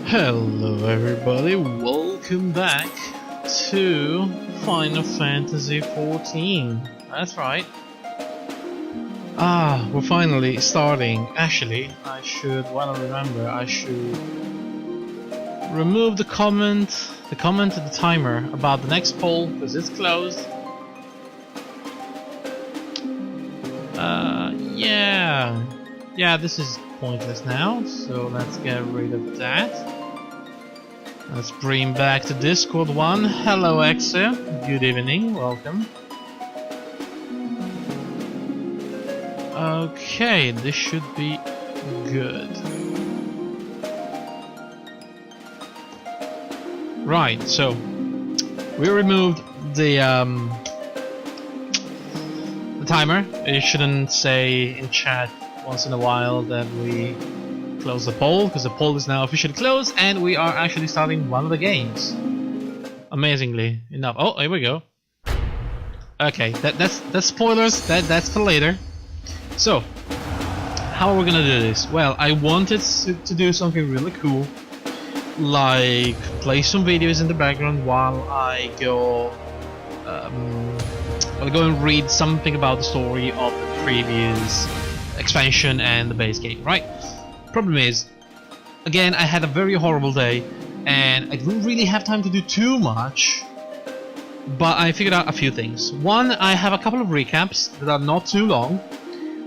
Hello everybody, welcome back to Final Fantasy XIV. That's right. We're finally starting. Actually, while I remember, I should remove the comment to the timer about the next poll, because it's closed. Yeah, this is pointless now, so let's get rid of that. Let's bring back to Discord one. Hello XIV, good evening, welcome. Okay, this should be good. Right, so we removed the timer. It shouldn't say in chat once in a while that we close the poll, because the poll is now officially closed and we are actually starting one of the games. Amazingly enough. Oh, here we go. Okay, that's spoilers. That's for later. So, how are we gonna do this? Well, I wanted to do something really cool, like play some videos in the background while I go and read something about the story of the previous expansion and the base game, right? Problem is, again, I had a very horrible day and I didn't really have time to do too much, but I figured out a few things. One, I have a couple of recaps that are not too long,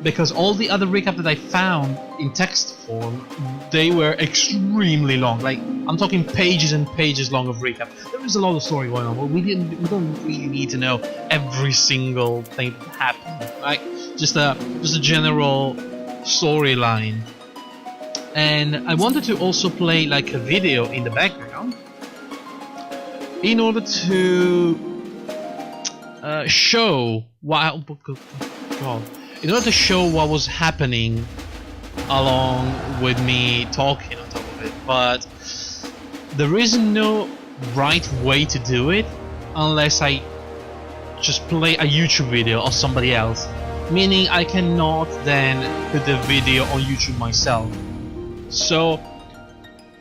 because all the other recaps that I found in text form, they were extremely long. Like, I'm talking pages and pages long of recap. There is a lot of story going on, but we don't really need to know every single thing that happened. Right? Just a general storyline. And I wanted to also play like a video in the background in order to show what. God. In order to show what was happening along with me talking on top of it, but there is no right way to do it unless I just play a YouTube video of somebody else, meaning I cannot then put the video on YouTube myself. So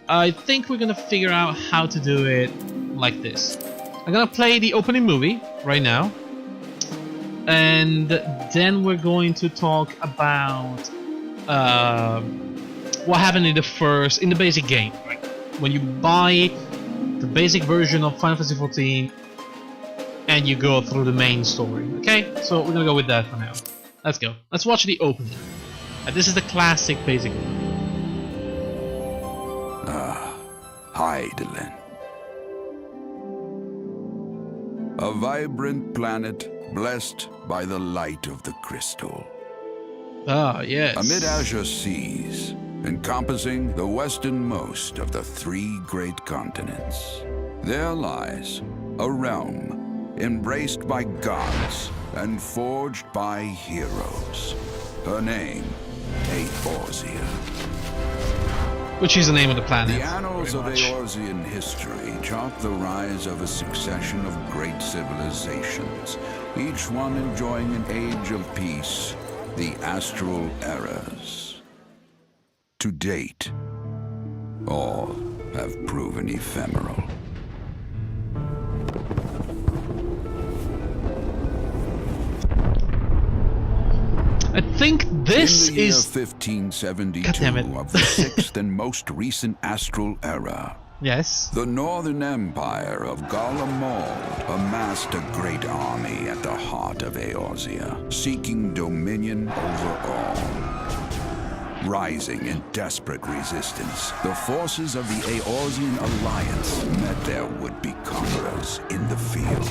I think we're gonna figure out how to do it like this. I'm gonna play the opening movie right now, and then we're going to talk about what happened in the basic game, right? When you buy the basic version of Final Fantasy XIV and you go through the main story. Okay, so we're gonna go with that for now. Let's go. Let's watch the opening. This is the classic basic one. Hydaelyn. A vibrant planet blessed by the light of the crystal. Yes. Amid azure seas, encompassing the westernmost of the three great continents, there lies a realm embraced by gods and forged by heroes. Her name, Eorzea. Which is the name of the planet. The annals of Eorzean history chart the rise of a succession of great civilizations, each one enjoying an age of peace, the Astral Eras. To date, all have proven ephemeral. I think this in the year is 1572 of the sixth and most recent Astral Era. Yes. The Northern Empire of Garlemald amassed a great army at the heart of Eorzea, seeking dominion over all. Rising in desperate resistance, the forces of the Eorzean Alliance met their would-be conquerors in the field.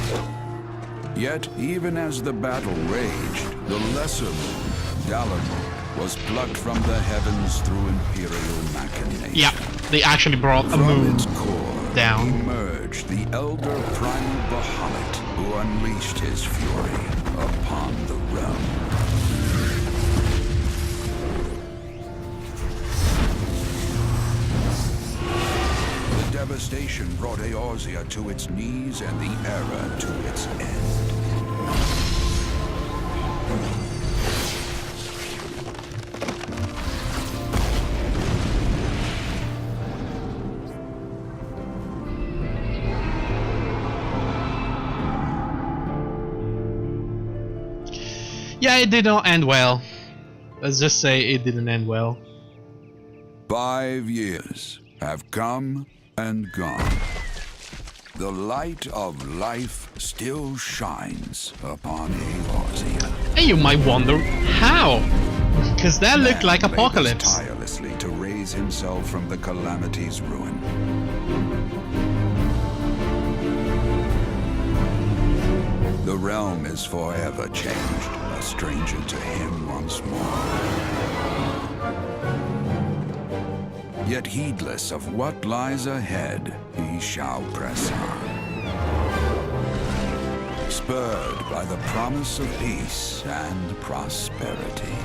Yet, even as the battle raged, the lesser moon, Dalamud, was plucked from the heavens through imperial machination. Yeah, they actually brought a From moon its core down. emerged the elder primal Bahamut, who unleashed his fury upon the realm. The devastation brought Eorzea to its knees and the era to its end. Yeah, it did not end well. Let's just say it didn't end well. 5 years have come and gone. The light of life still shines upon Eorzea. And you might wonder how, because that looked like Man apocalypse. labors tirelessly to raise himself from the calamity's ruin. The realm is forever changed, a stranger to him once more. Yet heedless of what lies ahead, he shall press on. Spurred by the promise of peace and prosperity.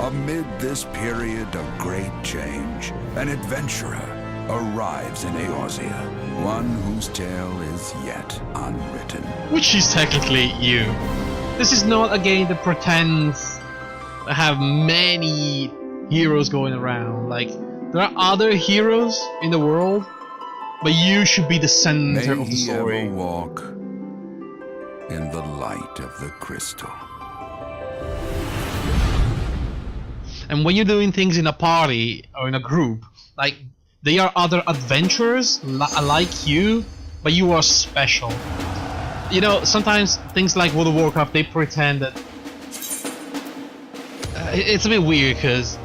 Amid this period of great change, an adventurer arrives in Eorzea, one whose tale is yet unwritten. Which is technically you. This is not a game that pretends to have many heroes going around. Like, there are other heroes in the world, but you should be the center of the story. May he ever walk in the light of the crystal. And when you're doing things in a party or in a group, like, they are other adventurers like you, but you are special. You know, sometimes things like World of Warcraft, they pretend that it's a bit weird because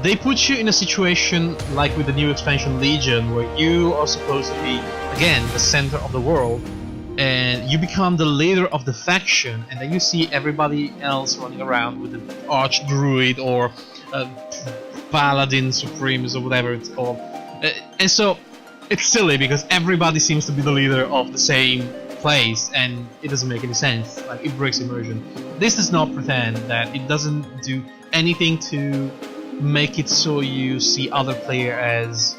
they put you in a situation like with the new expansion Legion, where you are supposed to be, again, the center of the world, and you become the leader of the faction, and then you see everybody else running around with the Archdruid or Paladin Supremes or whatever it's called. And so it's silly because everybody seems to be the leader of the same place, and it doesn't make any sense. Like, it breaks immersion. This does not pretend that. It doesn't do anything to make it so you see other players as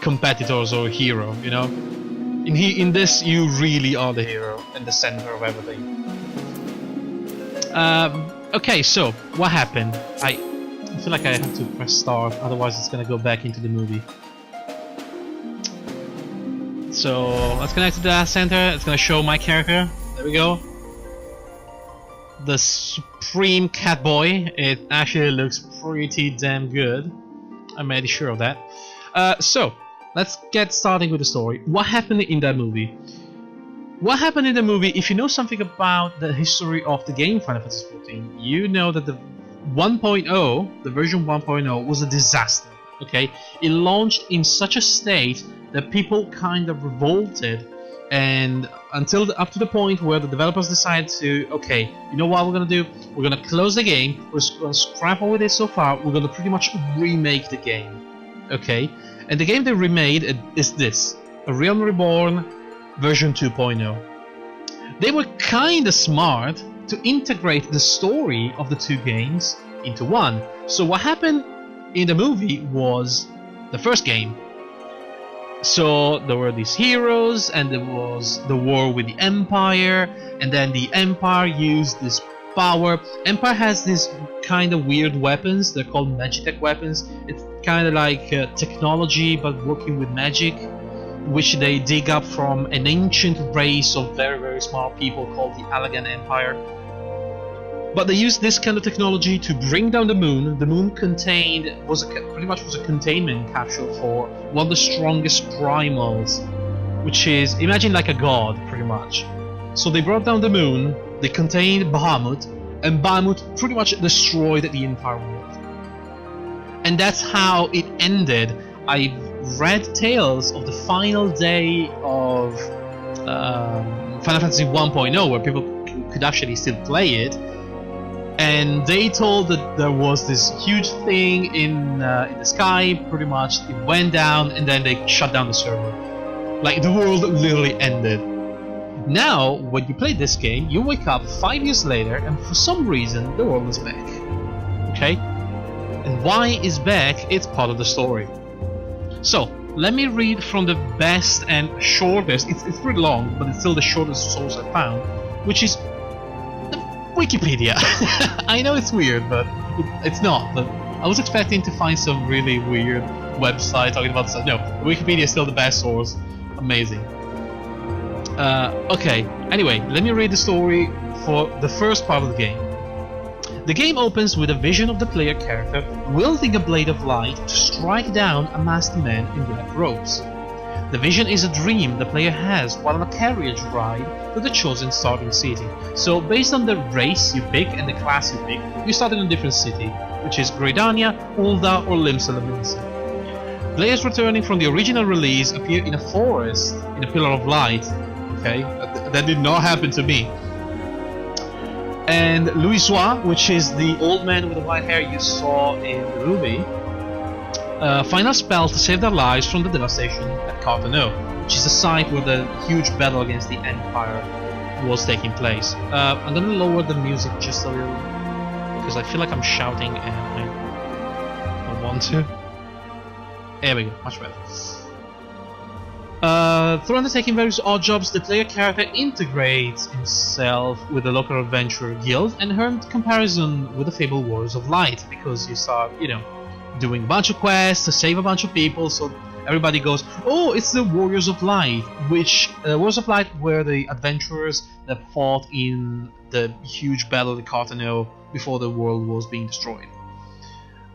competitors or hero, you know? In this, you really are the hero and the center of everything. Okay, so what happened? I feel like I have to press start, otherwise it's gonna go back into the movie. So let's connect to the data center. It's gonna show my character. There we go. The Supreme Catboy. It actually looks pretty damn good. I'm pretty sure of that. So let's get starting with the story. What happened in that movie? What happened in the movie? If you know something about the history of the game Final Fantasy XIV, you know that the 1.0, the version 1.0, was a disaster. Okay, it launched in such a state that people kind of revolted, and up to the point where the developers decided to, okay, you know what we're gonna do? We're gonna close the game. We're gonna scrap all we did so far. We're gonna pretty much remake the game. Okay, and the game they remade is this: A Realm Reborn version 2.0. They were kinda smart to integrate the story of the two games into one. So what happened in the movie was the first game. So there were these heroes, and there was the war with the Empire, and then the Empire used this power. Empire has this kind of weird weapons. They're called Magitech weapons. It's kind of like technology but working with magic, which they dig up from an ancient race of very, very smart people called the Allagan Empire. But they used this kind of technology to bring down the moon. The moon pretty much was a containment capsule for one of the strongest primals, which is, imagine like a god, pretty much. So they brought down the moon, they contained Bahamut, and Bahamut pretty much destroyed the entire world. And that's how it ended. I read tales of the final day of Final Fantasy 1.0, where people could actually still play it. And they told that there was this huge thing in the sky, pretty much it went down, and then they shut down the server. Like, the world literally ended. Now, when you play this game, you wake up 5 years later, and for some reason, the world is back. Okay? And why it's back, it's part of the story. So, let me read from the best and shortest, it's pretty long, but it's still the shortest source I found, which is Wikipedia. I know it's weird, but it's not. But I was expecting to find some really weird website talking about stuff. No, Wikipedia is still the best source. Amazing. Okay, Anyway, let me read the story for the first part of the game. The game opens with a vision of the player character wielding a blade of light to strike down a masked man in black robes. The vision is a dream the player has while on a carriage ride to the chosen starting city. So based on the race you pick and the class you pick, you start in a different city, which is Gridania, Ul'dah or Lim-Salaminsa. Players returning from the original release appear in a forest in a pillar of light. Okay, that did not happen to me. And Louisoix, which is the old man with the white hair you saw in Ruby, final spell to save their lives from the devastation at Carteneau, which is the site where the huge battle against the Empire was taking place. I'm gonna lower the music just a little because I feel like I'm shouting and I don't want to. There we go, much better. Through undertaking various odd jobs, the player character integrates himself with the local adventurer guild and earned comparison with the fabled Warriors of Light, because you start, doing a bunch of quests to save a bunch of people, so everybody goes, oh, it's the Warriors of Light, which Warriors of Light were the adventurers that fought in the huge battle at Carteneau before the world was being destroyed.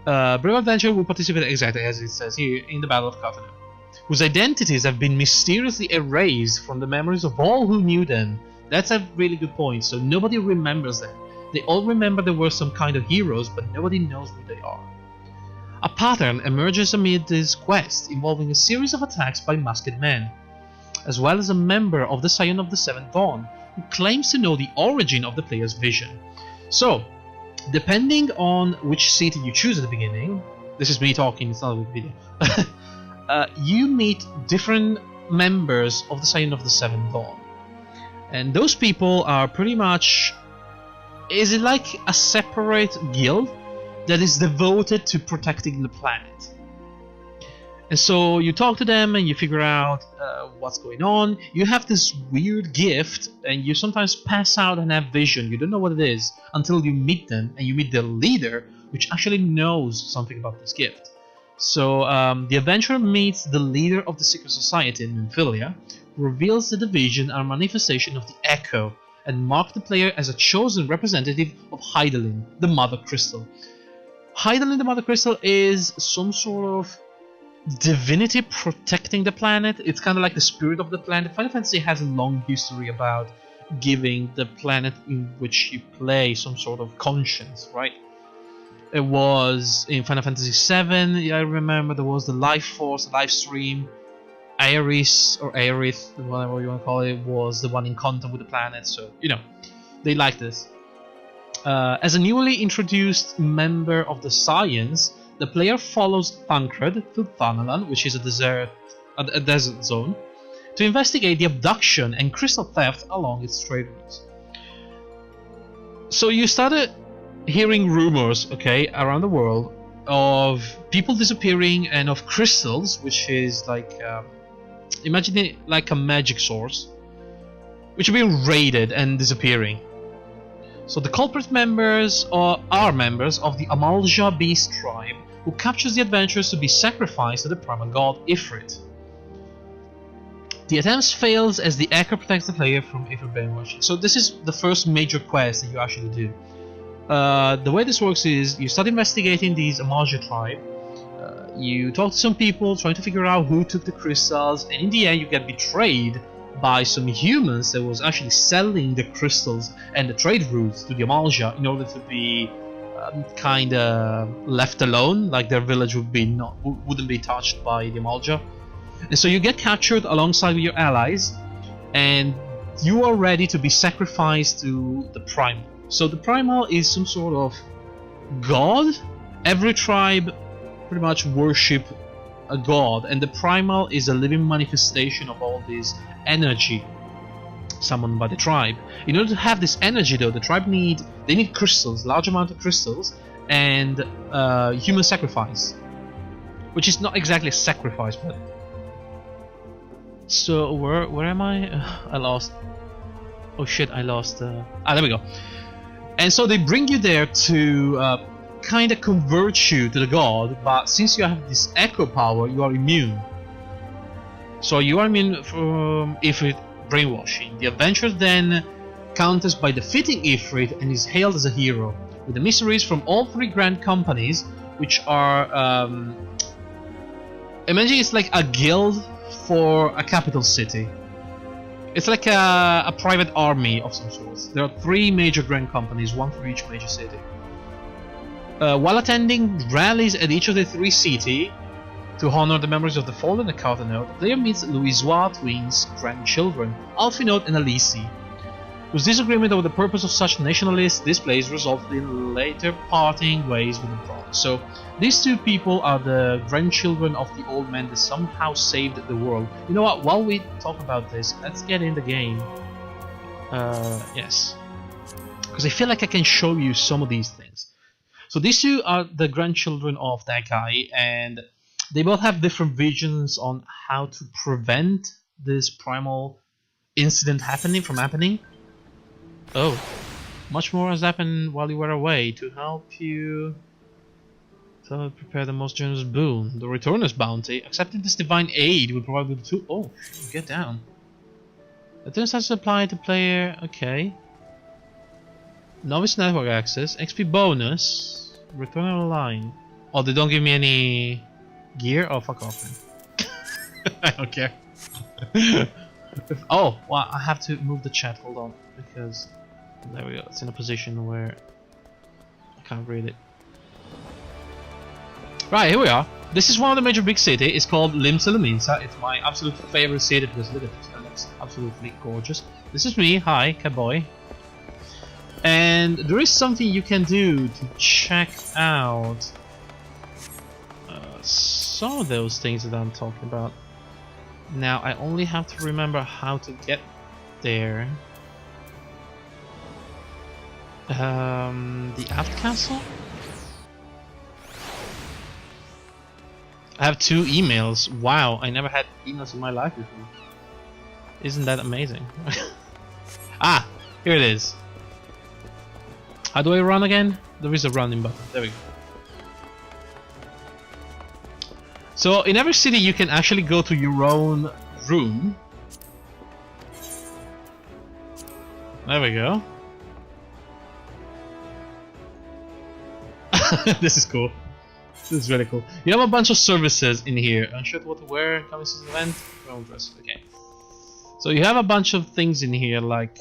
Brave Adventurer will participate exactly as it says here in the Battle of Carteneau, whose identities have been mysteriously erased from the memories of all who knew them. That's a really good point, so nobody remembers them. They all remember there were some kind of heroes, but nobody knows who they are. A pattern emerges amid this quest, involving a series of attacks by masked men, as well as a member of the Scion of the Seventh Dawn, who claims to know the origin of the player's vision. So, depending on which city you choose at the beginning, this is me talking, it's not a video, you meet different members of the Scion of the Seventh Dawn. And those people are pretty much... is it like a separate guild that is devoted to protecting the planet? And so you talk to them and you figure out what's going on. You have this weird gift and you sometimes pass out and have vision. You don't know what it is until you meet them and you meet the leader, which actually knows something about this gift. So the adventurer meets the leader of the secret society in Nymphilia, who reveals that the vision are a manifestation of the Echo and mark the player as a chosen representative of Hydaelyn, the Mother Crystal. Hydaelyn, the Mother Crystal, is some sort of divinity protecting the planet. It's kind of like the spirit of the planet. Final Fantasy has a long history about giving the planet in which you play some sort of conscience, right? It was in Final Fantasy VII, I remember there was the Life Force, the Life Stream. Aerith, or Aerith, whatever you want to call it, was the one in contact with the planet, so, they like this. As a newly introduced member of the Science, the player follows Thancred to Thanalan, which is a desert zone, to investigate the abduction and crystal theft along its trade routes. So you started hearing rumors, around the world of people disappearing and of crystals, which is like, imagine it like a magic source, which are being raided and disappearing. So the culprit members are members of the Amalja Beast tribe, who captures the adventurers to be sacrificed to the primal god Ifrit. The attempt fails as the Echo protects the player from Ifrit brainwashing. So this is the first major quest that you actually do. The way this works is you start investigating these Amalja tribe. You talk to some people trying to figure out who took the crystals, and in the end you get betrayed by some humans that was actually selling the crystals and the trade routes to the Amalja in order to be kinda left alone, like their village wouldn't be touched by the Amalja. And so you get captured alongside with your allies, and you are ready to be sacrificed to the Primal. So the Primal is some sort of god. Every tribe pretty much worship a god, and the Primal is a living manifestation of all this energy summoned by the tribe. In order to have this energy, though, the tribe need crystals, large amount of crystals, and human sacrifice, which is not exactly a sacrifice, but... So where am I? I lost. Oh shit! I lost. There we go. And so they bring you there to kind of convert you to the god, but since you have this echo power, you are immune. So you are immune from Ifrit brainwashing. The adventure then counters by defeating Ifrit and is hailed as a hero, with the missionaries from all three grand companies, which are imagine it's like a guild for a capital city. It's like a private army of some sort. There are three major grand companies, one for each major city. While attending rallies at each of the three cities to honor the memories of the fallen at Carthenote, the player meets Louisoix twins' grandchildren, Alphinaud and Alisi, whose disagreement over the purpose of such nationalist displays resulted in later parting ways with the bronze. So these two people are the grandchildren of the old man that somehow saved the world. You know what, while we talk about this, let's get in the game. Yes. Because I feel like I can show you some of these things. So these two are the grandchildren of that guy, and they both have different visions on how to prevent this primal incident from happening. Oh, much more has happened while you were away. To help you prepare the most generous boon, the Returner's bounty. Accepting this divine aid will provide with two. Oh, get down. The terms has to apply to player. Okay. Novice network access, XP bonus, Returner line. Oh, they don't give me any gear. Oh, fuck off then. I don't care. Oh, well, I have to move the chat. Hold on, because. There we go, it's in a position where I can't read it. Right, here we are. This is one of the major big cities. It's called Limsa Luminsa. It's my absolute favorite city because look at this, it looks absolutely gorgeous. This is me, hi, cowboy. And there is something you can do to check out some of those things that I'm talking about. Now, I only have to remember how to get there. The Aft Castle? I have 2 emails. Wow, I never had emails in my life before. Isn't that amazing? Ah, here it is. How do I run again? There is a running button. There we go. So in every city you can actually go to your own room. There we go. This is cool. This is really cool. You have a bunch of services in here. Unsure what to wear, coming to the event, well dressed. Okay. So you have a bunch of things in here, like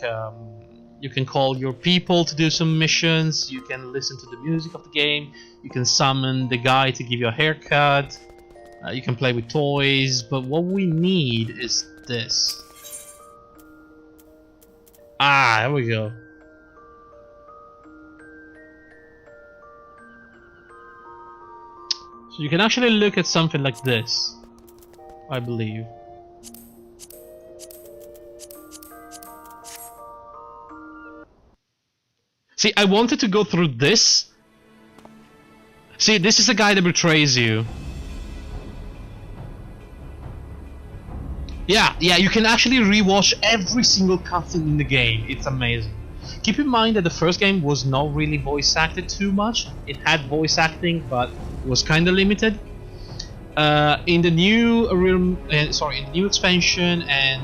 you can call your people to do some missions. You can listen to the music of the game. You can summon the guy to give you a haircut. You can play with toys. But what we need is this. Ah, there we go. So you can actually look at something like this, I believe. See, I wanted to go through this. See, this is the guy that betrays you. Yeah, you can actually rewatch every single cutscene in the game. It's amazing. Keep in mind that the first game was not really voice acted too much. It had voice acting, but it was kind of limited. In the new in the new expansion and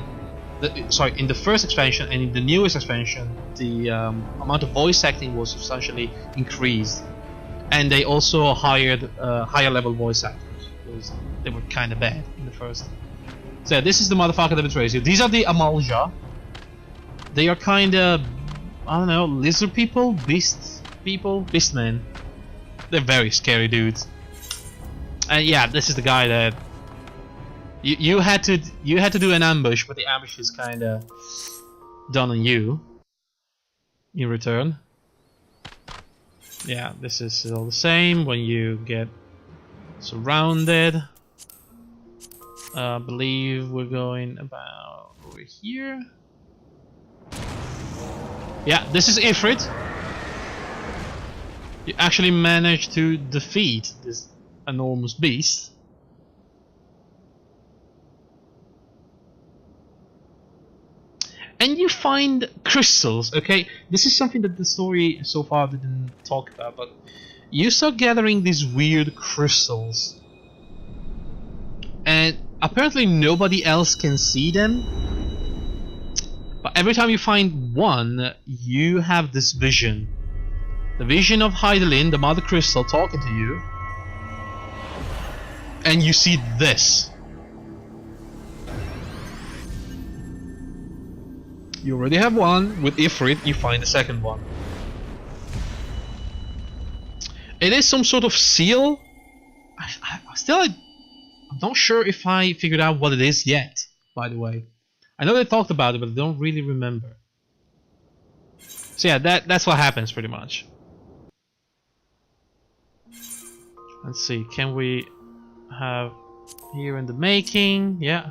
in the first expansion and in the newest expansion, the amount of voice acting was substantially increased, and they also hired higher level voice actors because they were kind of bad in the first. So yeah, this is the motherfucker that betrays you. These are the Amalja. They are kind of, I don't know, lizard people, beast men. They're very scary dudes. And yeah, this is the guy that you had to do an ambush, but the ambush is kind of done on you in return. Yeah, this is all the same when you get surrounded. I believe we're going about over here. Yeah, this is Ifrit. You actually managed to defeat this enormous beast. And you find crystals, okay? This is something that the story so far didn't talk about, but you start gathering these weird crystals. And apparently nobody else can see them. But every time you find one, you have this vision. The vision of Heidelin, the Mother Crystal, talking to you. And you see this. You already have one. With Ifrit, you find the second one. It is some sort of seal. I'm not sure if I figured out what it is yet, by the way. I know they talked about it, but I don't really remember. So yeah, that's what happens pretty much. Let's see, can we have here in the making? Yeah.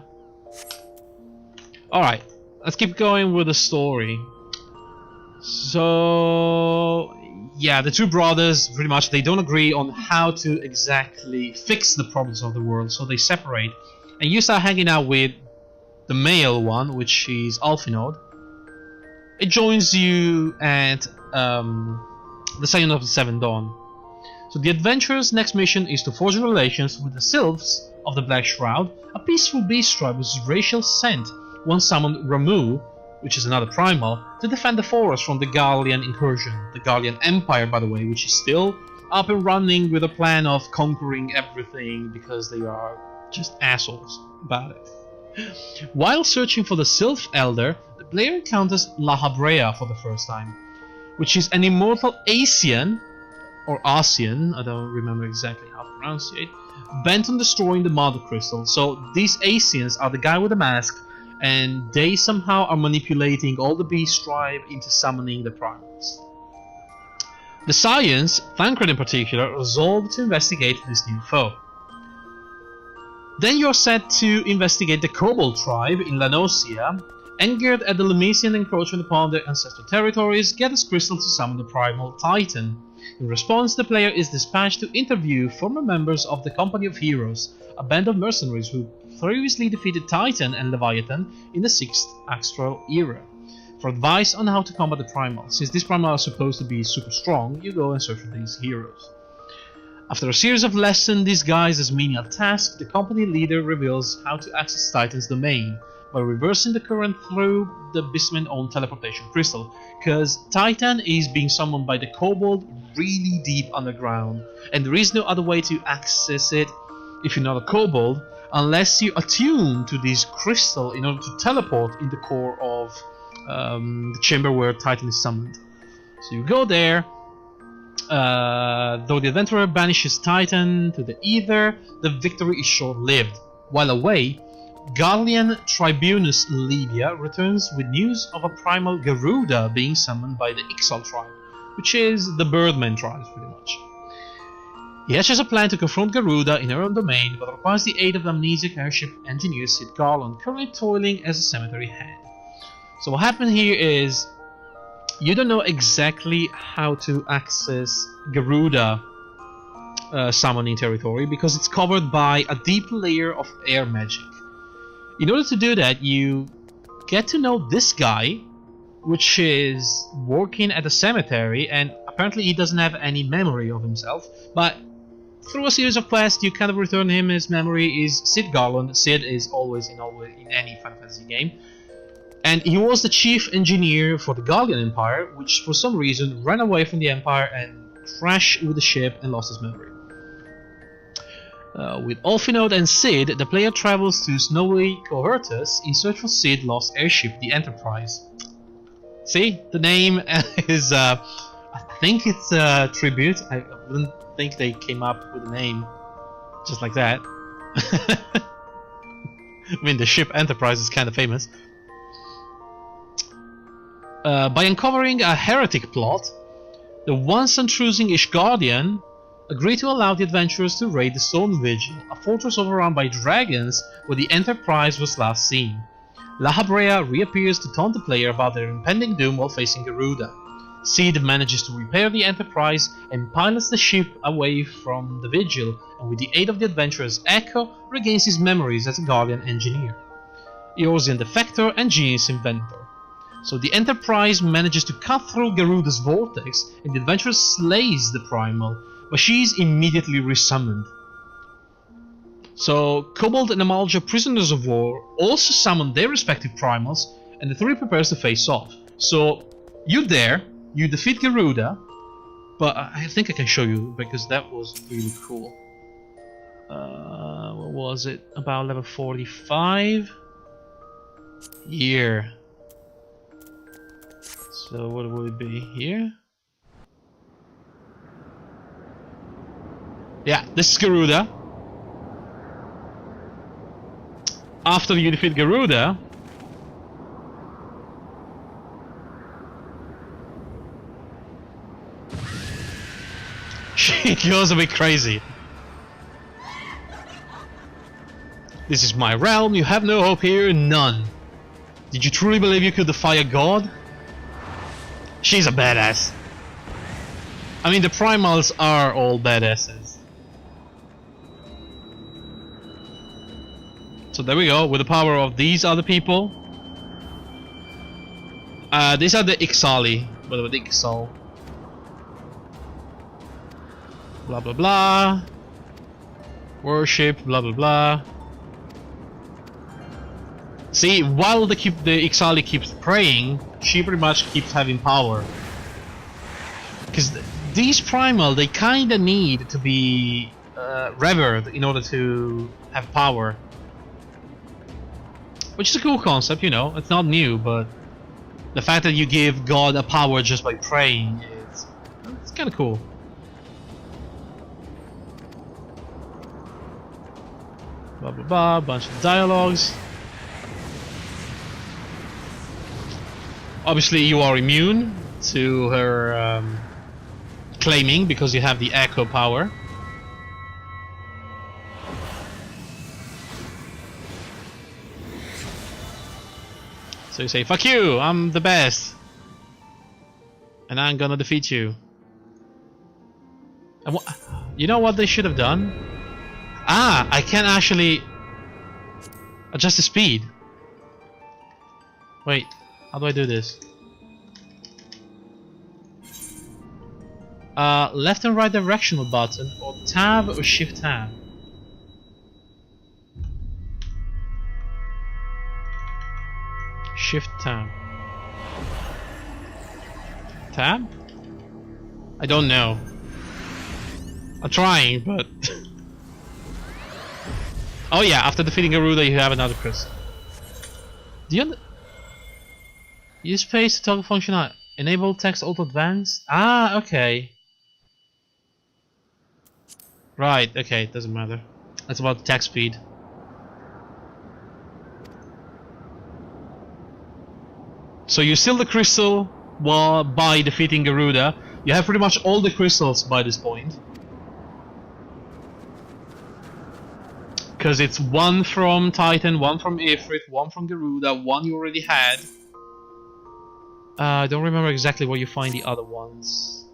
Alright, let's keep going with the story. So yeah, the two brothers pretty much, they don't agree on how to exactly fix the problems of the world, so they separate. And you start hanging out with the male one, which is Alfinod. It joins you at the Scion of the Seven Dawn. So the adventurer's next mission is to forge relations with the Sylphs of the Black Shroud, a peaceful beast tribe whose racial scent once summoned Ramu, which is another primal, to defend the forest from the Gallian incursion. The Gallian Empire, by the way, which is still up and running with a plan of conquering everything because they are just assholes about it. While searching for the Sylph Elder, the player encounters Lahabrea for the first time, which is an immortal Asian, or Asian, I don't remember exactly how to pronounce it, bent on destroying the Mother Crystal. So these Asians are the guy with the mask, and they somehow are manipulating all the Beast Tribe into summoning the primals. The Science, Thancred in particular, resolved to investigate this new foe. Then you're set to investigate the Kobold tribe in Lanosia, angered at the Lemesian encroachment upon their ancestral territories, gathers crystal to summon the primal Titan. In response, the player is dispatched to interview former members of the Company of Heroes, a band of mercenaries who previously defeated Titan and Leviathan in the 6th Astral Era, for advice on how to combat the primal. Since these primals are supposed to be super strong, you go and search for these heroes. After a series of lessons disguised as menial tasks, the company leader reveals how to access Titan's domain by reversing the current through the Beastman's own teleportation crystal, because Titan is being summoned by the Kobold really deep underground, and there is no other way to access it if you're not a Kobold, unless you attune to this crystal in order to teleport in the core of the chamber where Titan is summoned. So you go there. Though the adventurer banishes Titan to the Ether, the victory is short-lived. While away, Gallian Tribunus Livia returns with news of a primal Garuda being summoned by the XIV tribe, which is the Birdman tribes pretty much. He hatches a plan to confront Garuda in her own domain, but requires the aid of the amnesiac airship engineer Sid Garland, currently toiling as a cemetery hand. So what happened here is, you don't know exactly how to access Garuda summoning territory because it's covered by a deep layer of air magic. In order to do that, you get to know this guy, which is working at a cemetery, and apparently he doesn't have any memory of himself, but through a series of quests you kind of return him his memory is Sid Garland. Sid is always in any Final Fantasy game. And he was the chief engineer for the Gallian Empire, which for some reason ran away from the Empire and crashed with the ship and lost his memory. With Alfinod and Sid, the player travels to snowy Cohortus in search for Sid's lost airship, the Enterprise. See, the name is, I think it's a tribute. I wouldn't think they came up with a name just like that. I mean, the ship Enterprise is kind of famous. By uncovering a heretic plot, the once intruding Ishgardian agreed to allow the adventurers to raid the Stone Vigil, a fortress overrun by dragons where the Enterprise was last seen. Lahabrea reappears to taunt the player about their impending doom while facing Garuda. Sid manages to repair the Enterprise and pilots the ship away from the Vigil, and with the aid of the adventurers, Echo regains his memories as a Guardian engineer, Eorzean defector and genius inventor. So the Enterprise manages to cut through Garuda's vortex, and the adventurer slays the primal, but she is immediately resummoned. So Kobold and Amalja, prisoners of war, also summon their respective primals, and the three prepares to face off. So you there, you defeat Garuda, but I think I can show you because that was really cool. What was it? About level 45? Here. So what will it be here? Yeah, this is Garuda. After you defeat Garuda, she goes a bit crazy. This is my realm, you have no hope here, none. Did you truly believe you could defy a god? She's a badass. I mean, the primals are all badasses. So there we go, with the power of these other people. These are the XIV, whatever the XIV. Blah blah blah. Worship, blah blah blah. See, while the XIV keeps praying, she pretty much keeps having power. Because these primal, they kinda need to be revered in order to have power. Which is a cool concept, you know, it's not new, but the fact that you give God a power just by praying it's kinda cool. Blah blah blah, bunch of dialogues. Obviously you are immune to her claiming because you have the echo power. So you say, fuck you, I'm the best. And I'm gonna defeat you. And you know what they should have done? Ah, I can actually adjust the speed. Wait, how do I do this? Left and right directional button, or tab or shift tab. Shift tab. Tab? I don't know. I'm trying, but... Oh yeah, after defeating Garuda you have another crystal. Do you use space to toggle function out. Enable text auto advance? Ah, okay. Right, okay, doesn't matter. That's about text speed. So you steal the crystal while by defeating Garuda. You have pretty much all the crystals by this point. Because it's one from Titan, one from Ifrit, one from Garuda, one you already had. I don't remember exactly where you find the other ones.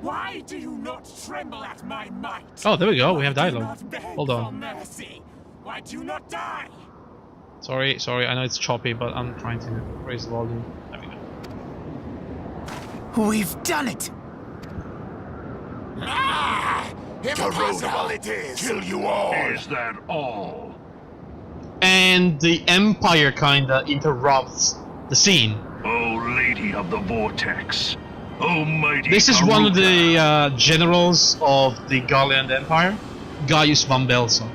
Why do you not tremble at my might? Oh, there we go, we have dialogue. Hold on. Mercy? Why do you not die? Sorry, I know it's choppy, but I'm trying to raise the volume. There we go. We've done it! Impossible it is! Kill you all! Is that all? And the Empire kinda interrupts the scene. O Lady of the Vortex, Almighty This is one of Garuda, the generals of the Gallian Empire, Gaius van Belsen.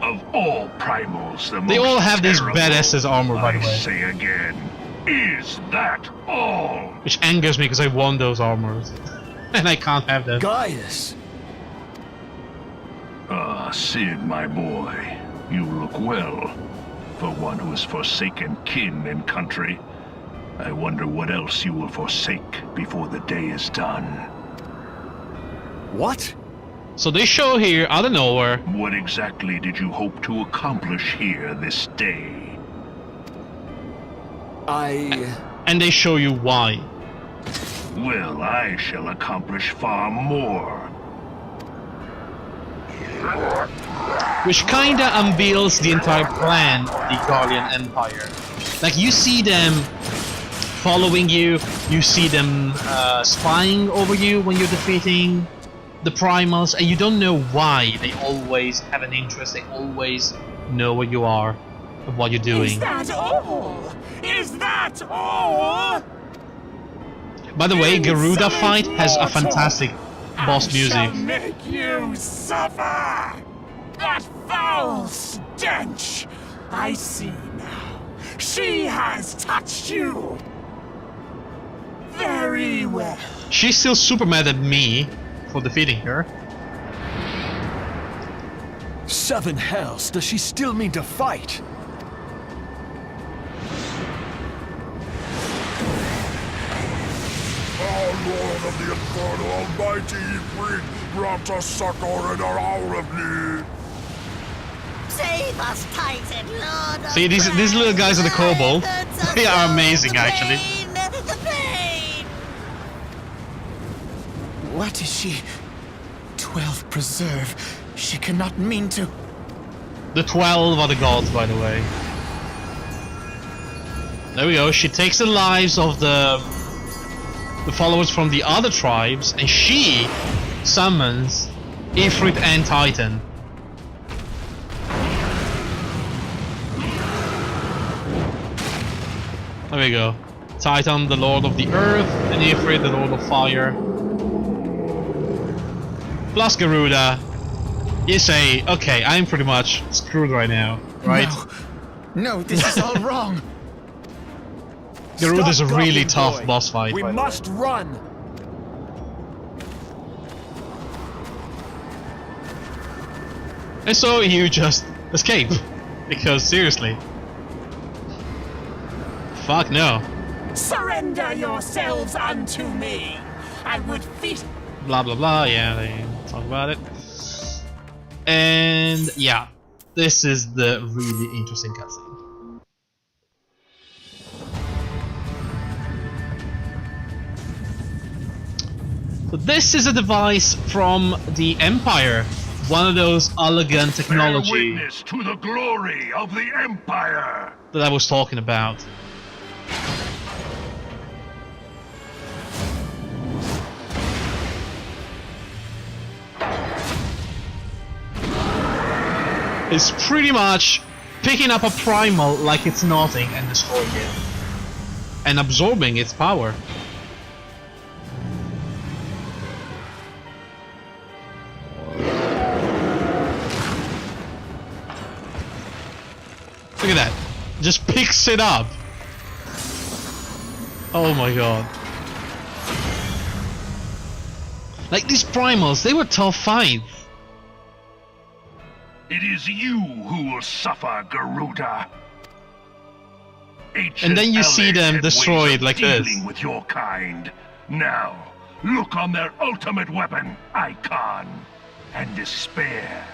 of all primals, the They most all have these terrible. badasses armor, by the I way. say again, is that all? Which angers me because I want those armors. And I can't have them. Gaius! Ah, Sid, my boy, you look well. For one who has forsaken kin and country, I wonder what else you will forsake before the day is done. What? So they show here, out of nowhere, What exactly did you hope to accomplish here this day? and they show you why. Well, I shall accomplish far more. Which kinda unveils the entire plan of the Gallian Empire. Like, you see them following you, you see them spying over you when you're defeating the primals, and you don't know why. They always have an interest, they always know where you are and what you're doing. Is that all? Is that all? By the way, Garuda Insolent fight has a mortal! fantastic boss I music. shall make you suffer! That foul stench! I see now. She has touched you! Very well. She's still super mad at me for defeating her. 7 hells, does she still mean to fight? Our Lord of the Inferno, Almighty Ifrit, grant us succor in our hour of need. Save us, Titan, Lord of See, these little guys are the kobold. They are amazing, actually. The pain! What is she? 12 preserve. She cannot mean to. The 12 are the gods, by the way. There we go. She takes the lives of the followers from the other tribes, and she summons Ifrit and Titan. There we go. Titan, the Lord of the Earth, and Ifrit, the Lord of Fire. Plus Garuda. You say, okay, I'm pretty much screwed right now, right? No, this is all wrong. Garuda's a Stop really gobbling, tough boy. boss fight. We by the must way. run. And so you just escape. Because seriously. Fuck no. Surrender yourselves unto me. I would feast. Blah blah blah, yeah, they talk about it. And yeah, this is the really interesting cutscene. So this is a device from the Empire. One of those elegant Bear technology witness to the glory of the Empire! that I was talking about. It's pretty much picking up a primal like it's nothing and destroying it. And absorbing its power. Look at that. Just picks it up. Oh my god. Like these primals, they were tough fights. It is you who will suffer, Garuda. Ancient And then you see them alleged destroyed ways of like this. dealing with your kind. Now, look on their ultimate weapon, Icon, and despair.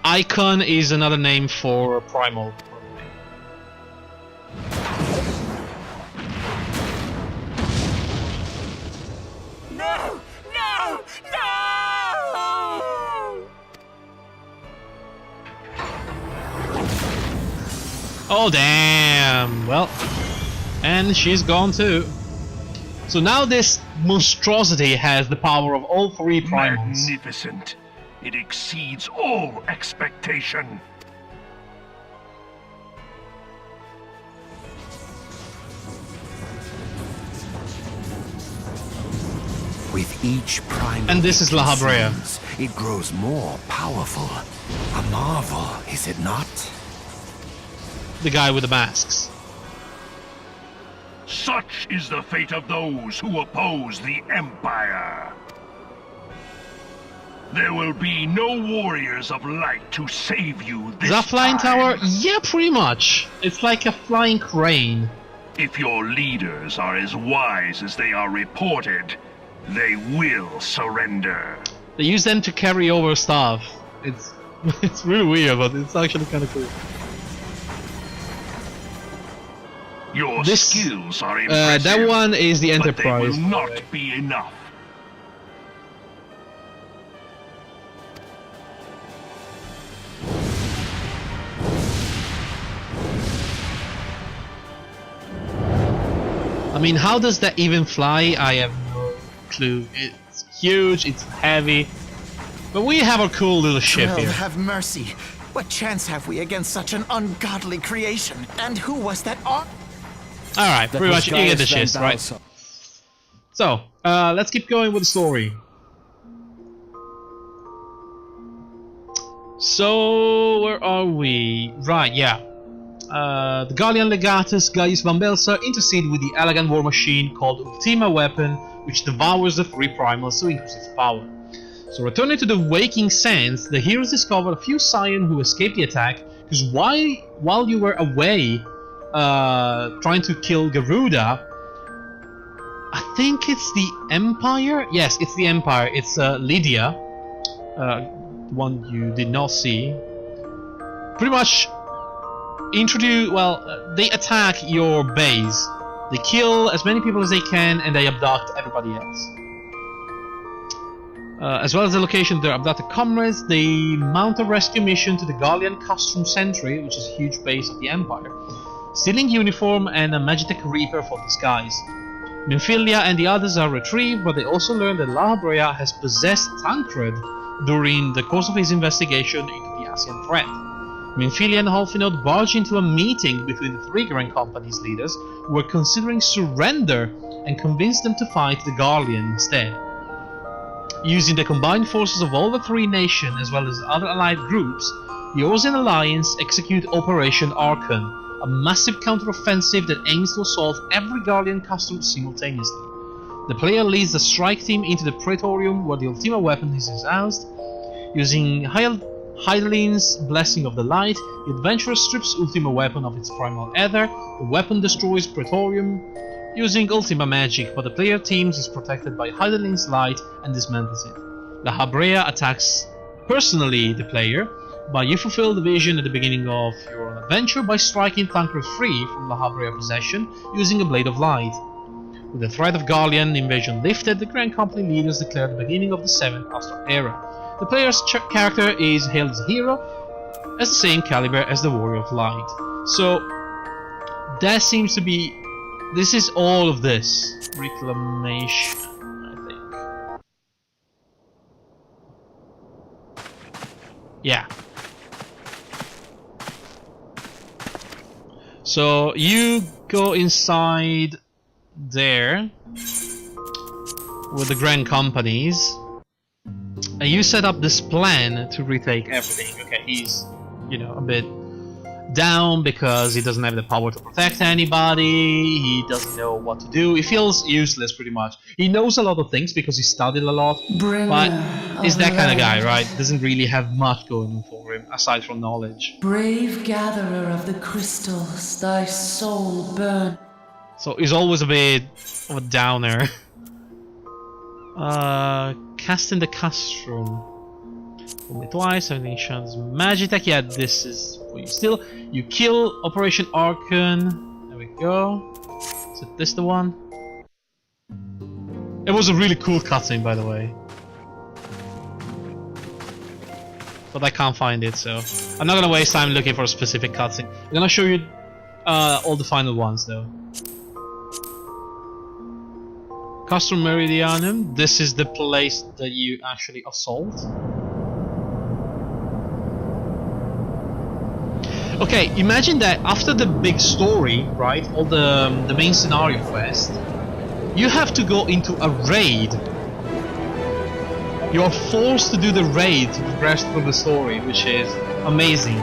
Icon is another name for primal. No! No! No! Oh damn! Well, and she's gone too. So now this monstrosity has the power of all 3 primals. Magnificent. It exceeds all expectation. With each primal And this is La Habrea. consumes, it grows more powerful. A marvel, is it not? The guy with the masks. Such is the fate of those who oppose the Empire. There will be no warriors of light to save you this Is that flying time. tower? Yeah, pretty much. It's like a flying crane. If your leaders are as wise as they are reported, they will surrender. They use them to carry over stuff. It's it's really weird, but it's actually kind of cool. Your This- skills are impressive. That one is the but Enterprise. they will not be enough. I mean, how does that even fly? I have no clue. huge, it's heavy. But we have a cool little ship 12, here. have mercy. What chance have we against such an ungodly creation? And who was that? Alright, pretty much you get the gist, right? So, let's keep going with the story. So, where are we? Right, yeah. The Gallian legatus Gaius Bambelsa interceded with the elegant war machine called Ultima Weapon, which devours the three primals to increase its power. So, returning to the waking sense, the heroes discovered a few Scion who escaped the attack, because while you were away trying to kill Garuda, I think it's the Empire? Yes, it's the Empire. It's Lydia, one you did not see. Pretty much they attack your base. They kill as many people as they can and they abduct everybody else. As well as the location of their abducted comrades, they mount a rescue mission to the Gallian Castrum Sentry, which is a huge base of the Empire, stealing uniform and a Magitech Reaper for disguise. Minfilia and the others are retrieved, but they also learn that La Habrea has possessed Tancred during the course of his investigation into the Asian threat. Minfilia and Halfinod barge into a meeting between the three Grand Company's leaders who were considering surrender and convince them to fight the Gallian instead. Using the combined forces of all the three nations as well as other allied groups, the Eorzean Alliance execute Operation Archon, a massive counter-offensive that aims to assault every Gallian custom simultaneously. The player leads the strike team into the Praetorium where the Ultima Weapon is housed. Using Hydaelyn's Blessing of the Light, the adventurer strips Ultima Weapon of its primal ether. The weapon destroys Praetorium using Ultima Magic, but the player team is protected by Hydaelyn's Light and dismantles it. La Habrea attacks personally the player, but you fulfill the vision at the beginning of your adventure by striking Tancred free from La Habrea possession using a Blade of Light. With the threat of Gallian invasion lifted, the Grand Company leaders declare the beginning of the 7th Astor Era. The player's character is hailed as a hero, as the same caliber as the Warrior of Light. So, that seems to be... this is all of this. Reclamation, I think. Yeah. So, you go inside there with the Grand Companies and you set up this plan to retake everything. Okay, he's, you know, a bit down because he doesn't have the power to protect anybody, he doesn't know what to do, he feels useless pretty much. He knows a lot of things because he studied a lot, but he's that kind of guy, right? Doesn't really have much going on for him aside from knowledge. Brave gatherer of the crystals, thy soul burn. So he's always a bit of a downer. Casting the Castrum. Only twice, everything shows Magitech. Yeah, this is for you still. You kill Operation Archon. There we go. Is it this the one? It was a really cool cutscene, by the way. But I can't find it, so I'm not gonna waste time looking for a specific cutscene. I'm gonna show you all the final ones, though. Castrum Meridianum. This is the place that you actually assault. Okay, imagine that after the big story, right, all the main scenario quest, you have to go into a raid. You are forced to do the raid to progress through the story, which is amazing.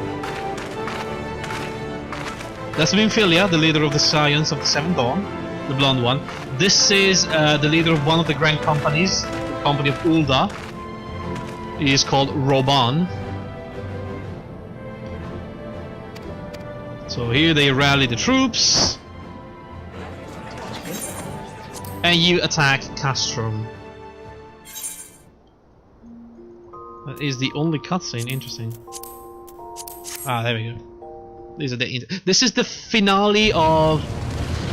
That's Minfilia, the leader of the Scions of the Seventh Dawn, the blonde one. This is the leader of one of the Grand Companies, the Company of Ulda. He is called Roban. So here they rally the troops, and you attack Castrum. That is the only cutscene. Interesting. Ah, there we go. This is the finale of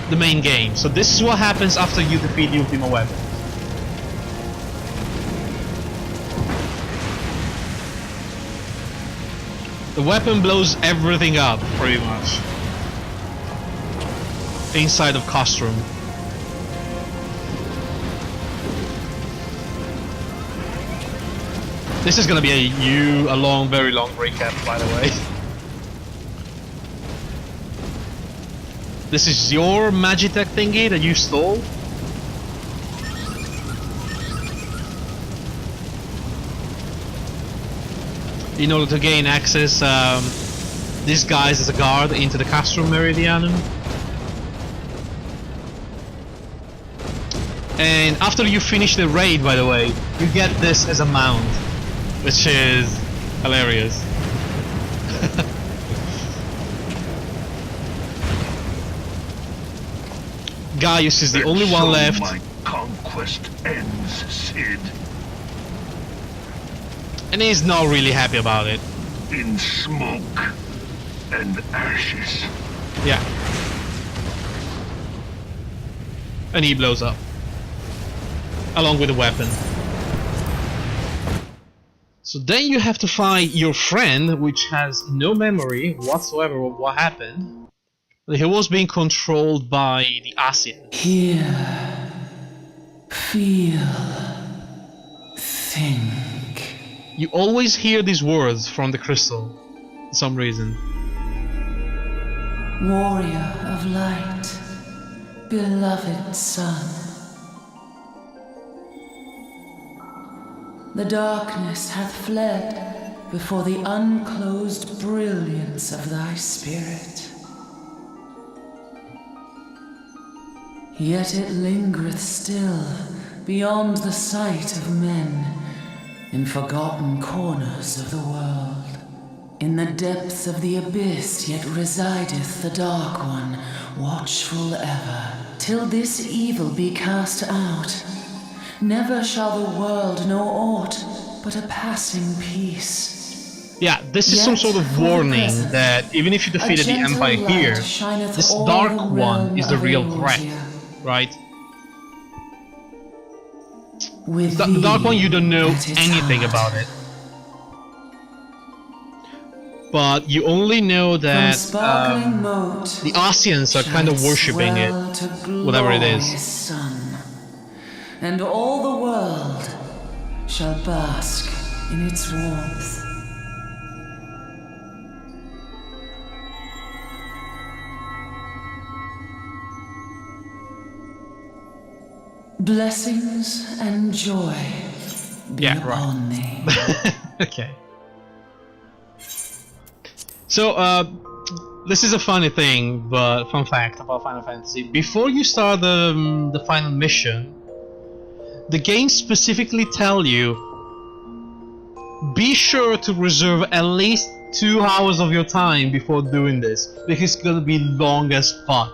the main game. So this is what happens after you defeat the Ultima Weapon. The weapon blows everything up, pretty much. Inside of Castrum. This is gonna be a long, very long recap, by the way. This is your Magitech thingy that you stole? In order to gain access, disguised as a guard into the Castrum Meridianum. And after you finish the raid, by the way, you get this as a mount, which is hilarious. Gaius is the only one left. My conquest ends, Cid. And he's not really happy about it. In smoke and ashes. Yeah. And he blows up. Along with a weapon. So then you have to find your friend, which has no memory whatsoever of what happened. He was being controlled by the Asians. Hear, feel, think. You always hear these words from the crystal, for some reason. Warrior of light, beloved son. The darkness hath fled before the unclosed brilliance of thy spirit. Yet it lingereth still beyond the sight of men, in forgotten corners of the world. In the depths of the abyss yet resideth the Dark One, watchful ever, till this evil be cast out. Never shall the world know aught but a passing peace. Yeah, this is some sort of warning that even if you defeated the Empire here, this Dark One is the real threat, right? The Dark One, you don't know anything about it. But you only know that the Asians are kind of worshipping it, whatever it is. And all the world shall bask in its warmth. Blessings and joy be upon thee. Okay. So, this is a funny thing, but fun fact about Final Fantasy. Before you start the final mission, the game specifically tell you, be sure to reserve at least 2 hours of your time before doing this, because it's gonna be long as fuck.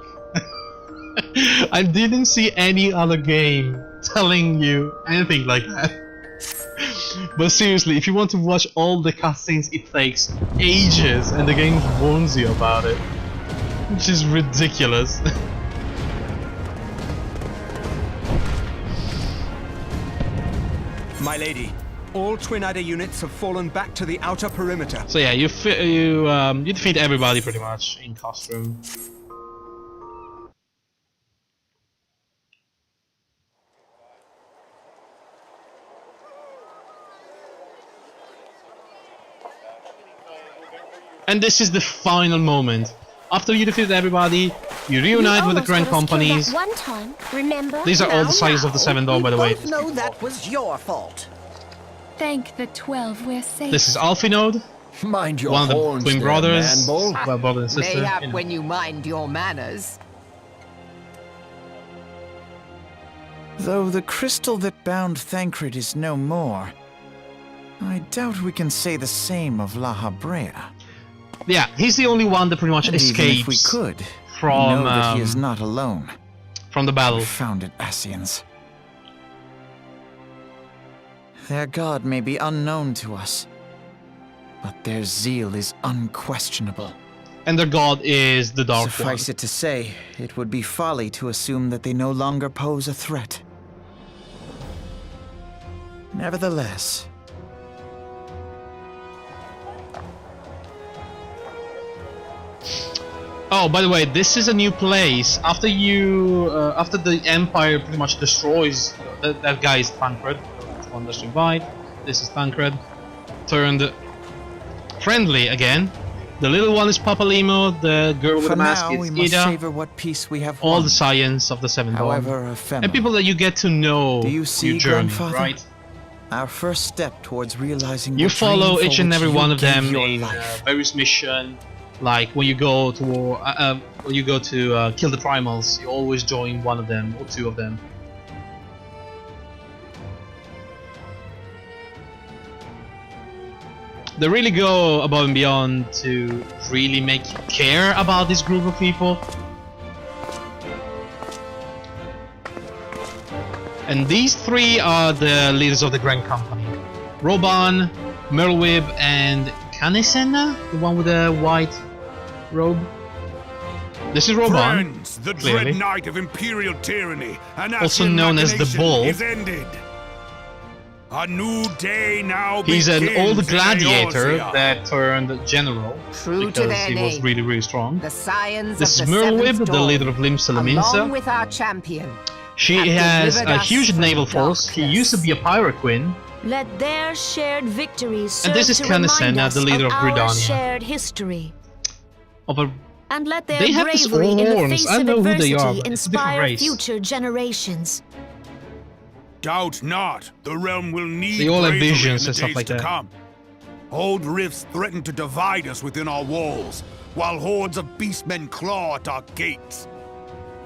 I didn't see any other game telling you anything like that. But seriously, if you want to watch all the cutscenes, it takes ages, and the game warns you about it, which is ridiculous. My lady, all Twin Adder units have fallen back to the outer perimeter. So yeah, you defeat everybody pretty much in Castrum. And this is the final moment. After you defeat everybody, you reunite with the Grand Companies. One time, remember? These are all the sizes of the Seven Dawn, by the way. We both know that was your fault. Thank the 12 we're safe. This is Alfinode, Mind your one of the horns twin there, brothers, man-bull. well, brother and sister. Mayhap You know. when you mind your manners. Though the crystal that bound Thancred is no more, I doubt we can say the same of La Habrea. Yeah, he's the only one that pretty much And escapes even if we could, from know that he is not alone. From the battle. Confounded Asians. Their god may be unknown to us, but their zeal is unquestionable. And their god is the Dark One. Suffice it to say, it would be folly to assume that they no longer pose a threat. Nevertheless, oh, by the way, this is a new place. After you, after the Empire pretty much destroys that guy is Thancred. One that's invite. This is Thancred. turned friendly again. The little one is Papalimo, the girl with the mask now, we is must Ida, savor what peace we have all won. the science of the Seven Dawn, However ephemeral. and people that you get to know. Do you see, your journey, Grandfather? right? Our first step towards realizing You the follow dream for each and which every you one of gave them your in life. various mission. Like when you go to kill the primals, you always join one of them or two of them. They really go above and beyond to really make you care about this group of people. And these three are the leaders of the Grand Company. Roban, Merlwyb, and Canisena, the one with the white robe. This is Roban, Friends, the clearly. dread night of imperial tyranny and Also known as the machination Bull. is ended. A new day now He's an begins old in gladiator Eorzea. that turned general True to because their he was name. really, really strong. The scions This is of the Merlwyb, Seventh the Dawn, leader of Lim along Salaminsa. with our champion. She have has delivered a us huge from naval force. She used to be a pirate queen. Let their shared victories serve And this is to remind Canisena, us the leader of our Gridania. shared history. Of a, And let their They have these bravery in the horns. face I of know who they are, adversity but it's a different inspire race. future generations. Doubt not, the realm will need They all have bravery visions in the and stuff days like to that. come. Old rifts threaten to divide us within our walls, while hordes of beastmen claw at our gates.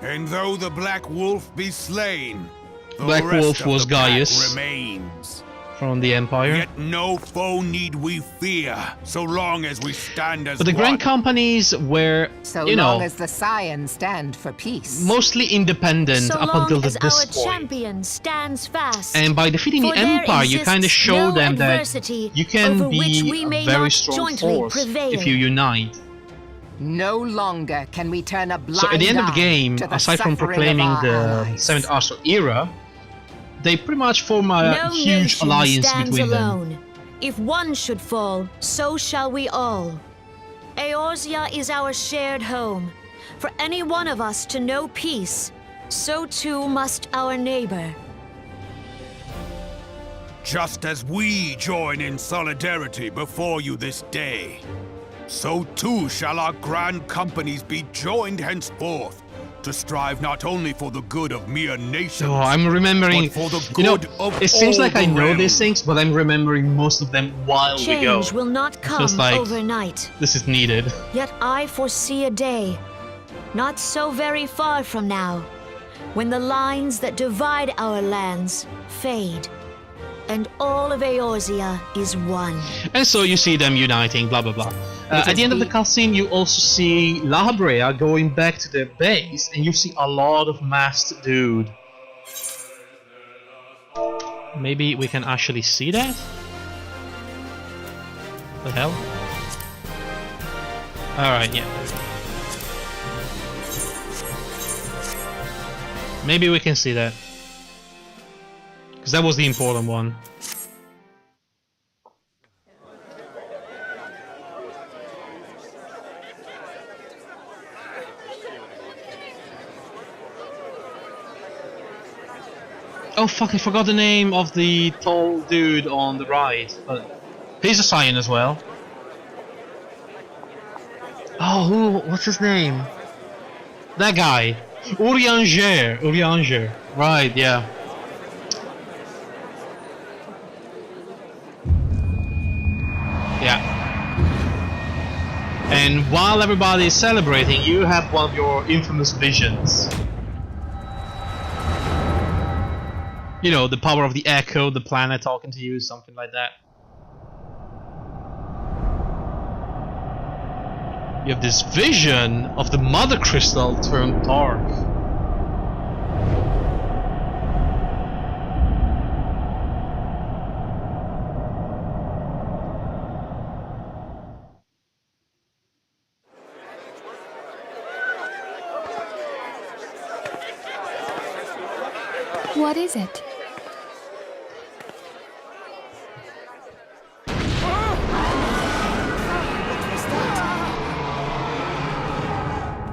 And though the Black Wolf be slain, the Black rest Wolf of was the pack Gaius. remains. From the Empire. Yet no foe need we fear, so long as we stand as But the one. Grand Companies were, So you long know, as the scions stand for peace. mostly independent So up long until as this our point. champion stands fast. And by defeating the For there Empire, you kind of exists show no them that adversity you can over which be we a may very not strong jointly force prevail. if you unite. No longer can we turn a blind So at the end of the eye game, to the aside from suffering proclaiming of our the allies. 7th Archer era, they pretty much form a No huge nation alliance stands between alone. them. If one should fall, so shall we all. Eorzea is our shared home. For any one of us to know peace, so too must our neighbor. Just as we join in solidarity before you this day, so too shall our grand companies be joined henceforth to strive not only for the good of mere nations, Oh, I'm remembering, but for the you know, good of it seems all like I the know realm. these things, but I'm remembering most of them while we go. Change will not come Just like, overnight. this is needed. Yet I foresee a day, not so very far from now, when the lines that divide our lands fade, and all of Eorzea is one. And so you see them uniting, blah blah blah. At the end of the cutscene, you also see La Habrea going back to their base, and you see a lot of masked dude. Maybe we can actually see that? The hell? Alright, yeah. Maybe we can see that. Because that was the important one. Oh fuck, I forgot the name of the tall dude on the right, but he's a Scion as well. Oh, what's his name? That guy. Urianger. Right, yeah. Yeah. And while everybody is celebrating, you have one of your infamous visions. You know, the power of the echo, the planet talking to you, something like that. You have this vision of the Mother Crystal turned dark. What is it?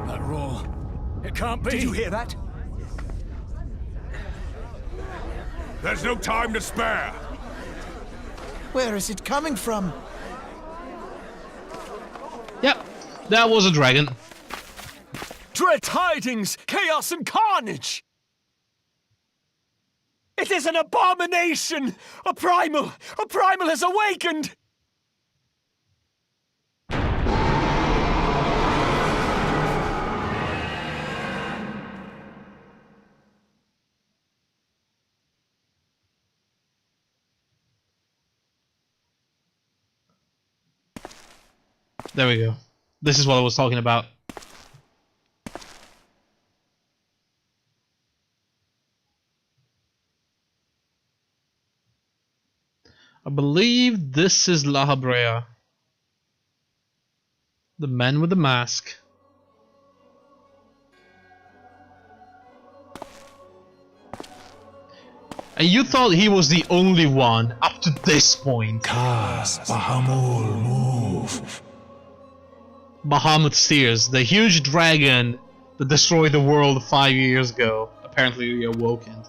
That roar. It can't be. Did you hear that? There's no time to spare. Where is it coming from? Yep, that was a dragon. Dread tidings, chaos and carnage! It is an abomination! A primal has awakened! There we go. This is what I was talking about. I believe this is La Habrea. The man with the mask. And you thought he was the only one up to this point. Cast Bahamul move. Bahamut steers, the huge dragon that destroyed the world 5 years ago, apparently reawoken.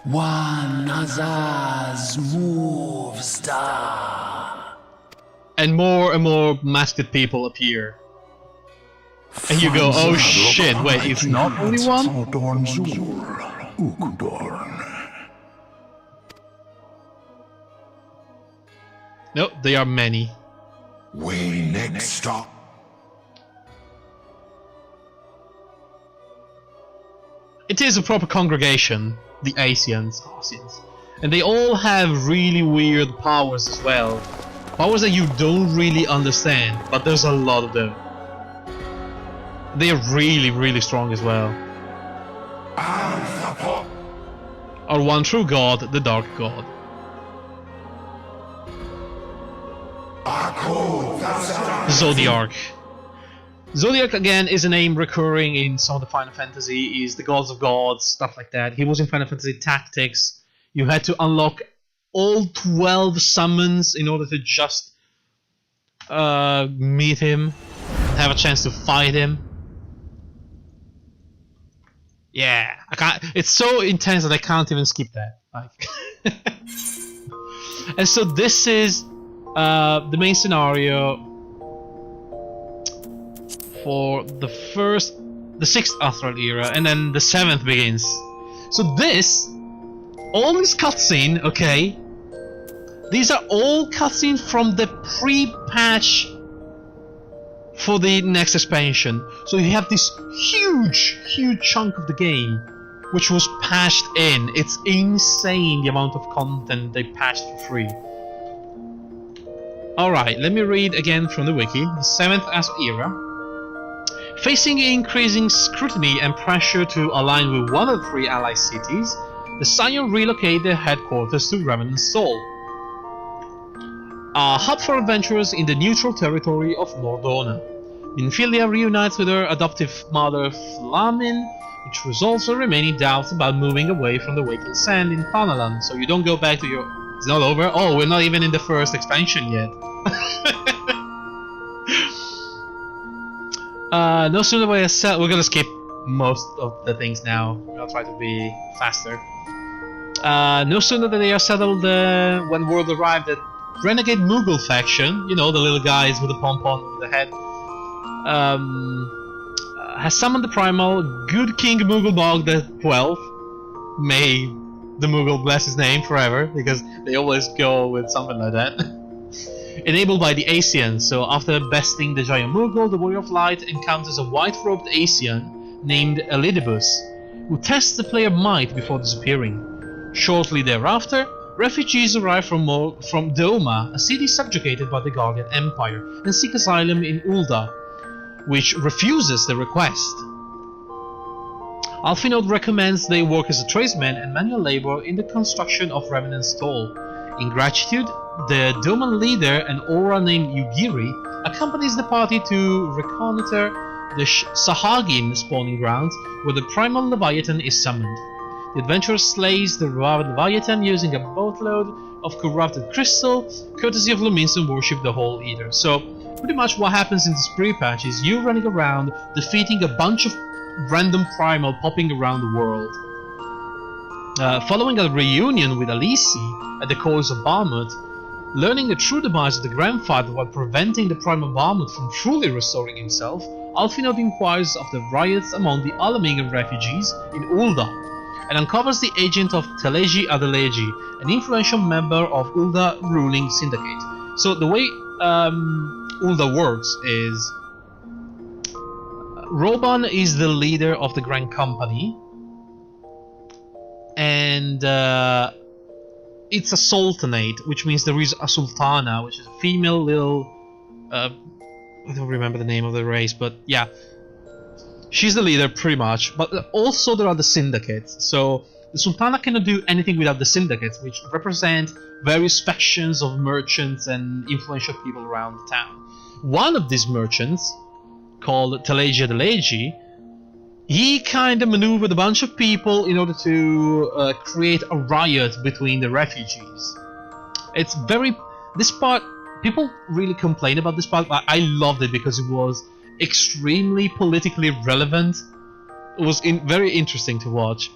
One Azaz move star. And more masked people appear. And you go, oh shit, wait, it's not only one? No, they are many. We next stop. It is a proper congregation, the Asians, and they all have really weird powers as well. Powers that you don't really understand, but there's a lot of them. They are really strong as well. Our one true god, the Dark God. Zodiac. Zodiac again is a name recurring in some of the Final Fantasy, is the gods of gods, stuff like that. He was in Final Fantasy Tactics. You had to unlock all 12 summons in order to just meet him, have a chance to fight him. Yeah, I can't. It's so intense that I can't even skip that. Like, and so this is the main scenario for the 6th Astral era, and then the 7th begins. So all this cutscene, okay, these are all cutscenes from the pre-patch for the next expansion. So you have this huge chunk of the game which was patched in. It's insane the amount of content they patched for free. Alright, let me read again from the wiki. The 7th Astral era. Facing increasing scrutiny and pressure to align with one of the 3 allied cities, the Scion relocate their headquarters to Revenant's Soul, a hub for adventurers in the neutral territory of Nordona. Minfilia reunites with her adoptive mother Flamin, which resolves her remaining doubts about moving away from the Waking Sand in Thanalan, so you don't go back to your... It's not over? Oh, we're not even in the first expansion yet. No sooner than I said, we're gonna skip most of the things now. I'll try to be faster. No sooner than they are settled when word arrived that Renegade Moogle faction, you know, the little guys with the pom-pom over the head, has summoned the primal Good King Mooglebog the 12th. May the Moogle bless his name forever, because they always go with something like that. Enabled by the Asians, so after besting the giant Moogle, the Warrior of Light encounters a white-robed Asian named Elidibus, who tests the player's might before disappearing. Shortly thereafter, refugees arrive from Doma, a city subjugated by the Guardian Empire, and seek asylum in Ul'dah, which refuses the request. Alphinaud recommends they work as a tradesman and manual labor in the construction of Revenant's Toll. In gratitude, the Doman leader, an aura named Yugiri, accompanies the party to reconnoiter the Sahagin spawning grounds, where the primal Leviathan is summoned. The adventurer slays the revived Leviathan using a boatload of corrupted crystal, courtesy of Luminson worship the Whole Eater. So, pretty much what happens in this pre-patch is you running around, defeating a bunch of random primal popping around the world. Following a reunion with Alisi at the course of Bahamut, learning the true demise of the grandfather while preventing the Primal Bahamut from truly restoring himself, Alphinaud inquires of the riots among the Alamegan refugees in Ul'dah and uncovers the agent of Teleji Adeleji, an influential member of Ul'dah ruling syndicate. So the way Ul'dah works is Roban is the leader of the Grand Company, and it's a sultanate, which means there is a sultana, which is a female little I don't remember the name of the race, but yeah, she's the leader pretty much. But also there are the syndicates, so the sultana cannot do anything without the syndicates, which represent various factions of merchants and influential people around the town. One of these merchants, called Teleji Adeleji, he kind of maneuvered a bunch of people in order to create a riot between the refugees. It's very... this part, people really complain about this part, but I loved it because it was extremely politically relevant. It was very interesting to watch.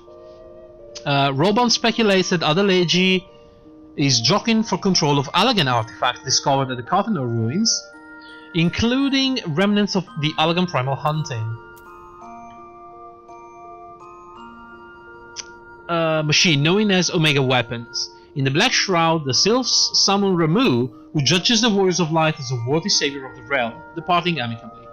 Roban speculates that Adeleji is jockeying for control of Allagan artifacts discovered at the Carpenter ruins, including remnants of the Allagan primal hunting machine known as Omega Weapons. In the Black Shroud, the sylphs summon Ramu, who judges the Warriors of Light as a worthy savior of the realm, departing amicably.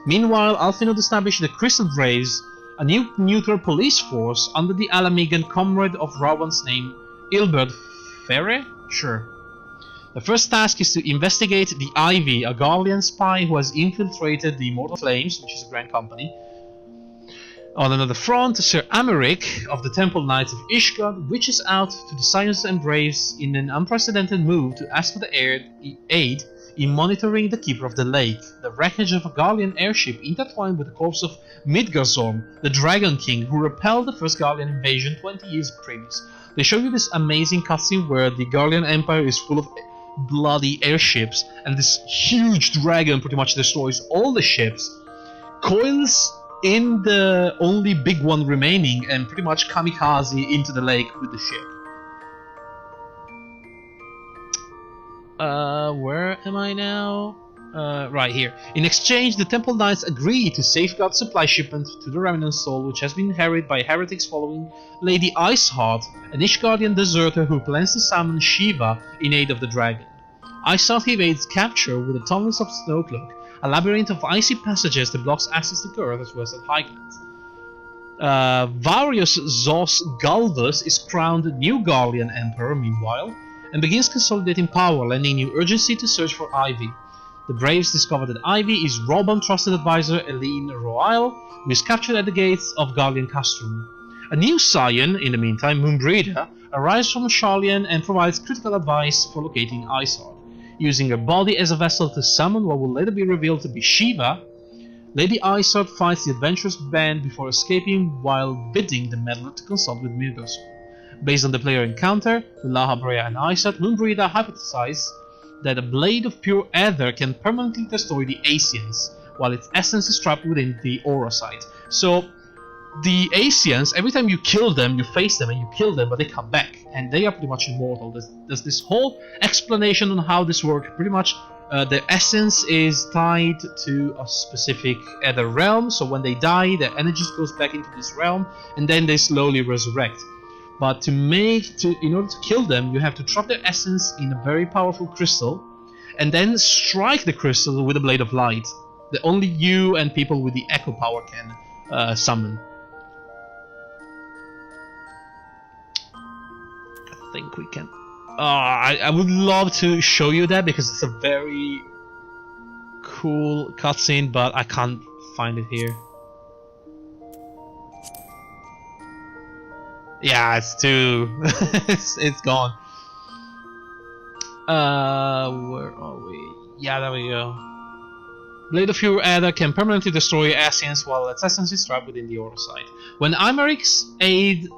Meanwhile, Alphinaud established the Crystal Braves, a new neutral police force under the Alamegan comrade of Rowan's name, Ilbert Ferre? Sure. The first task is to investigate the Ivy, a Garlean spy who has infiltrated the Immortal Flames, which is a Grand Company. On another front, Sir Americ of the Temple Knights of Ishgard reaches out to the Scions and Braves in an unprecedented move to ask for the aid in monitoring the Keeper of the Lake, the wreckage of a Garlean airship intertwined with the corpse of Midgardsorm, the Dragon King who repelled the first Garlean invasion 20 years previous. They show you this amazing cutscene where the Garlean Empire is full of bloody airships, and this huge dragon pretty much destroys all the ships, coils in the only big one remaining, and pretty much kamikaze into the lake with the ship. Where am I now? Right here. In exchange, the Temple Knights agree to safeguard supply shipments to the Remnant Soul, which has been harried by heretics following Lady Iceheart, an Ishgardian deserter who plans to summon Shiva in aid of the dragon. Iceheart evades capture with the tunnels of Snowcloak, a labyrinth of icy passages that blocks access to the Earth as well as the Highlands. Varius Zos Galvus is crowned new Garlean Emperor meanwhile, and begins consolidating power, lending new urgency to search for Ivy. The Braves discover that Ivy is Roban's trusted advisor Eline Royal, who is captured at the gates of Garlean Castrum. A new scion, in the meantime, Moonbreeder, arrives from Sharlayan and provides critical advice for locating Iceheart. Using her body as a vessel to summon what will later be revealed to be Shiva, Lady Iceheart fights the adventurous band before escaping while bidding the meddler to consult with Midgardsorm. Based on the player encounter with Laha, Breya and Iceheart, Moonbreeder hypothesizes that a blade of pure ether can permanently destroy the Asians, while its essence is trapped within the aura site. So, the Asians, every time you kill them, you face them and you kill them, but they come back, and they are pretty much immortal. There's this whole explanation on how this works. Pretty much, their essence is tied to a specific ether realm, so when they die, their energy goes back into this realm, and then they slowly resurrect. But in order to kill them, you have to trap their essence in a very powerful crystal, and then strike the crystal with a blade of light that only you and people with the echo power can summon. I think we can... I would love to show you that because it's a very cool cutscene, but I can't find it here. Yeah, it's too... it's gone. Where are we? Yeah, there we go. Blade of Pure Ether can permanently destroy Asians while its essence is trapped within the aura site. When Imeric's aide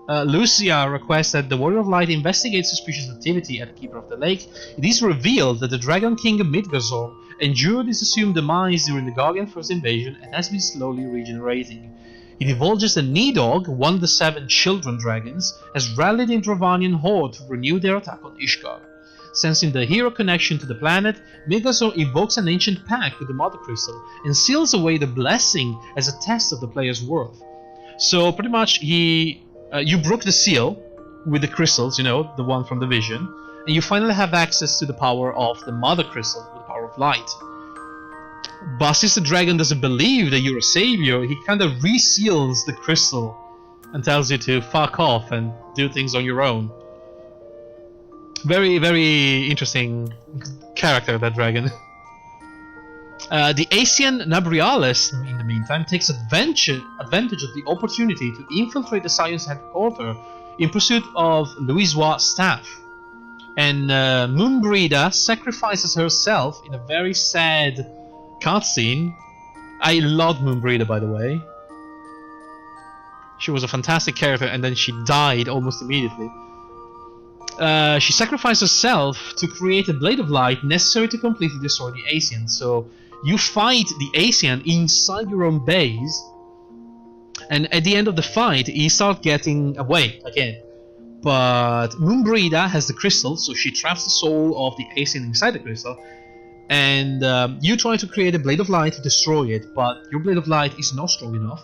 Lucia requests that the Warrior of Light investigate suspicious activity at the Keeper of the Lake, it is revealed that the Dragon King Midgardsorm endured his assumed demise during the Garlean First Invasion and has been slowly regenerating. He divulges that Nidog, one of the 7 children dragons, has rallied the Dravanian horde to renew their attack on Ishgard. Sensing the hero connection to the planet, Megazord invokes an ancient pact with the Mother Crystal and seals away the blessing as a test of the player's worth. So pretty much you broke the seal with the crystals, you know, the one from the vision, and you finally have access to the power of the Mother Crystal, with the power of light. But since the dragon doesn't believe that you're a savior, he kind of reseals the crystal and tells you to fuck off and do things on your own. Very, very interesting character, that dragon. The Asian Nabriales, in the meantime, takes advantage of the opportunity to infiltrate the Science headquarters in pursuit of Louisois' staff. And Moonbreeder sacrifices herself in a very sad cutscene. I loved Moonbreeder, by the way. She was a fantastic character, and then she died almost immediately. She sacrificed herself to create a blade of light necessary to completely destroy the Asian. So you fight the Asian inside your own base, and at the end of the fight, he starts getting away again. But Moonbreeder has the crystal, so she traps the soul of the Asian inside the crystal, and you try to create a blade of light to destroy it, but your blade of light is not strong enough.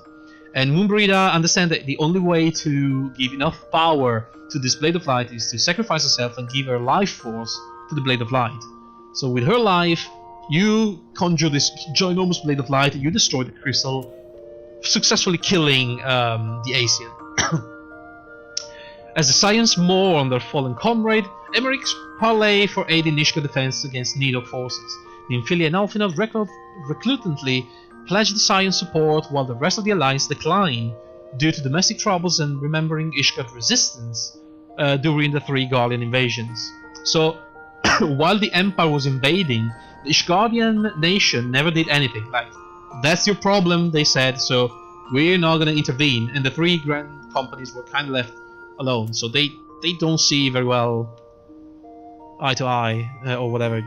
And Moonbreeder understands that the only way to give enough power to this blade of light is to sacrifice herself and give her life force to the blade of light. So with her life, you conjure this ginormous blade of light, you destroy the crystal, successfully killing the Asian. As the Science mourn on their fallen comrade, Emmerich's parley for aid in Ishgard defense against Nidog forces. Nymphelia and Alphinaud reclutantly pledge the Science support, while the rest of the Alliance decline due to domestic troubles and remembering Ishgard resistance during the 3 Garlean invasions. So, while the Empire was invading, the Ishgardian nation never did anything. Like, that's your problem, they said, so we're not gonna intervene. And the 3 grand companies were kind of left alone, so they don't see very well eye to eye, or whatever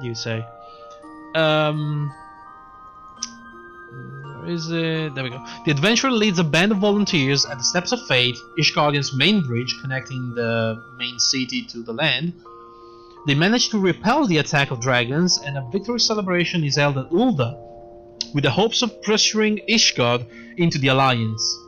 you say. Where is it? There we go. The adventurer leads a band of volunteers at the Steps of Fate, Ishgardian's main bridge connecting the main city to the land. They manage to repel the attack of dragons, and a victory celebration is held at Ul'dah, with the hopes of pressuring Ishgard into the alliance.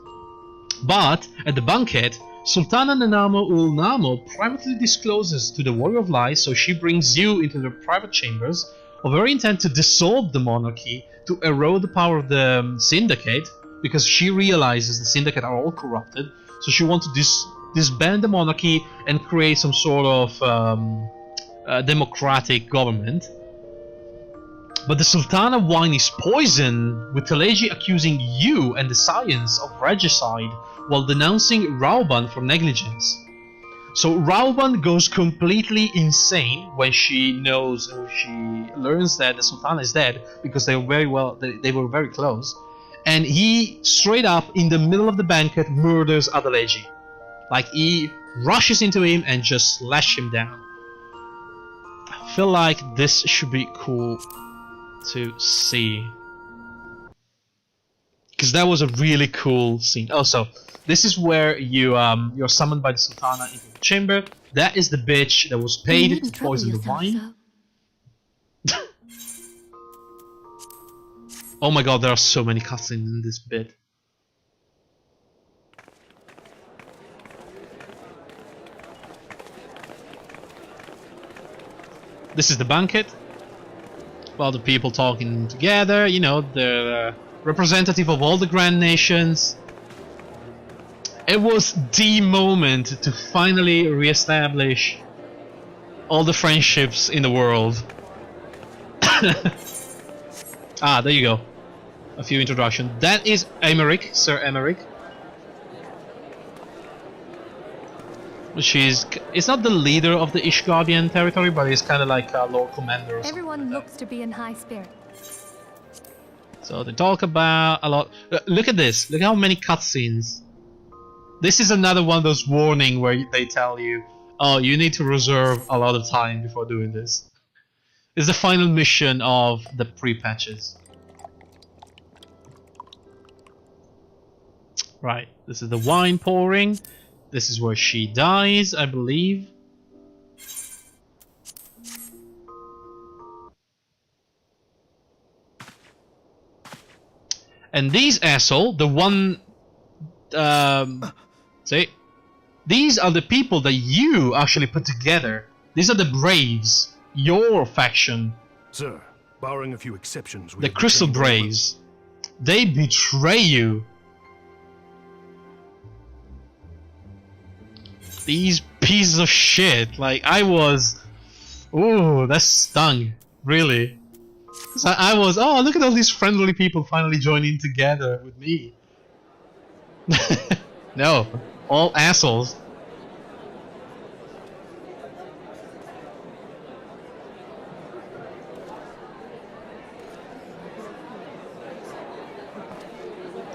But at the banquet, Sultana Nanamo Ul Namo privately discloses to the Warrior of Light, so she brings you into their private chambers, of her intent to dissolve the monarchy, to erode the power of the Syndicate, because she realizes the Syndicate are all corrupted, so she wants to disband the monarchy and create some sort of democratic government. But the Sultana wine is poisoned, with Teleji accusing you and the Science of regicide while denouncing Rauban for negligence. So Rauban goes completely insane when she learns that the Sultana is dead, because they were very close, and he straight up in the middle of the banquet murders Adeleji. Like, he rushes into him and just slashes him down. I feel like this should be cool to see, because that was a really cool scene. Also, this is where you're summoned by the Sultana into the chamber. That is the bitch that was paid to poison the wine. Oh my god, there are so many cutscenes in this bit. This is the banquet. Well, the people talking together, you know, the representative of all the Grand Nations. It was the moment to finally re-establish all the friendships in the world. Ah, there you go. A few introductions. That is Emmerich, Sir Emmerich. It's not the leader of the Ishgardian territory, but he's kind of like a Lord Commander or something. Everyone looks to be in high spirits. So they talk about a lot. Look at this. Look how many cutscenes. This is another one of those warnings where they tell you, oh, you need to reserve a lot of time before doing this. It's the final mission of the pre-patches. Right, this is the wine pouring. This is where she dies, I believe. And these asshole, the one... see? These are the people that you actually put together. These are the Braves. Your faction. Sir, barring a few exceptions... The Crystal Braves. They betray you. These pieces of shit. Like, I was... Ooh, that stung. Really. So I was, oh, look at all these friendly people finally joining together with me. No, all assholes.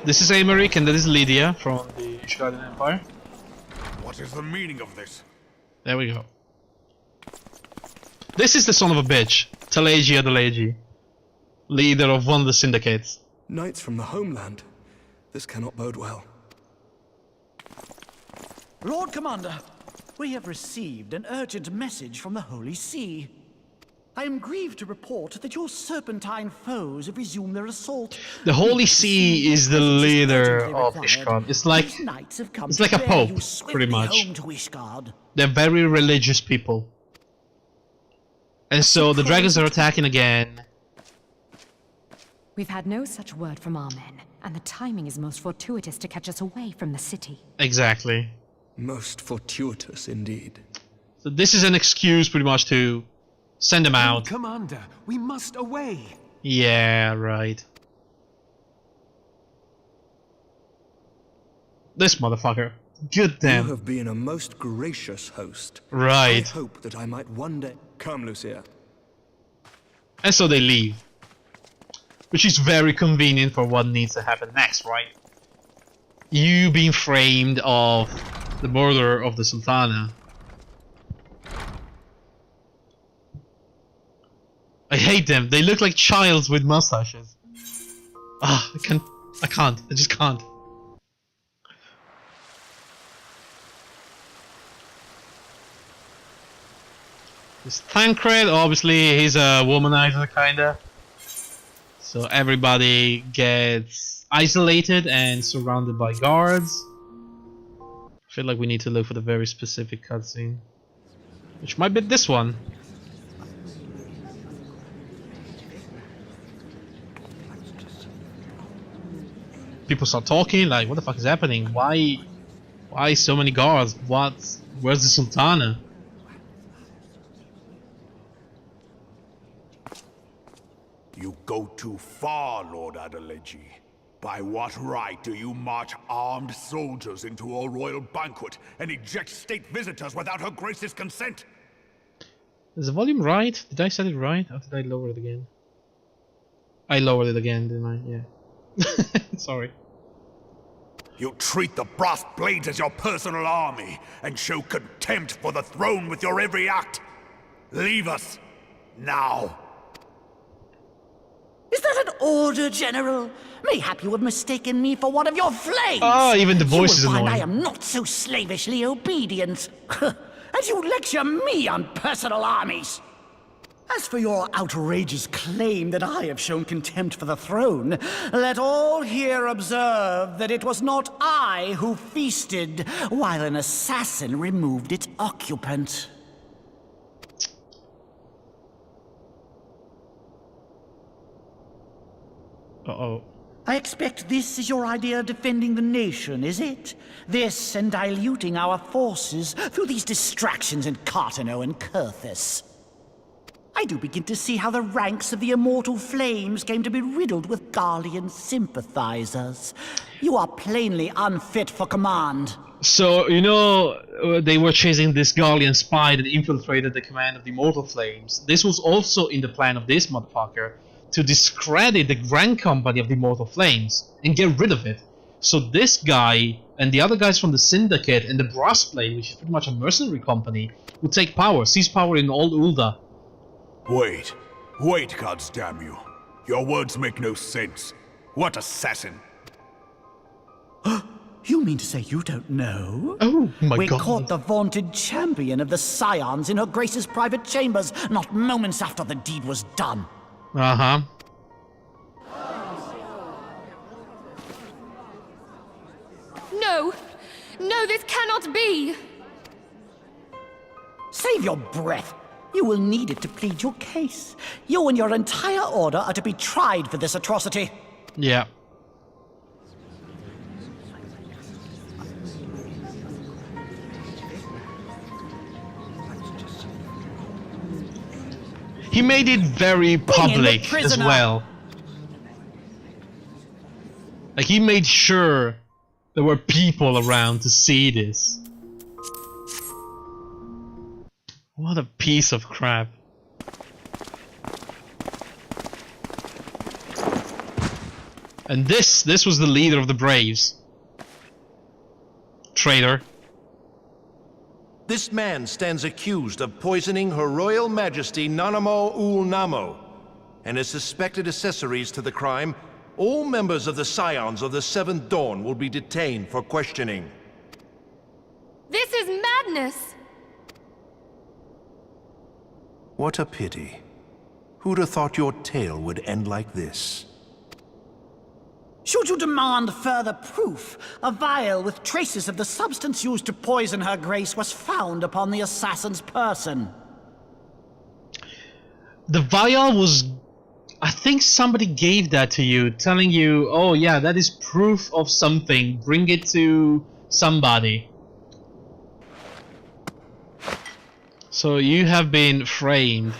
This is Aymeric and that is Lydia from the Ishgardian Empire. What is the meaning of this? There we go. This is the son of a bitch, Talegi Adeleji, leader of one of the syndicates. Knights from the homeland. This cannot bode well. Lord Commander, we have received an urgent message from the Holy See. I am grieved to report that your serpentine foes have resumed their assault. The Holy See is the leader of Ishgard. It's like a pope, pretty much. They're very religious people. And so the dragons are attacking again. We've had no such word from our men, and the timing is most fortuitous to catch us away from the city. Exactly. Most fortuitous indeed. So this is an excuse pretty much to send them out. Commander, we must away. Yeah, right. This motherfucker. Good damn. You have been a most gracious host. Right. I hope that I might one day... Come, Lucia. And so they leave. Which is very convenient for what needs to happen next, right? You being framed of the murder of the Sultana. I hate them. They look like childs with mustaches. Ah, I can't. I just can't. This Thancred, obviously, he's a womanizer, kinda. So everybody gets isolated and surrounded by guards. I feel like we need to look for the very specific cutscene, which might be this one. People start talking, like, what the fuck is happening? Why so many guards? Where's the Sultana? You go too far, Lord Adeleji. By what right do you march armed soldiers into a royal banquet and eject state visitors without her grace's consent? Is the volume right? Did I set it right? Or did I lower it again? I lowered it again, didn't I? Yeah. Sorry. You treat the brass blades as your personal army and show contempt for the throne with your every act. Leave us now. Is that an order, General? Mayhap you have mistaken me for one of your flames. Oh, even the voice is annoying. I am not so slavishly obedient. As you lecture me on personal armies. As for your outrageous claim that I have shown contempt for the throne, let all here observe that it was not I who feasted while an assassin removed its occupant. Uh-oh. I expect this is your idea of defending the nation, is it? This and diluting our forces through these distractions in Cartano and Kurthis. I do begin to see how the ranks of the immortal flames came to be riddled with Garlean sympathizers. You are plainly unfit for command. So, you know, they were chasing this Garlean spy that infiltrated the command of the immortal flames. This was also in the plan of this motherfucker, to discredit the Grand Company of the Immortal Flames and get rid of it. So this guy and the other guys from the Syndicate and the Brassblade, which is pretty much a mercenary company, would take power, seize power in all Ul'dah. Wait, goddamn you. Your words make no sense. What assassin? You mean to say you don't know? Oh my we god. We caught the vaunted champion of the Scions in her Grace's private chambers, not moments after the deed was done. Uh-huh. No! No, this cannot be! Save your breath. You will need it to plead your case. You and your entire order are to be tried for this atrocity. Yeah. He made it very public as well. Like, he made sure there were people around to see this. What a piece of crap. And this was the leader of the Braves. Traitor. This man stands accused of poisoning Her Royal Majesty Nanamo Ul Namo, and as suspected accessories to the crime, all members of the Scions of the Seventh Dawn will be detained for questioning. This is madness! What a pity. Who'd have thought your tale would end like this? Should you demand further proof, a vial with traces of the substance used to poison Her Grace was found upon the assassin's person. The vial was... I think somebody gave that to you, telling you, oh yeah, that is proof of something, bring it to somebody. So you have been framed.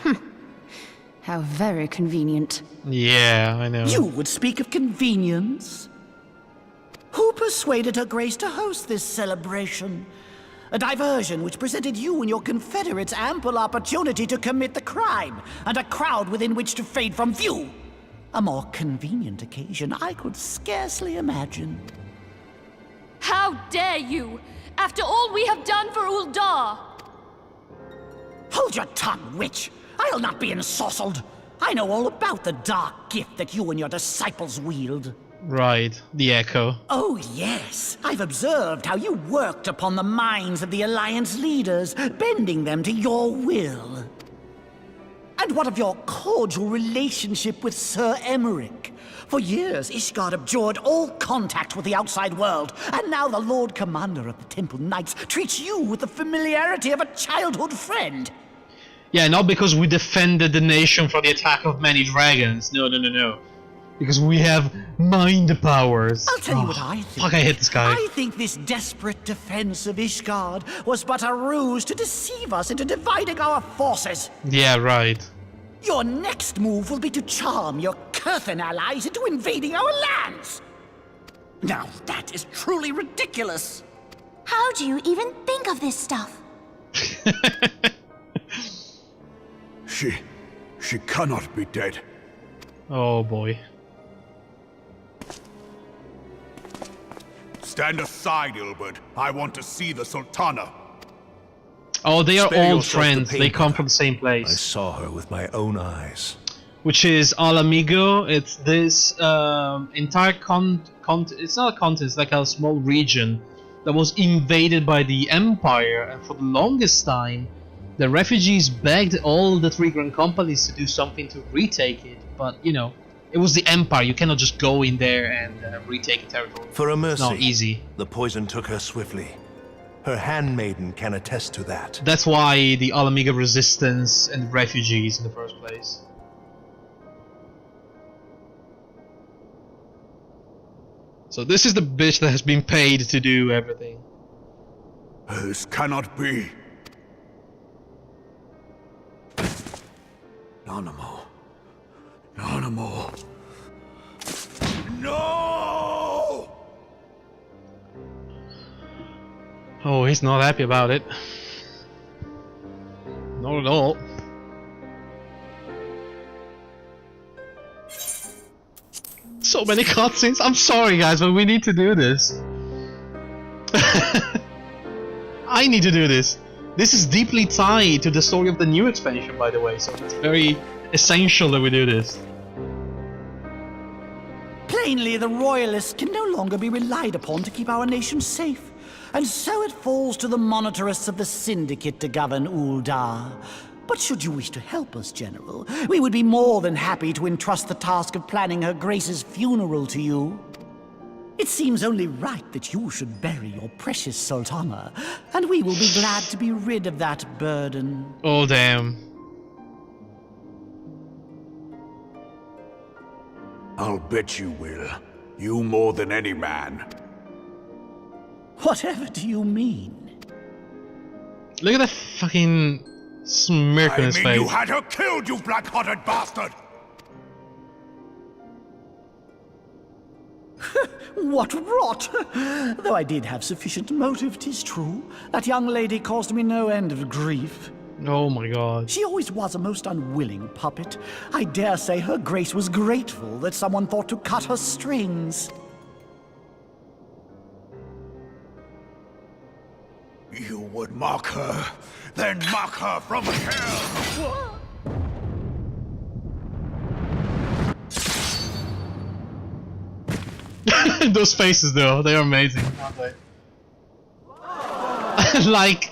How very convenient. Yeah, I know. You would speak of convenience? Who persuaded Her Grace to host this celebration? A diversion which presented you and your confederates ample opportunity to commit the crime, and a crowd within which to fade from view. A more convenient occasion I could scarcely imagine. How dare you! After all we have done for Uldar! Hold your tongue, witch! I'll not be ensorcelled! I know all about the dark gift that you and your disciples wield. Right, the Echo. Oh yes, I've observed how you worked upon the minds of the Alliance leaders, bending them to your will. And what of your cordial relationship with Sir Emmerich? For years, Ishgard abjured all contact with the outside world, and now the Lord Commander of the Temple Knights treats you with the familiarity of a childhood friend. Yeah, not because we defended the nation from the attack of many dragons. No, no, no, no. Because we have mind powers. I'll tell you what I think. Fuck, I hate this guy. I think this desperate defense of Ishgard was but a ruse to deceive us into dividing our forces. Yeah, right. Your next move will be to charm your Kurthan allies into invading our lands. Now that is truly ridiculous. How do you even think of this stuff? She cannot be dead. Oh boy. Stand aside, Ilbert. I want to see the Sultana. Oh, they are Spare old yourself the friends. pain, They come Papa. from the same place. I saw her with my own eyes. Which is Al Amigo. It's this entire it's not a continent, it's like a small region that was invaded by the Empire, and for the longest time the refugees begged all the three grand companies to do something to retake it, but you know, it was the Empire, you cannot just go in there and retake a territory. For a mercy, Not easy. the poison took her swiftly. Her handmaiden can attest to that. That's why the Al Amiga resistance and refugees in the first place. So this is the bitch that has been paid to do everything. This cannot be. Nanamo. Nanamo. No! Oh, he's not happy about it. Not at all. So many cutscenes. I'm sorry guys, but we need to do this. I need to do this. This is deeply tied to the story of the new expansion, by the way, so it's very essential that we do this. Plainly, the Royalists can no longer be relied upon to keep our nation safe. And so it falls to the monitorists of the Syndicate to govern Uldar. But should you wish to help us, General, we would be more than happy to entrust the task of planning Her Grace's funeral to you. It seems only right that you should bury your precious Sultana, and we will be glad to be rid of that burden. Oh, damn. I'll bet you will. You more than any man. Whatever do you mean? Look at that fucking smirk on his face. You had her killed, you black-hearted bastard! What rot! Though I did have sufficient motive, 'tis true. That young lady caused me no end of grief. Oh my god. She always was a most unwilling puppet. I dare say Her Grace was grateful that someone thought to cut her strings. You would mock her, then mock her from hell! Those faces though, they are amazing, aren't they? Like,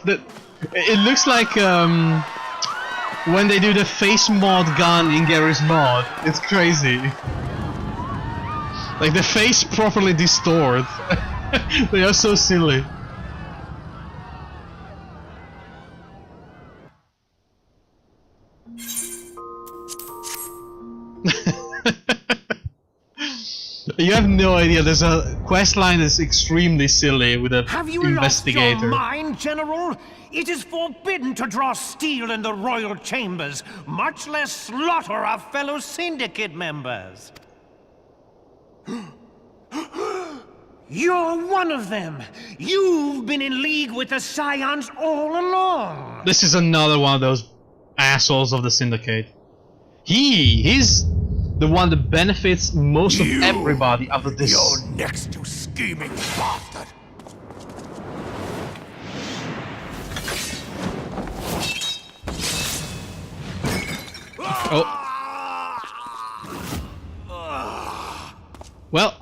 it looks like when they do the face mod gun in Gary's mod. It's crazy. Like the face properly distorts. They are so silly. You have no idea. There's a quest line that's extremely silly with an investigator. Have you lost your mind, General? It is forbidden to draw steel in the royal chambers, much less slaughter our fellow syndicate members. You're one of them. You've been in league with the Scions all along. This is another one of those assholes of the syndicate. He's the one that benefits most of everybody out of this. You're next, you scheming bastard! Oh. Well,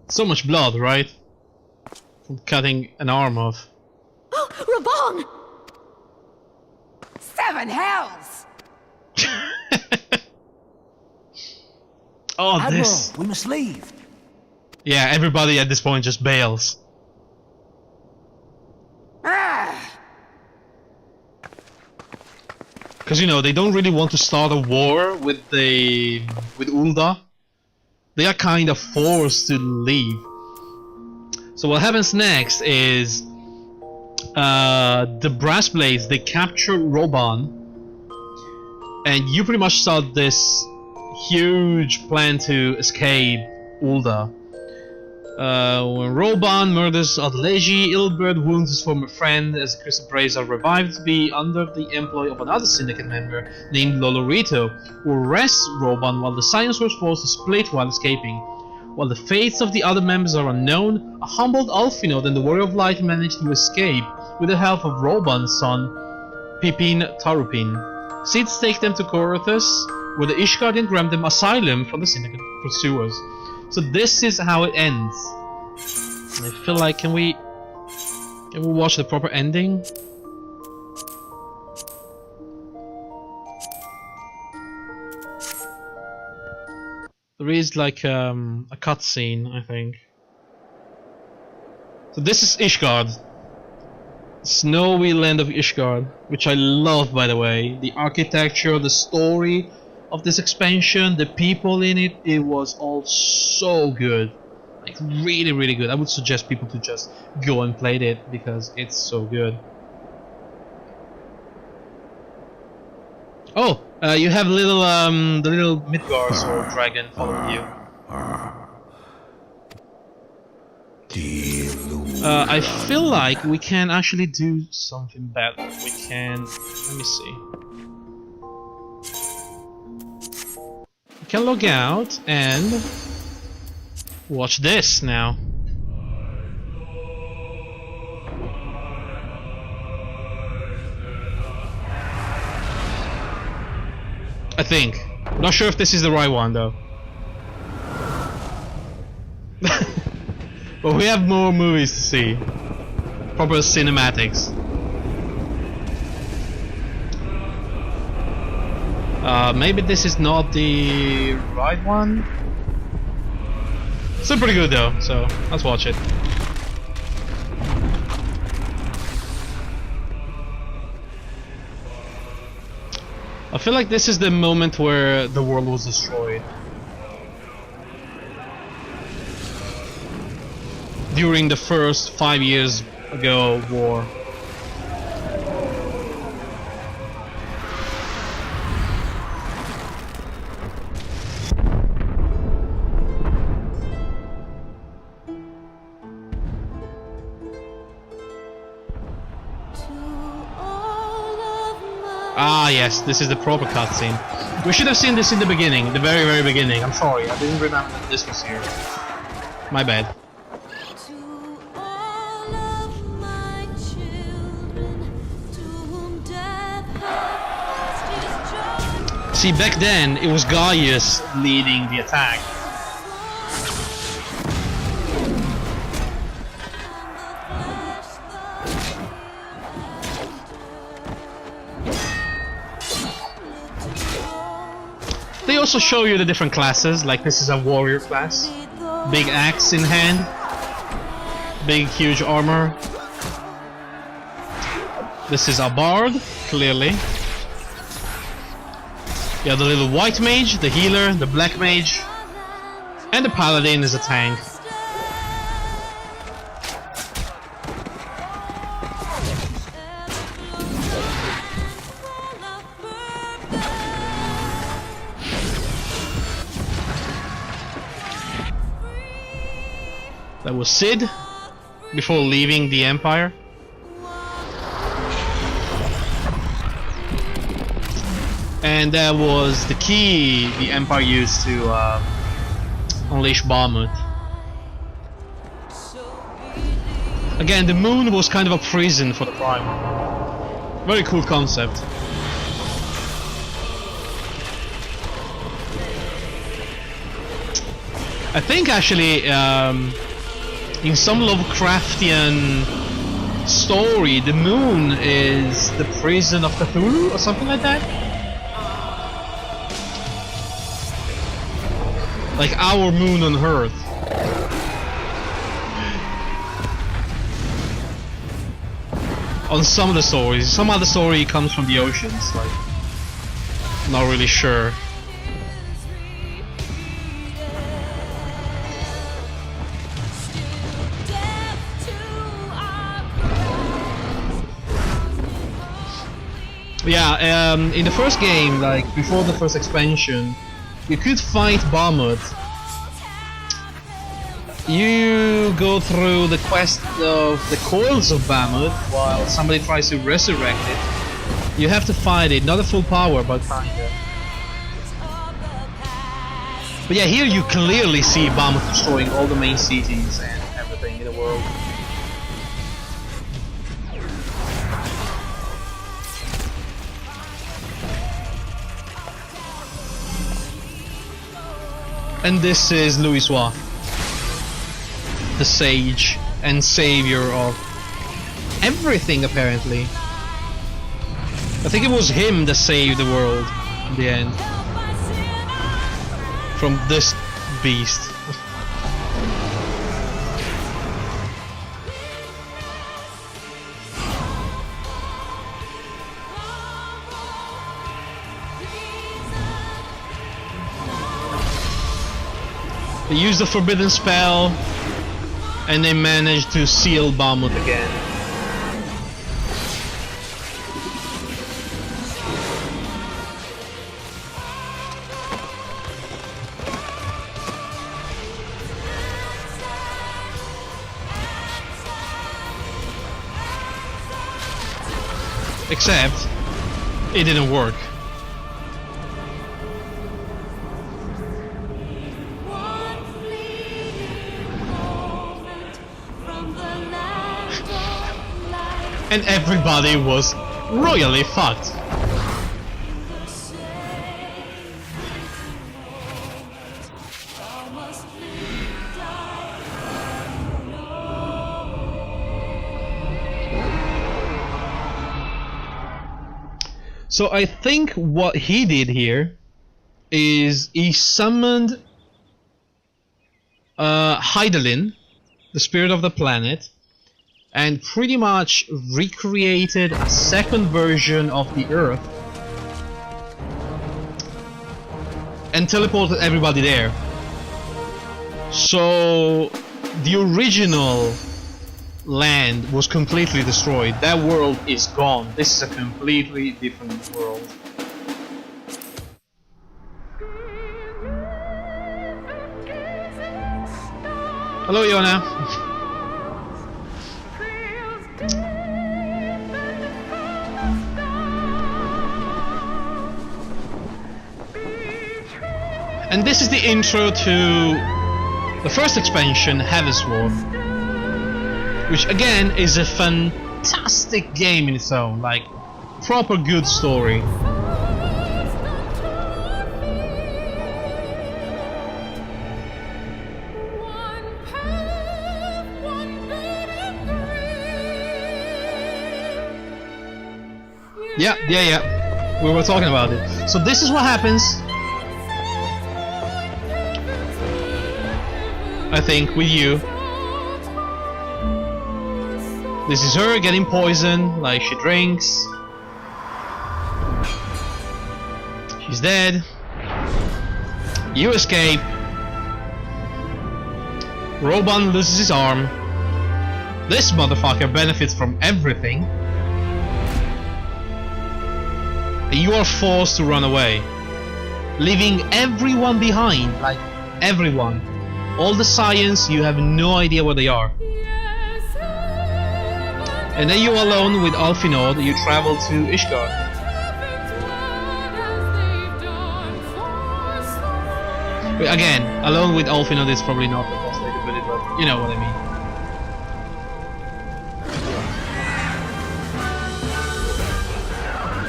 so much blood, right? From cutting an arm off. Oh, Raban! 7 hells! Oh, Admiral, this. we must leave. Yeah, everybody at this point just bails. Because, you know, they don't really want to start a war with Ulda. They are kind of forced to leave. So what happens next is the Brass Blades, they capture Roban, and you pretty much start this huge plan to escape Ulda. When Roban murders Adleji, Ilbert wounds his former friend as Crystal Braves are revived to be under the employ of another syndicate member named Lolorito, who arrests Roban while the Scions were forced to split while escaping. While the fates of the other members are unknown, a humbled Alphinaud and the Warrior of Light manage to escape with the help of Roban's son, Pipin Tarupin. Seeds take them to Corythus, where the Ishgardian grant them asylum from the syndicate pursuers. So this is how it ends. And I feel like, can we watch the proper ending? There is like a cutscene, I think. So this is Ishgard. Snowy land of Ishgard, which I love, by the way. The architecture, the story of this expansion, the people in it, it was all so good. Like really, really good. I would suggest people to just go and play it because it's so good. Oh, you have little the little Midgars or dragon following you. I feel like we can actually do something better. We can, let me see. We can log out and watch this now. I think. Not sure if this is the right one though. But we have more movies to see. Proper cinematics. Maybe this is not the right one. Still pretty good though, so let's watch it. I feel like this is the moment where the world was destroyed. During the first 5 years ago war. Ah yes, this is the proper cutscene. We should have seen this in the beginning, the very, very beginning. I'm sorry, I didn't remember that this was here. My bad. See, back then, it was Gaius leading the attack. They also show you the different classes, like this is a warrior class. Big axe in hand. Big, huge armor. This is a bard, clearly. You have the little white mage, the healer, the black mage, and the paladin is a tank. That was Sid before leaving the Empire. And that was the key the Empire used to unleash Bahamut. Again, the moon was kind of a prison for the Prime. Very cool concept. I think actually in some Lovecraftian story, the moon is the prison of Cthulhu or something like that. Like our moon on Earth. On some of the stories. Some other story comes from the oceans, like not really sure. Yeah, in the first game, like before the first expansion, you could fight Bahamut. You go through the quest of the coils of Bahamut while somebody tries to resurrect it. You have to fight it, not at full power, but kinda. But yeah, here you clearly see Bahamut destroying all the main cities and everything in the world. And this is Louisoix, the sage and savior of everything, apparently. I think it was him that saved the world in the end. From this beast. They used the forbidden spell and they managed to seal Bahamut again. Except it didn't work. And everybody was royally fucked. So I think what he did here is he summoned Hydaelyn, the spirit of the planet, and pretty much recreated a second version of the Earth and teleported everybody there. So the original land was completely destroyed. That world is gone. This is a completely different world. Hello, Yona. And this is the intro to the first expansion, Heavensward, which again is a fantastic game in its own, like proper good story. Yeah. We were talking about it. So this is what happens, I think, with you. This is her getting poisoned, like she drinks. She's dead. You escape. Roban loses his arm. This motherfucker benefits from everything. And you are forced to run away, leaving everyone behind, like everyone. All the science, you have no idea where they are. And then you alone with Alfinod, you travel to Ishgard. But again, alone with Alfinod is probably not the best way to put it, but you know what I mean.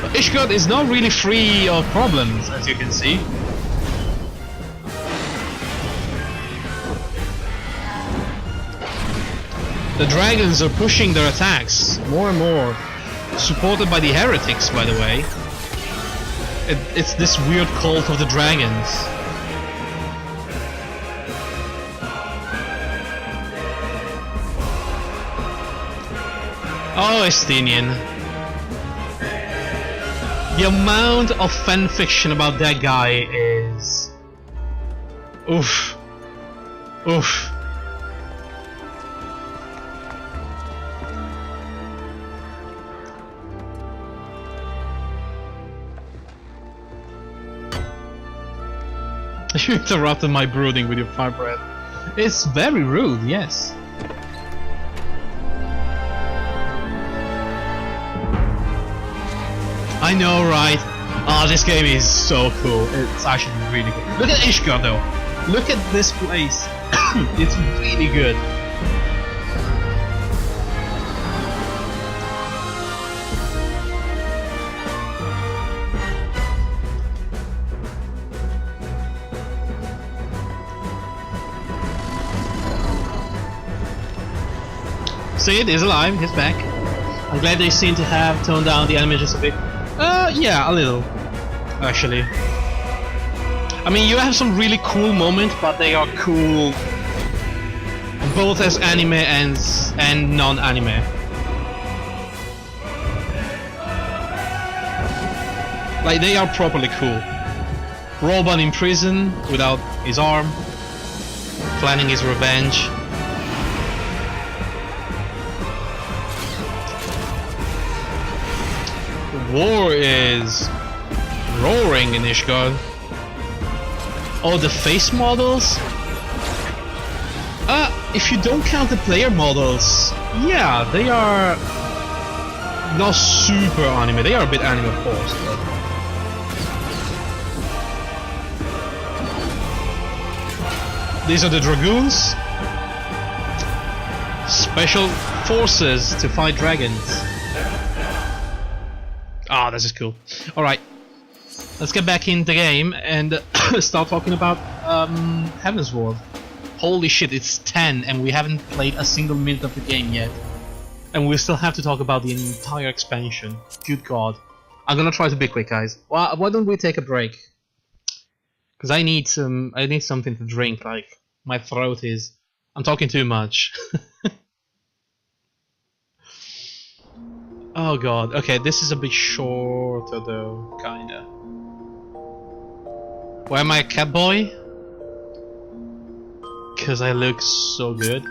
But Ishgard is not really free of problems, as you can see. The dragons are pushing their attacks more and more, supported by the heretics, by the way. It's this weird cult of the dragons. Oh, Estinian. The amount of fanfiction about that guy is... oof. Oof. You interrupted my brooding with your fire breath. It's very rude, yes. I know, right? Ah, this game is so cool. It's actually really good. Look at Ishgard though. Look at this place. It's really good. Sid is alive, he's back. I'm glad they seem to have toned down the animations a bit. Yeah, a little. Actually. I mean, you have some really cool moments, but they are cool both as anime and non-anime. Like, they are properly cool. Roban in prison without his arm, planning his revenge. War is roaring in Ishgard. Oh, the face models? If you don't count the player models, yeah, they are not super anime. They are a bit anime forced. These are the Dragoons. Special forces to fight dragons. Ah, this is cool. Alright, let's get back in the game and start talking about Heavensward. Holy shit, it's 10 and we haven't played a single minute of the game yet. And we still have to talk about the entire expansion. Good god. I'm gonna try to be quick, guys. Why don't we take a break? Because I need something to drink. Like my throat is. I'm talking too much. Oh god. Okay, this is a bit shorter though, kinda. Why am I a cat boy? Because I look so good.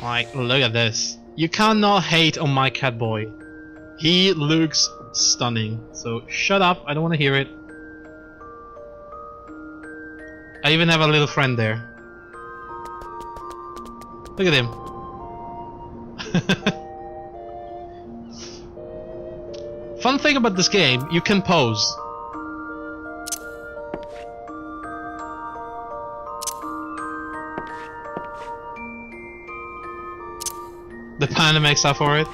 Like, look at this. You cannot hate on my cat boy. He looks stunning. So shut up, I don't want to hear it. I even have a little friend there. Look at him. Fun thing about this game, you can pose. The panda makes up for it.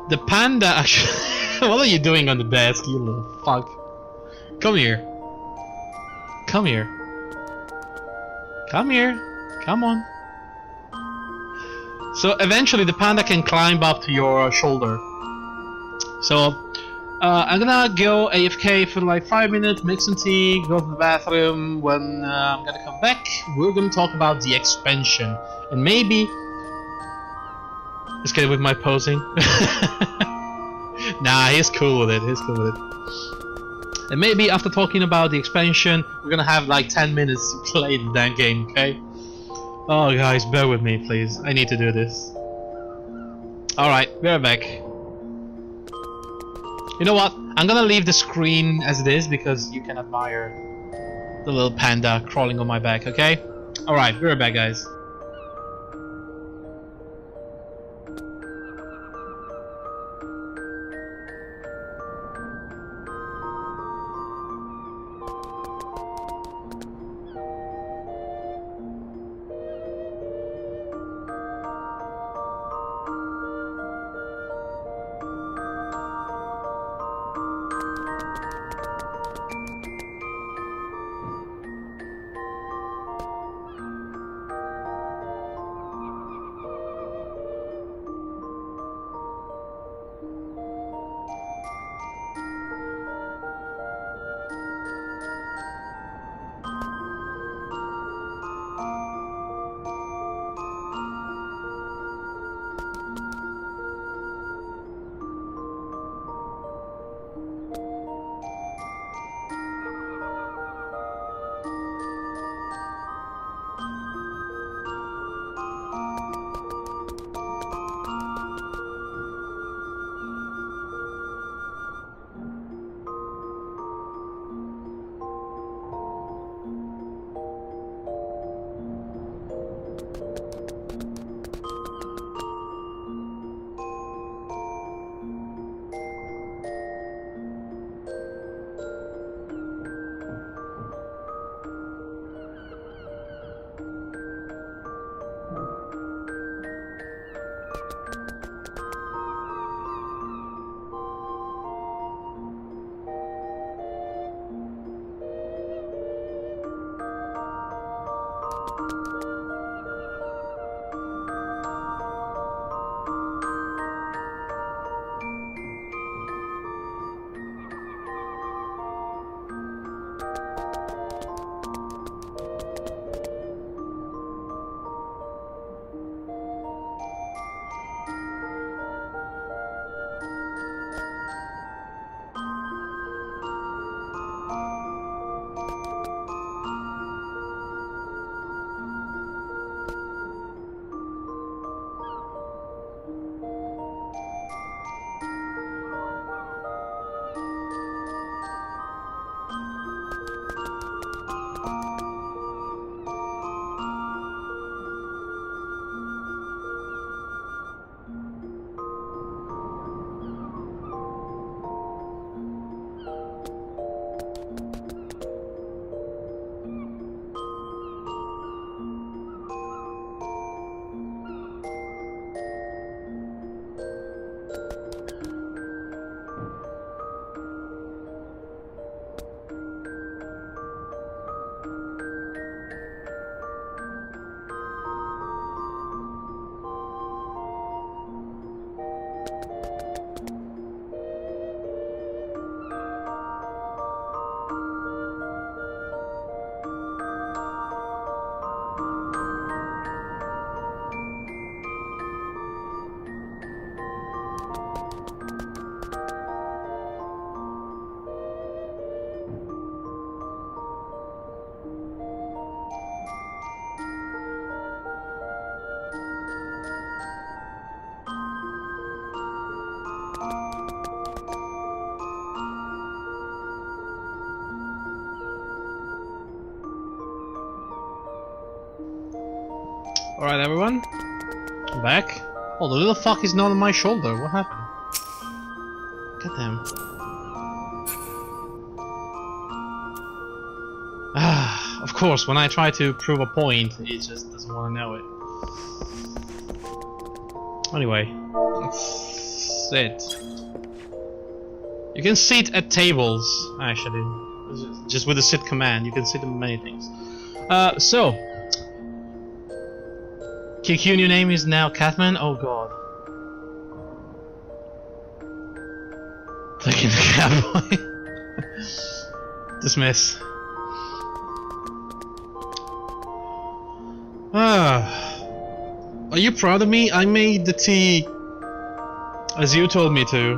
The panda actually... What are you doing on the desk, you little fuck? Come here. Come here. Come here. Come on. So eventually the panda can climb up to your shoulder. So I'm gonna go AFK for like 5 minutes, make some tea, go to the bathroom. When I'm gonna come back, we're gonna talk about the expansion. And maybe... Let's get with my posing. Nah, he's cool with it, he's cool with it. And maybe after talking about the expansion, we're gonna have like 10 minutes to play the damn game, okay? Oh guys, bear with me please, I need to do this. Alright, we're back. You know what, I'm gonna leave the screen as it is because you can admire the little panda crawling on my back, okay? Alright, we're back guys. Alright, everyone. I'm back. Oh, the little fuck is not on my shoulder. What happened? Goddamn. Ah, of course, when I try to prove a point, it just doesn't want to know it. Anyway, let's sit. You can sit at tables, actually. Just with the sit command, you can sit in many things. So. QQ, new name is now Catman? Oh god. Taking the cowboy. Dismiss. Are you proud of me? I made the tea as you told me to.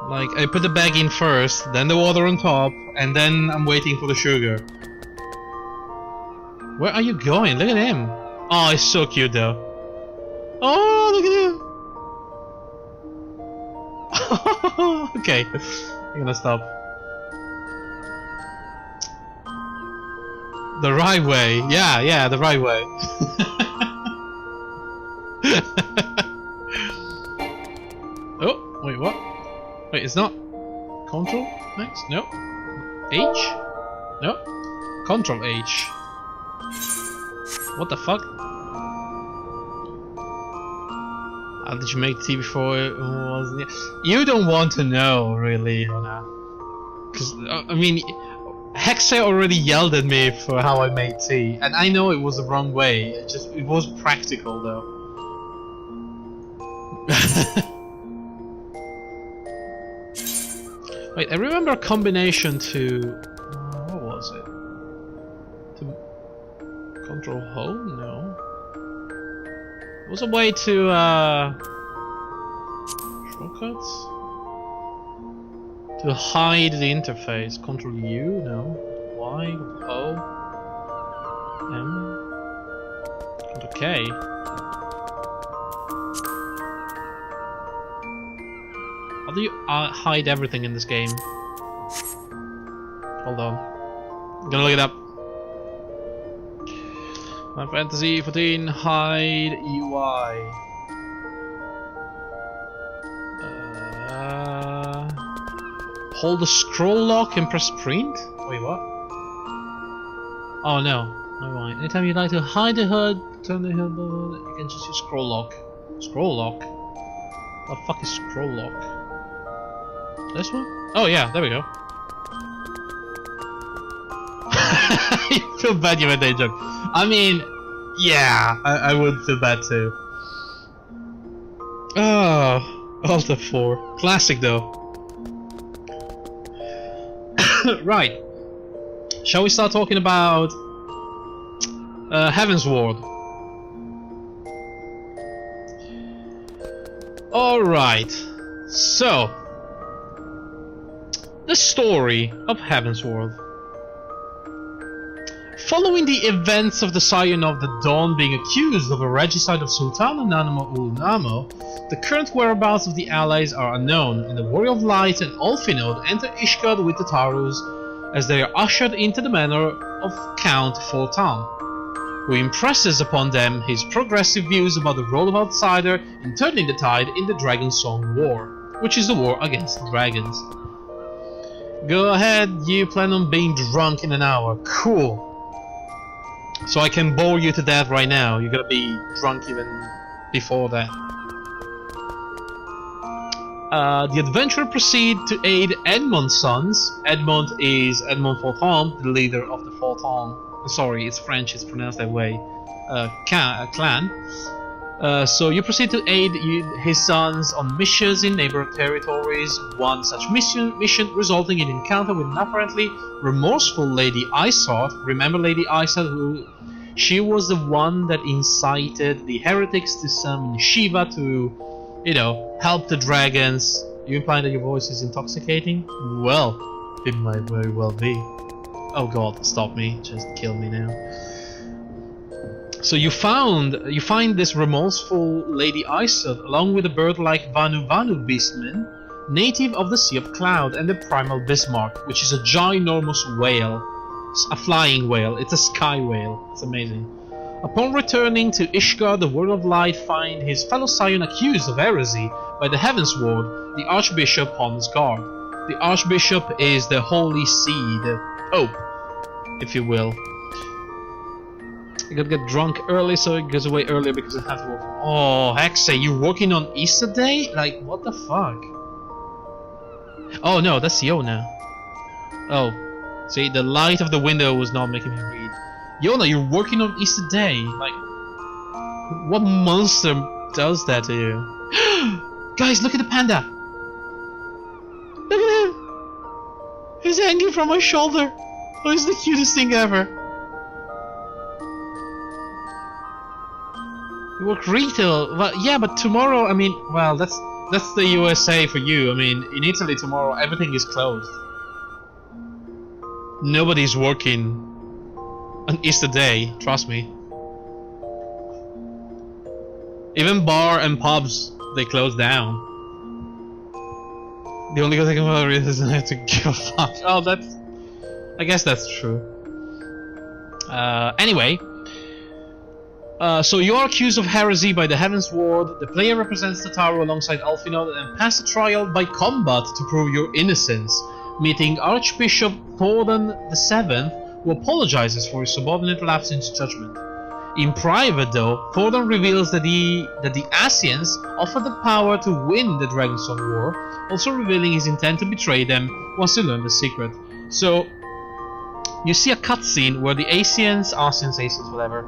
Like, I put the bag in first, then the water on top, and then I'm waiting for the sugar. Where are you going? Look at him. Oh, he's so cute though. Oh, look at him. Okay, I'm gonna stop. The right way. Yeah, the right way. Oh, wait, what? Wait, it's not Control? Thanks. No. H? No. Control H. What the fuck? How did you make tea before it was? You don't want to know, really, Hannah. Because I mean, Hexe already yelled at me for how I made tea, and I know it was the wrong way. It was practical though. Wait, I remember a combination to what was it? To Control Home? No. It was a way to shortcuts? To hide the interface. Control U? No. Y? O? M? Control K? How do you hide everything in this game? Hold on. I'm gonna look it up. Final Fantasy 14 hide UI. Hold the scroll lock and press print? Wait, what? Oh no. Never mind. Anytime you'd like to hide the HUD, turn the HUD, you can just use scroll lock. Scroll lock? What the fuck is scroll lock? This one? Oh yeah, there we go. You feel bad you made that joke. I mean, yeah, I would feel bad too. Oh, Alt F4. Classic though. Right. Shall we start talking about Heaven's Ward? Alright. So, the story of Heaven's Ward. Following the events of the Scion of the Dawn being accused of a regicide of Sultana Nanamo ul Namo, the current whereabouts of the allies are unknown, and the Warrior of Light and Ulfinode enter Ishgard with the Tarus as they are ushered into the manor of Count Fortan, who impresses upon them his progressive views about the role of outsider in turning the tide in the Dragon Song War, which is the war against the dragons. Go ahead, you plan on being drunk in an hour. Cool. So I can bore you to death right now. You're gonna be drunk even before that. The adventurer proceed to aid Edmond's sons. Edmond is Edmond Fortan, the leader of the Fortan. Sorry, it's French, it's pronounced that way. Clan. So you proceed to aid his sons on missions in neighboring territories. One such mission resulting in encounter with an apparently remorseful Lady Isart. Remember Lady Isart, who she was the one that incited the heretics to summon Shiva to, you know, help the dragons. You implying that your voice is intoxicating? Well, it might very well be. Oh god, stop me. Just kill me now. So you find this remorseful Lady Isart along with a bird-like Vanu beastman, native of the Sea of Cloud, and the primal Bismarck, which is a ginormous whale. a flying whale. It's a sky whale. It's amazing. Upon returning to Ishgard, the World of Light find his fellow Scion accused of heresy by the Heavens Ward, the Archbishop on his guard. The Archbishop is the Holy See, the Pope, if you will. I gotta get drunk early, so it goes away earlier because I have to work. Oh, Hexe, you're working on Easter Day? Like, what the fuck? Oh no, that's Yona. Oh, see, the light of the window was not making me read. Yona, you're working on Easter Day. Like, what monster does that to you? Guys, look at the panda. Look at him. He's hanging from my shoulder. Oh, he's the cutest thing ever. You work retail. Well, yeah, but tomorrow, I mean, well, that's the USA for you. I mean, in Italy tomorrow, everything is closed. Nobody's working on Easter Day, trust me. Even bar and pubs, they close down. The only good thing about it is I have to give a fuck. Oh, I guess that's true. Anyway. So you are accused of heresy by the Heavens Ward. The player represents Tataru alongside Alfinod and pass the trial by combat to prove your innocence, meeting Archbishop Thordan VII, who apologizes for his subordinate lapse into judgment. In private, though, Thordan reveals that the Asians offered the power to win the Dragonstone War, also revealing his intent to betray them once they learn the secret. So, you see a cutscene where the Asians, whatever,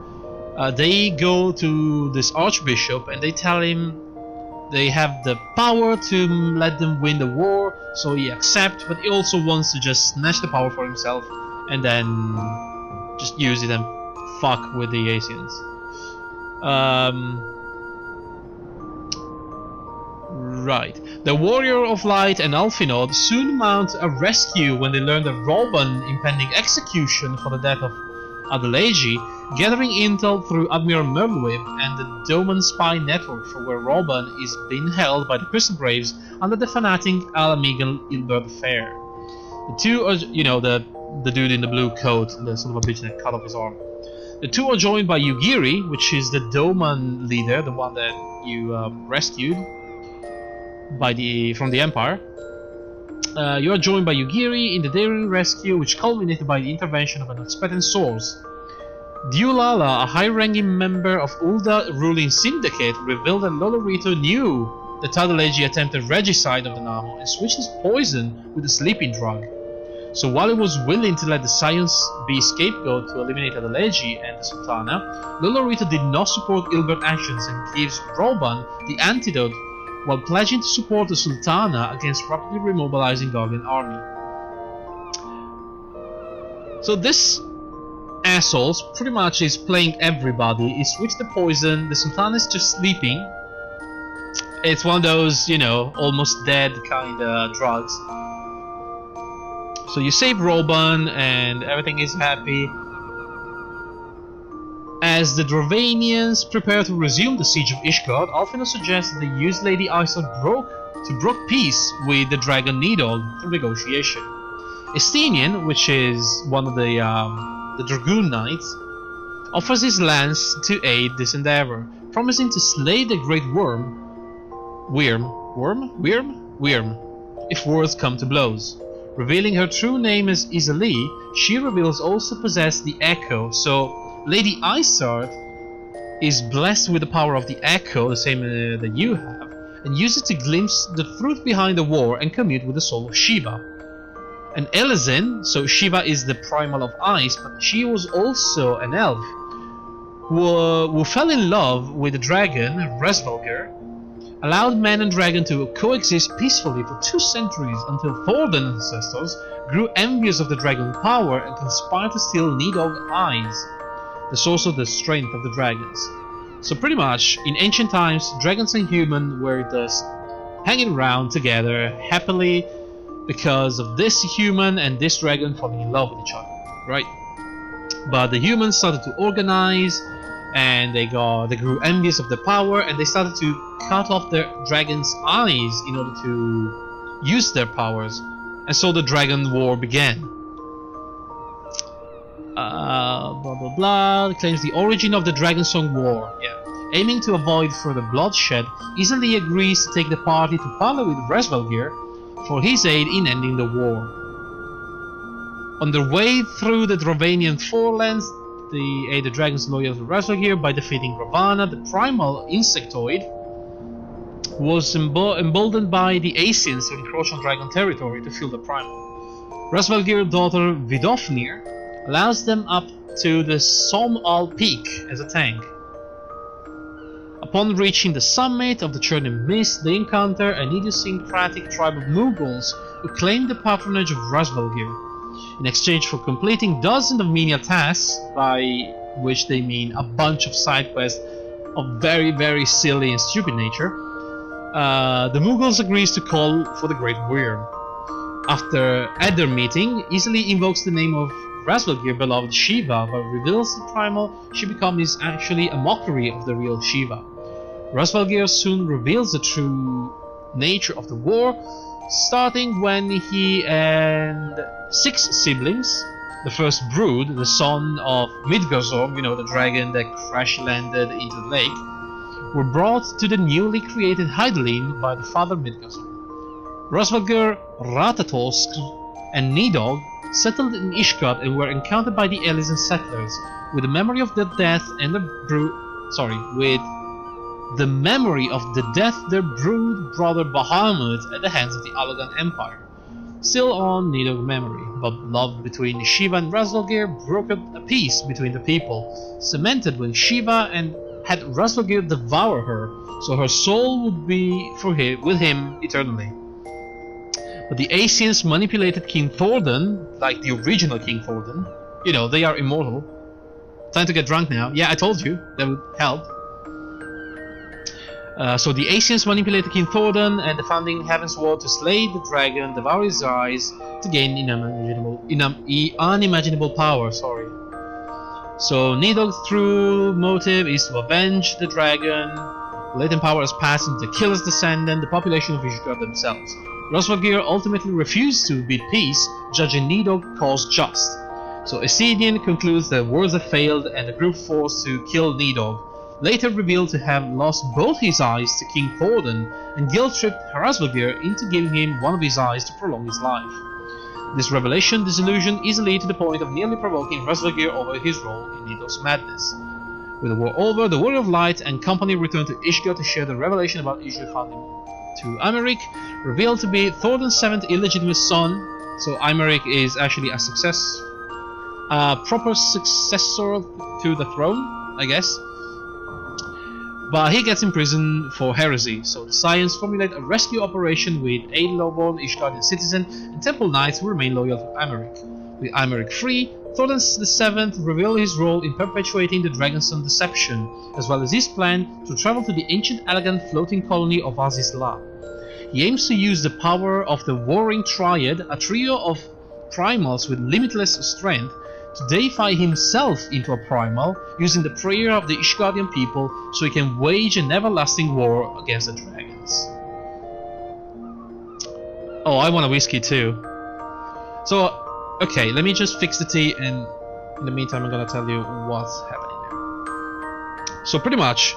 they go to this Archbishop and they tell him they have the power to let them win the war, so he accepts, but he also wants to just snatch the power for himself and then just use it and fuck with the Asians. Right. The Warrior of Light and Alfinod soon mount a rescue when they learn of Roban impending execution for the death of Adelaide, gathering intel through Admiral Merlwyb and the Doman spy network for where Roban is being held by the Crystal Braves under the fanatic Alamigal Ilbert affair. The two are, you know, the dude in the blue coat, the son of a bitch that cut off his arm. The two are joined by Yugiri, which is the Doman leader, the one that you rescued from the Empire. You are joined by Yugiri in the daring rescue, which culminated by the intervention of an unexpected source. Diulala, a high-ranking member of Ulda ruling syndicate, revealed that Lolorito knew that Adelaide attempted regicide of the Namo and switched his poison with a sleeping drug. So while he was willing to let the Science be scapegoat to eliminate Adelaide and the Sultana, Lolorito did not support Ilbert's actions and gives Roban the antidote while pledging to support the Sultana against rapidly remobilizing Gargan army. So this assholes pretty much is playing everybody. He switched the poison, the Sultana is just sleeping. It's one of those, you know, almost dead kind of drugs. So you save Roban and everything is happy. As the Dravanians prepare to resume the siege of Ishgard, Alfinod suggests that they use Lady Isar to brook peace with the Dragon Needle through negotiation. Estinian, which is one of the Dragoon Knights, offers his lance to aid this endeavor, promising to slay the Great Worm, if words come to blows. Revealing her true name as Isalee, she reveals also possess the Echo, so Lady Isard is blessed with the power of the Echo, the same that you have, and uses it to glimpse the truth behind the war and commute with the soul of Shiva. And Elizin, so Shiva is the primal of ice, but she was also an elf, who fell in love with the dragon, Resvelger, allowed man and dragon to coexist peacefully for 2 centuries until Thordan's ancestors grew envious of the dragon power and conspired to steal Nidhogg eyes, the source of the strength of the dragons. So pretty much, in ancient times, dragons and humans were just hanging around together happily because of this human and this dragon falling in love with each other, right? But the humans started to organize, and they grew envious of the power, and they started to cut off their dragons' eyes in order to use their powers, and so the Dragon War began. blah blah blah, claims the origin of the Dragonsong War. Yeah. Aiming to avoid further bloodshed, easily agrees to take the party to parley with Resvelgir for his aid in ending the war. On their way through the Drovanian forelands, they aid the dragons loyal to Resvelgir by defeating Ravana, the primal insectoid, who was emboldened by the Asians to encroach on dragon territory to fuel the primal. Resvelgir's daughter Vidofnir allows them up to the Somal Peak as a tank. Upon reaching the summit of the Churning Mist, they encounter an idiosyncratic tribe of Mughals who claim the patronage of Resvelgir, in exchange for completing dozens of menial tasks, by which they mean a bunch of side quests of very silly and stupid nature. The Mughals agrees to call for the Great Worm. At their meeting, easily invokes the name of Resvelgir beloved Shiva, but reveals the primal she becomes is actually a mockery of the real Shiva. Resvelgir soon reveals the true nature of the war, starting when he and 6 siblings, the first brood, the son of Midgardsorm, the dragon that crash-landed into the lake, were brought to the newly created Hydaelyn by the father Midgardsorm. Resvelgir, Ratatosk, and Nidhogg settled in Ishgard and were encountered by the Elysian settlers, with the memory of their death and their brood brother Bahamut at the hands of the Allagan Empire. Still on Nidhogg's memory, but love between Shiva and Resvelgir brokered a peace between the people, cemented when Shiva and had Resvelgir devour her, so her soul would be with him eternally. But the Asians manipulated King Thordan, like the original King Thordan. They are immortal. Time to get drunk now. Yeah, I told you, that would help. So the Asians manipulated King Thordan and the founding Heaven's Ward to slay the dragon, devour his eyes, to gain unimaginable power. So Nidhogg's true motive is to avenge the dragon. Latent power has passed into the killer's descendant, the population of Ishgard themselves. Resvelgir ultimately refused to bid peace, judging Nidhogg cause just. So Essedian concludes that wars have failed and the group forced to kill Nidhogg, later revealed to have lost both his eyes to King Thordan and guilt-tripped Resvelgir into giving him one of his eyes to prolong his life. This revelation disillusioned easily to the point of nearly provoking Resvelgir over his role in Nidhogg's madness. With the war over, the Warrior of Light and company returned to Ishgard to share the revelation about Ishgard founding to Imeric, revealed to be Thordan's 7th illegitimate son, so Imeric is actually a proper successor to the throne, I guess. But he gets imprisoned for heresy, so the Scions formulate a rescue operation with 8 lowborn Ishgardian citizens and temple knights who remain loyal to Imeric. With Imeric free, Thordan VII revealed his role in perpetuating the Dragonstone deception, as well as his plan to travel to the ancient elegant floating colony of Azizla. He aims to use the power of the Warring Triad, a trio of primals with limitless strength, to deify himself into a primal, using the prayer of the Ishgardian people so he can wage an everlasting war against the dragons. Oh, I want a whiskey too. So, okay, let me just fix the tea, and in the meantime I'm gonna tell you what's happening there. So pretty much,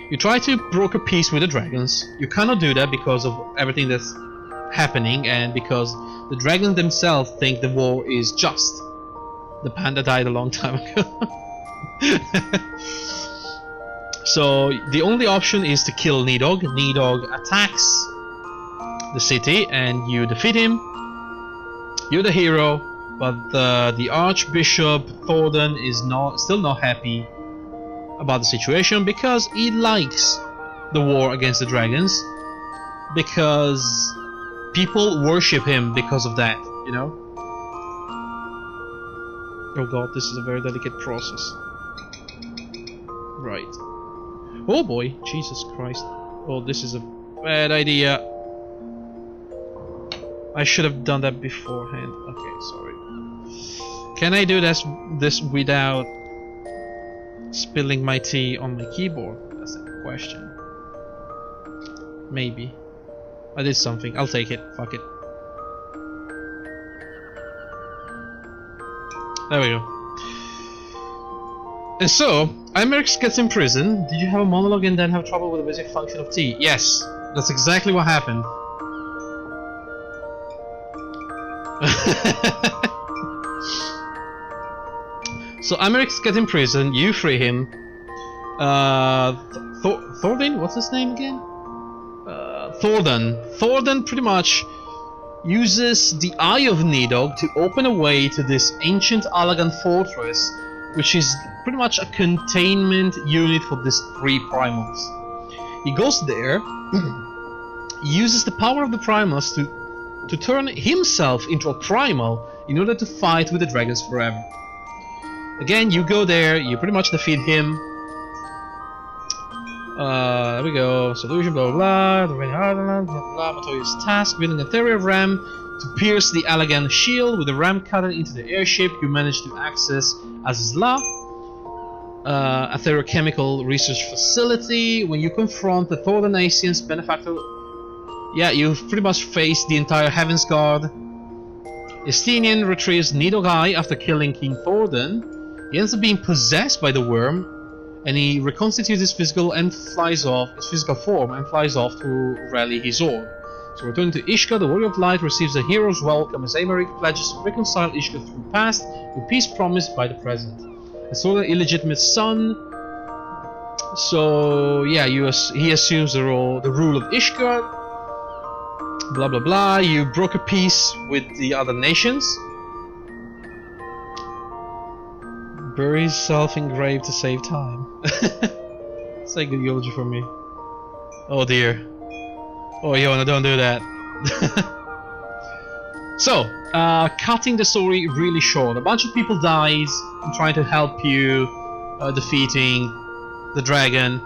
you try to broker peace with the dragons. You cannot do that because of everything that's happening, and because the dragons themselves think the war is just. The panda died a long time ago. So the only option is to kill Nidhogg. Nidhogg attacks the city and you defeat him. You're the hero, but the Archbishop Thordan is still not happy about the situation because he likes the war against the dragons, because people worship him because of that, Oh god, this is a very delicate process. Right. Oh boy, Jesus Christ. Oh, this is a bad idea. I should have done that beforehand. Okay, sorry. Can I do this without spilling my tea on my keyboard? That's the question. Maybe. I did something. I'll take it. Fuck it. There we go. And so, Imerix gets in prison. Did you have a monologue and then have trouble with the basic function of tea? Yes, that's exactly what happened. So Imerix gets in prison, you free him. Thordan? What's his name again? Thordan. Thordan pretty much uses the Eye of Nidhogg to open a way to this ancient Allagan fortress, which is pretty much a containment unit for these 3 primals. He goes there, uses the power of the primals to turn himself into a primal in order to fight with the dragons forever. Again, you go there, you pretty much defeat him. There we go. Solution, blah blah blah. Matoya's task: building a Theria ram to pierce the Allagan shield with the ram cutter into the airship you managed to access Azizla, a therochemical research facility. When you confront the Thordanasian's benefactor, yeah, you've pretty much faced the entire Heaven's Guard. Estinian retrieves Nidhogg Eye after killing King Thordan. He ends up being possessed by the worm, and he reconstitutes his physical form and flies off to rally his orb. So returning to Ishka, the Warrior of Light receives a hero's welcome as Aymeric pledges to reconcile Ishka through past with peace promised by the present. As Thordan's illegitimate son, so yeah, he assumes the rule of Ishka. Blah blah blah. You broke a peace with the other nations. Bury self-engraved to save time. It's like good eulogy for me. Oh dear. Oh Yona, don't do that. So, cutting the story really short. A bunch of people dies in trying to help you defeating the dragon.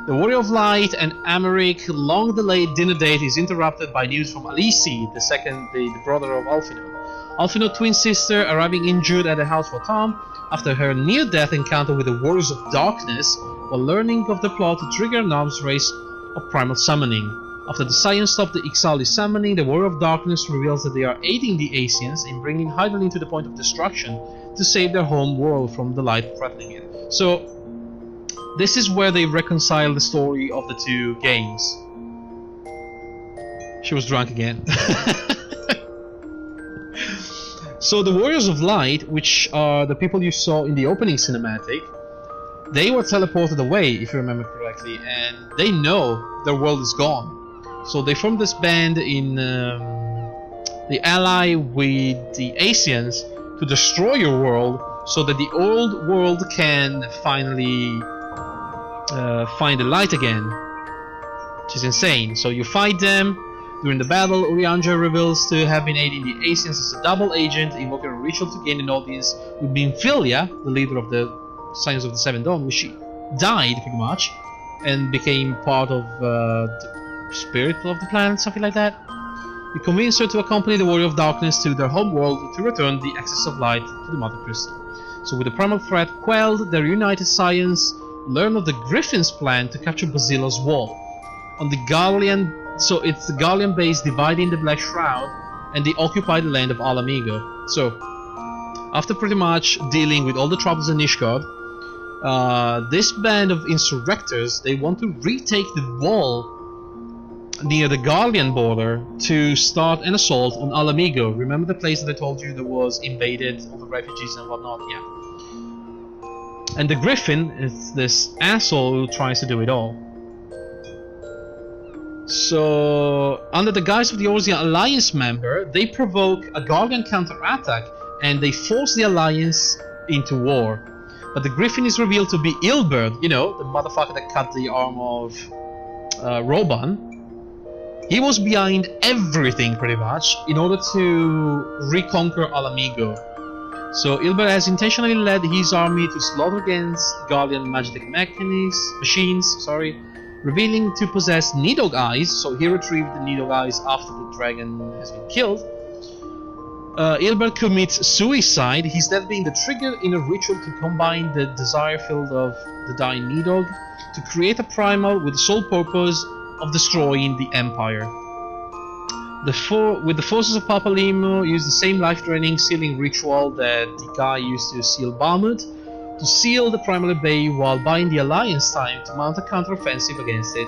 The Warrior of Light and Aymeric long delayed dinner date is interrupted by news from Alisi, the brother of Alphinaud. Alphinaud's twin sister arriving injured at the house for Tom after her near-death encounter with the Warriors of Darkness, while learning of the plot to trigger an arms race of primal summoning. After the Scions stop the XIV summoning, the Warrior of Darkness reveals that they are aiding the Asians in bringing Hydaelyn to the point of destruction to save their home world from the light threatening it. So, this is where they reconcile the story of the 2 games. She was drunk again. So the Warriors of Light, which are the people you saw in the opening cinematic, they were teleported away, if you remember correctly, and they know their world is gone. So they formed this band in the ally with the Asians to destroy your world, so that the old world can finally find the light again, which is insane. So you fight them. During the battle, Urianger reveals to have been aiding the Asians as a double agent, invoking a ritual to gain an audience with Binfilia, the leader of the Scions of the Seven Dawn, which she died pretty much, and became part of the spirit of the planet, something like that. You convince her to accompany the Warrior of Darkness to their home world to return the access of light to the Mother Crystal. So with the primal threat quelled, their united Scions learn of the Griffin's plan to capture Basila's wall. On the Gallian, so it's the Gallian base dividing the Black Shroud, and they occupy the land of Alamigo. So, after pretty much dealing with all the troubles in Ishgard, this band of insurrectors, they want to retake the wall near the Gallian border to start an assault on Alamigo. Remember the place that I told you that was invaded, all the refugees and whatnot? Yeah. And the Griffin is this asshole who tries to do it all. So, under the guise of the Eorzean Alliance member, they provoke a Guardian counterattack and they force the Alliance into war. But the Griffin is revealed to be Ilberd, you know, the motherfucker that cut the arm of Roban. He was behind everything, pretty much, in order to reconquer Alamigo. So Ilberd has intentionally led his army to slaughter against Guardian magic machines, revealing to possess Nidhogg Eyes, so he retrieved the Nidhogg Eyes after the dragon has been killed. Ilberd commits suicide, his death being the trigger in a ritual to combine the desire field of the dying Nidhogg to create a primal with the sole purpose of destroying the Empire. With the forces of Papalimo, use the same life-draining sealing ritual that the guy used to seal Balmud, to seal the Primal at bay while buying the Alliance time to mount a counter-offensive against it.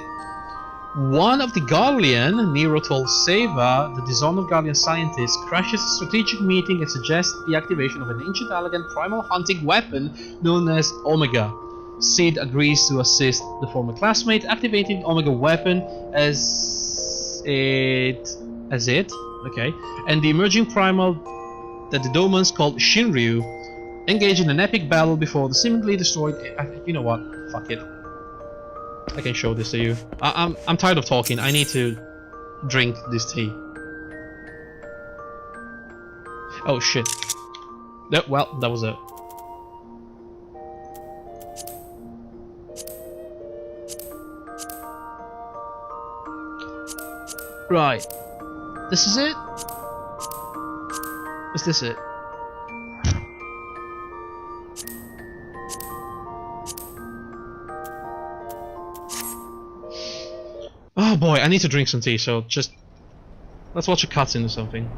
One of the Garlean, Nero told Seva, the dishonored Garlean scientist, crashes a strategic meeting and suggests the activation of an ancient elegant primal hunting weapon known as Omega. Sid agrees to assist the former classmate, activating the Omega weapon as it, okay, and the emerging primal that the Domans called Shinryu engage in an epic battle before the seemingly destroyed. You know what? Fuck it. I can show this to you. I'm tired of talking. I need to drink this tea. Oh shit. No, well, that was it. Right. This is it? Is this it? Oh boy, I need to drink some tea, so just... let's watch a cutscene or something.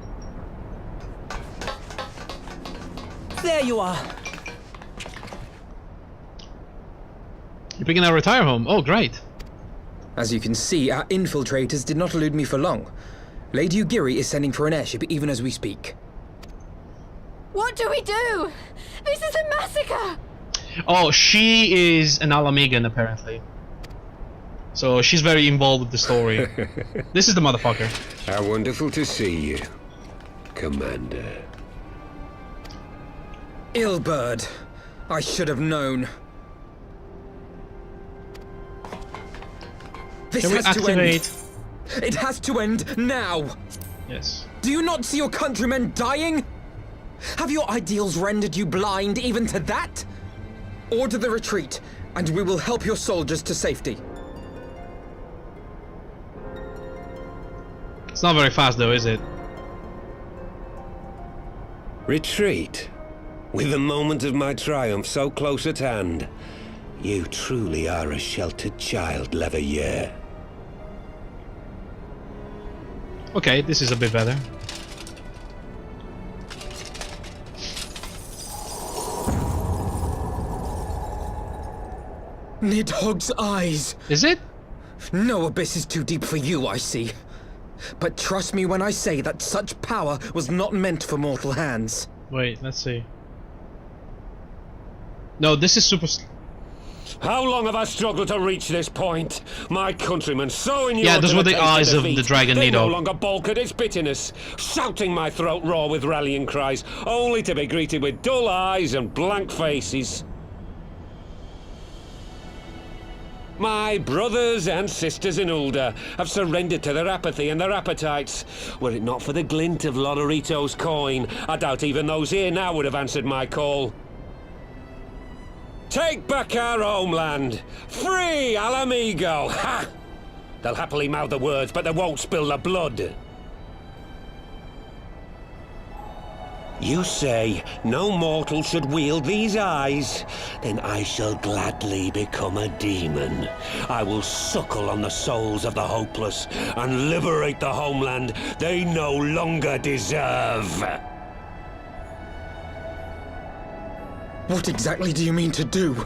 There you are! You're picking our retire home. Oh, great. As you can see, our infiltrators did not elude me for long. Lady Ugiri is sending for an airship even as we speak. What do we do? This is a massacre! Oh, she is an Alamigan, apparently. So she's very involved with the story. This is the motherfucker. How wonderful to see you, Commander. Illbird. I should have known. This Can we has activate? to end. It has to end now. Yes. Do you not see your countrymen dying? Have your ideals rendered you blind even to that? Order the retreat, and we will help your soldiers to safety. It's not very fast though, is it? Retreat? With the moment of my triumph so close at hand. You truly are a sheltered child, Leverrier. Okay, this is a bit better. Nidhogg's eyes. Is it? No abyss is too deep for you, I see. But trust me when I say that such power was not meant for mortal hands. Wait, let's see. No, this is super... How long have I struggled to reach this point? My countrymen so inured Yeah, those to were the taste eyes of defeat, the dragon they no Nidhogg. longer balk at its bitterness, shouting my throat raw with rallying cries, only to be greeted with dull eyes and blank faces. My brothers and sisters in Ulda have surrendered to their apathy and their appetites. Were it not for the glint of Lodorito's coin, I doubt even those here now would have answered my call. Take back our homeland! Free Alamigo! Ha! They'll happily mouth the words, but they won't spill the blood. You say no mortal should wield these eyes? Then I shall gladly become a demon. I will suckle on the souls of the hopeless and liberate the homeland they no longer deserve. What exactly do you mean to do?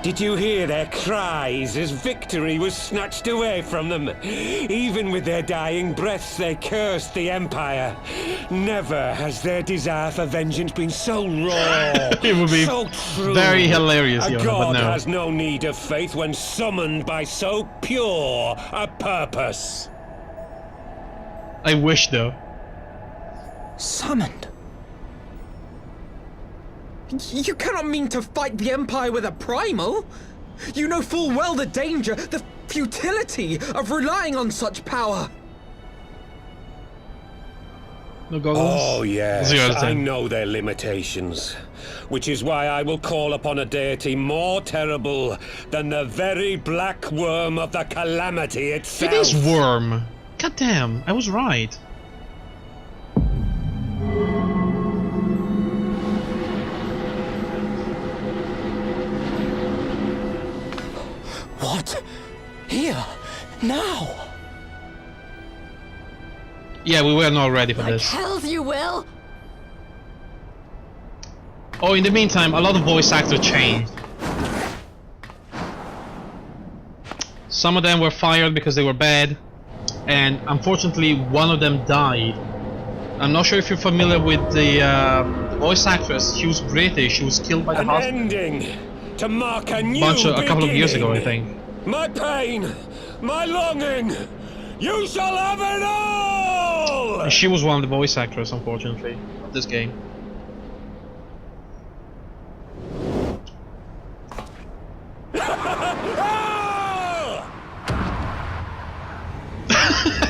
Did you hear their cries as victory was snatched away from them? Even with their dying breaths, they cursed the Empire. Never has their desire for vengeance been so raw, It would be so true. very hilarious, A Yona, god but no. has no need of faith when summoned by so pure a purpose. I wish though. Summoned? You cannot mean to fight the Empire with a primal! You know full well the danger, the futility of relying on such power! No goggles? Oh yes, 0 out of 10. I know their limitations. Which is why I will call upon a deity more terrible than the very black worm of the calamity itself. It is worm. God damn, I was right. What? Here? Now? Yeah, we were not ready for Like this. hells you will! Oh, in the meantime, a lot of voice actors changed. Some of them were fired because they were bad, and unfortunately one of them died. I'm not sure if you're familiar with the voice actress. She was British. She was killed by the husband. Ending to mark a new A couple of years ago, I think. My pain, my longing, you shall have it all! And she was one of the voice actors, unfortunately, of this game.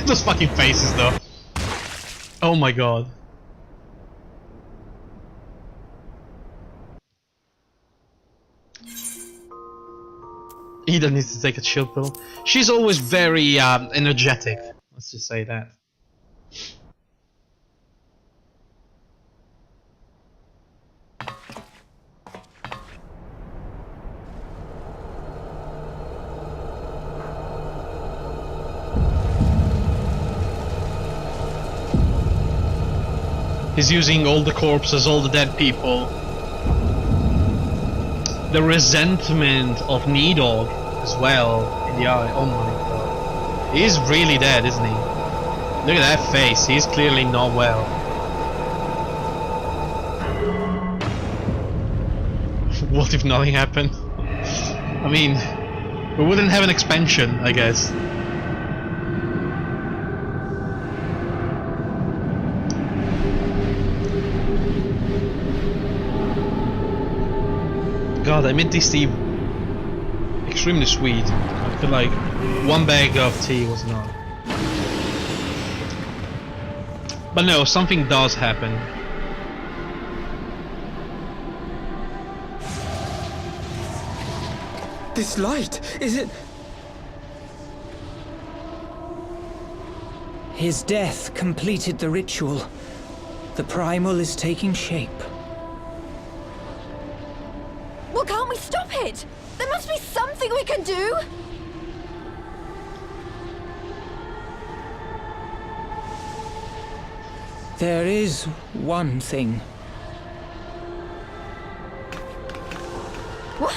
Those fucking faces, though. Oh my god. Ida needs to take a chill pill. She's always very energetic. Let's just say that. He's using all the corpses, all the dead people. The resentment of Needog as well in the eye. Oh my god. He's really dead, isn't he? Look at that face. He's clearly not well. What if nothing happened? I mean, we wouldn't have an expansion, I guess. God, I made this tea extremely sweet. I feel like one bag of tea was enough. But no, something does happen. This light, is it? His death completed the ritual. The primal is taking shape. Well, can't we stop it? There must be something we can do! There is one thing. What?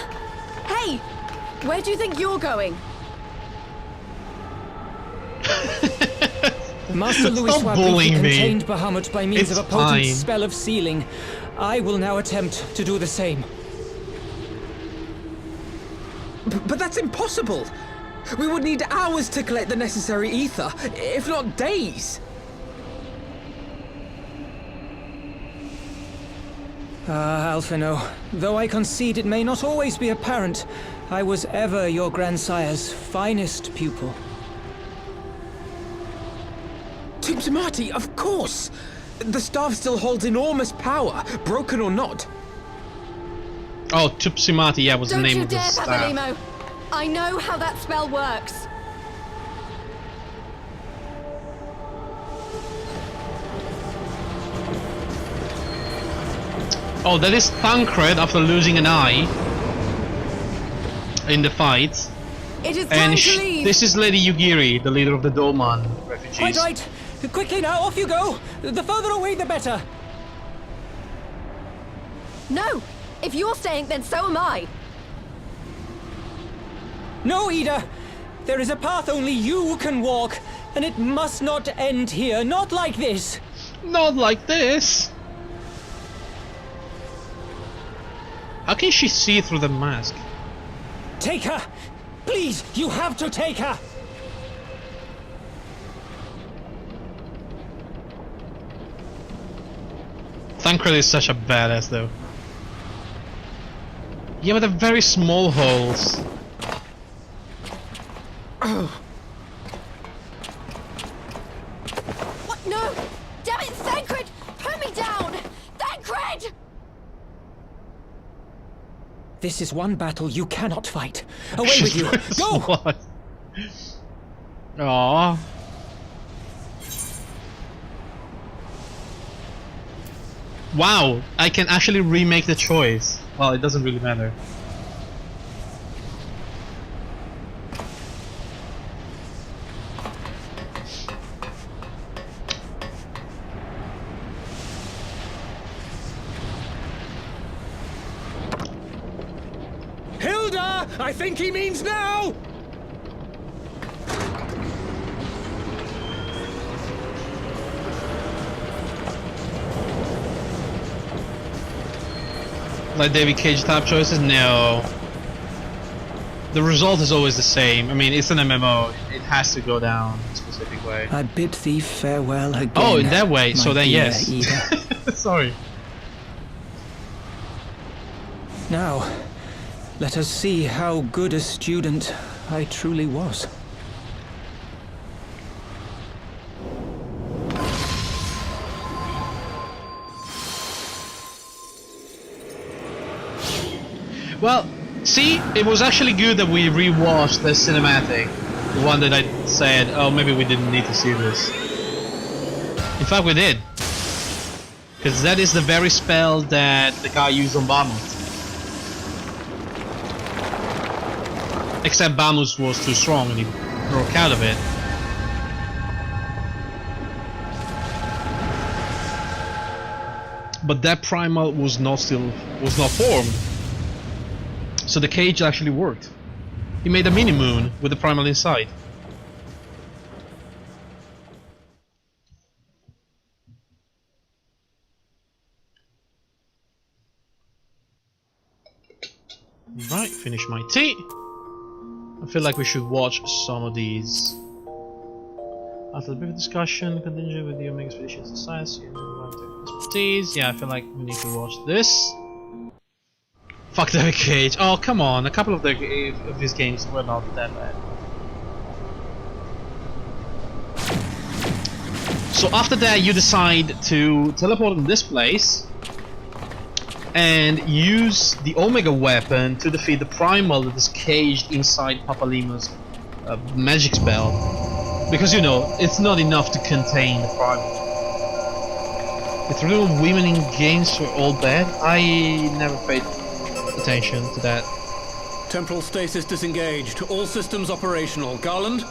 Hey! Where do you think you're going? Master Louis Stop bullying me. contained Bahamut by means It's of a potent fine. spell of sealing. I will now attempt to do the same. But that's impossible! We would need hours to collect the necessary ether, if not days! Alphino, though I concede it may not always be apparent, I was ever your grandsire's finest pupil. Tupsimati, of course! The staff still holds enormous power, broken or not. Oh, Tupsimati, yeah, was the name of the Don't you dare, staff. Pavelimo! I know how that spell works! Oh, that is Tancred after losing an eye in the fight. It is time to leave! This is Lady Yugiri, the leader of the Doman refugees. Quite right! Quickly now, off you go! The further away, the better! No! If you're staying, then so am I! No, Ida! There is a path only you can walk, and it must not end here, not like this! Not like this! How can she see through the mask? Take her! Please, you have to take her! Tancred is such a badass though. Yeah, but they're very small holes. What? No! Damn it, Thancred! Put me down! Thancred! This is one battle you cannot fight. Away with you! Go! What? Aww. Wow, I can actually remake the choice. Well, it doesn't really matter. I think he means now! Like David Cage type choices? No. The result is always the same. I mean, it's an MMO. It has to go down a specific way. I bid thee farewell again. Oh, in that way. So then, dear yes. Ida. Sorry. Now, let us see how good a student I truly was. Well, see, it was actually good that we rewatched the cinematic. The one that I said, oh, maybe we didn't need to see this. In fact, we did. Because that is the very spell that the guy used on Bahamut. Except Bahamut was too strong and he broke out of it. But that primal was not formed. So the cage actually worked. He made a mini moon with the primal inside. Right, finish my tea. I feel like we should watch some of these. After the brief discussion, continue with the Omega Expedition Society and expertise. Yeah, I feel like we need to watch this. Fuck David Cage. Oh, come on. A couple of his games were not that bad. So after that, you decide to teleport in this place and use the Omega weapon to defeat the primal that is caged inside Papalima's magic spell. Because, you know, it's not enough to contain the primal. If real women in games were all bad, I never paid attention to that. Temporal stasis disengaged. All systems operational. Garland?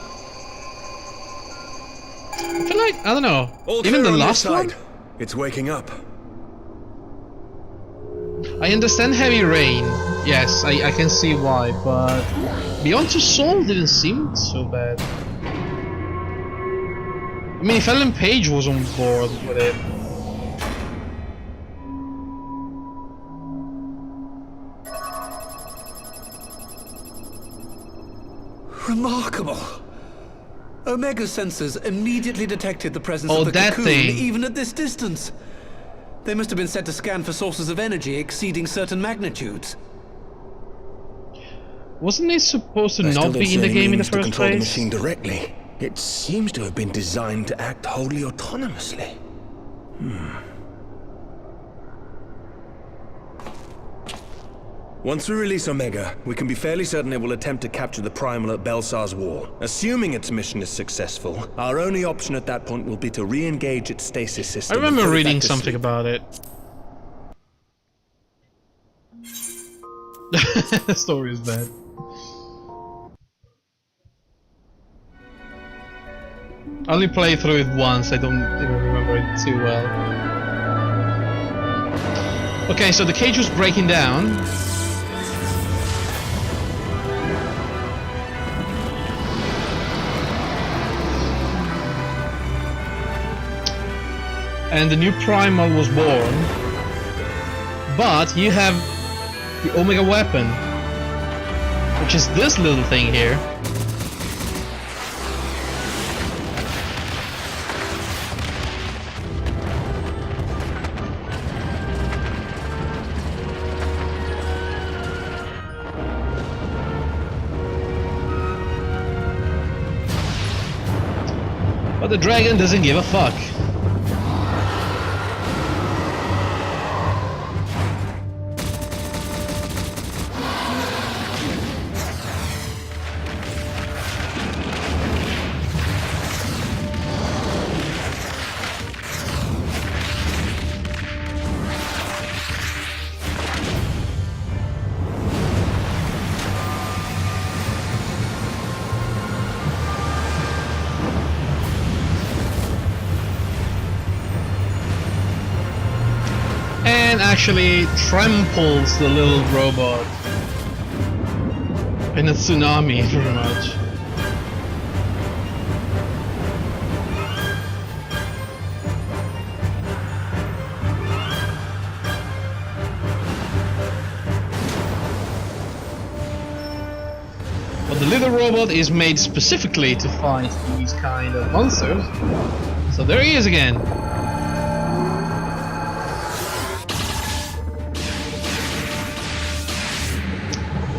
I feel like, I don't know, All even the clear on last this one? side. It's waking up. I understand heavy rain. Yes, I can see why, but Beyond Two Souls didn't seem so bad. I mean, if Ellen Page was on board with it. Remarkable. Omega sensors immediately detected the presence Oh, of the that cocoon, thing. even at this distance. They must have been set to scan for sources of energy exceeding certain magnitudes. Wasn't it supposed to I still not don't be see in the any game in the means to first control the place? machine directly. It seems to have been designed to act wholly autonomously. Once we release Omega, we can be fairly certain it will attempt to capture the primal at Belsar's wall. Assuming its mission is successful, our only option at that point will be to re-engage its stasis I system. remember and put it reading back to something sleep. about it. The story is bad. I only played through it once, I don't even remember it too well. Okay, so the cage was breaking down. And the new primal was born. But you have the Omega weapon, which is this little thing here. But the dragon doesn't give a fuck. And actually tramples the little robot. In a tsunami, pretty much. But the little robot is made specifically to fight these kind of monsters. So there he is again.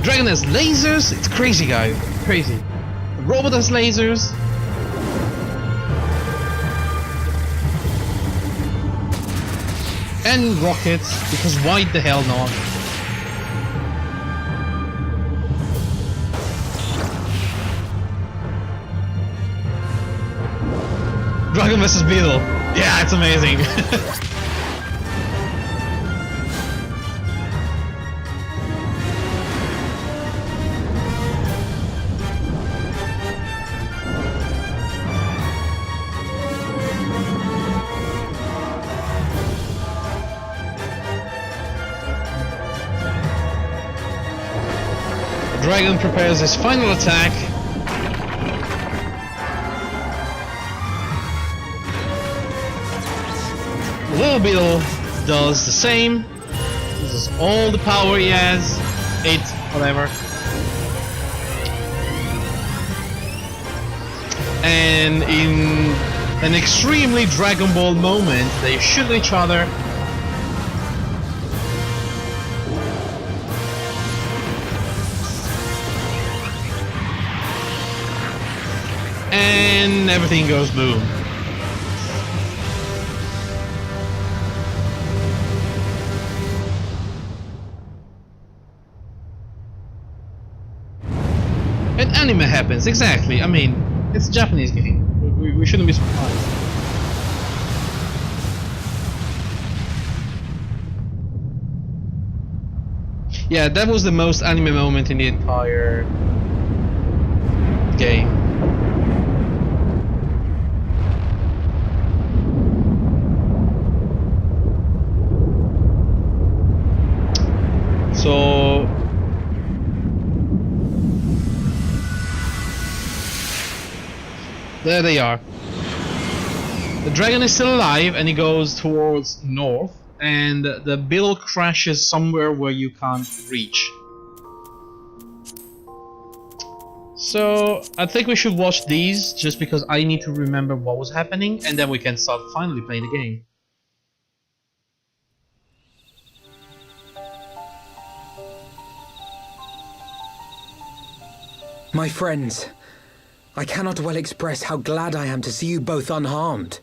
Dragon has lasers. It's crazy, guys. Crazy. The robot has lasers. And rockets, because why the hell not? Dragon vs. Beetle. Yeah, it's amazing. Dragon prepares his final attack. Little Beetle does the same. Uses all the power he has. 8, whatever. And in an extremely Dragon Ball moment, they shoot each other. And everything goes boom. And anime happens, exactly. I mean, it's a Japanese game. We shouldn't be surprised. Yeah, that was the most anime moment in the entire game. So there they are. The dragon is still alive and he goes towards north, and the beetle crashes somewhere where you can't reach. So I think we should watch these just because I need to remember what was happening, and then we can start finally playing the game. My friends, I cannot well express how glad I am to see you both unharmed.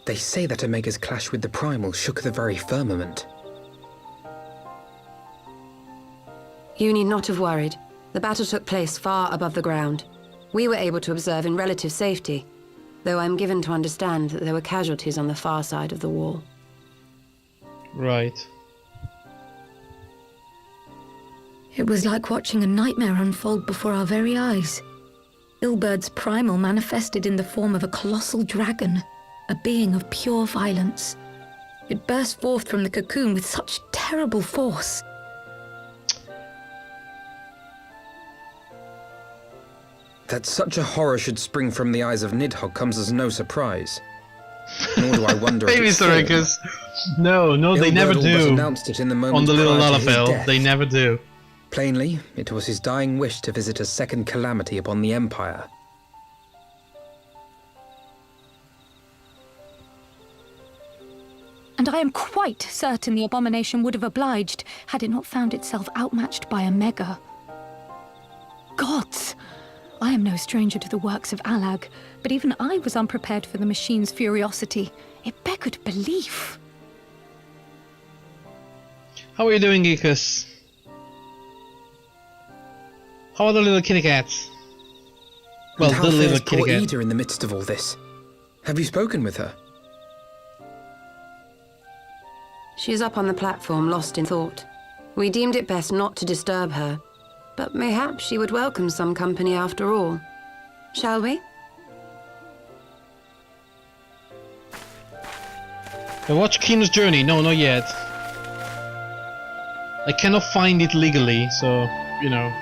They say that Omega's clash with the Primal shook the very firmament. You need not have worried. The battle took place far above the ground. We were able to observe in relative safety, though I'm given to understand that there were casualties on the far side of the wall. Right. It was like watching a nightmare unfold before our very eyes. Ilbird's primal manifested in the form of a colossal dragon, a being of pure violence. It burst forth from the cocoon with such terrible force. That such a horror should spring from the eyes of Nidhogg comes as no surprise. Nor do I wonder Maybe Soricus. No, they never do. Announced it in the moment on the little prior to his Lalafell, death. they never do. Plainly, it was his dying wish to visit a second calamity upon the Empire. And I am quite certain the abomination would have obliged had it not found itself outmatched by Omega. Gods! I am no stranger to the works of Alag, but even I was unprepared for the machine's furiosity. It beggared belief. How are you doing, Geekus? How are the little kitty cats? Well, and how the little fares kitty poor cat. Ida in the midst of all this? Have you spoken with her? She is up on the platform, lost in thought. We deemed it best not to disturb her, but mayhap she would welcome some company after all. Shall we? Watch Kino's Journey. No, not yet. I cannot find it legally, so, you know.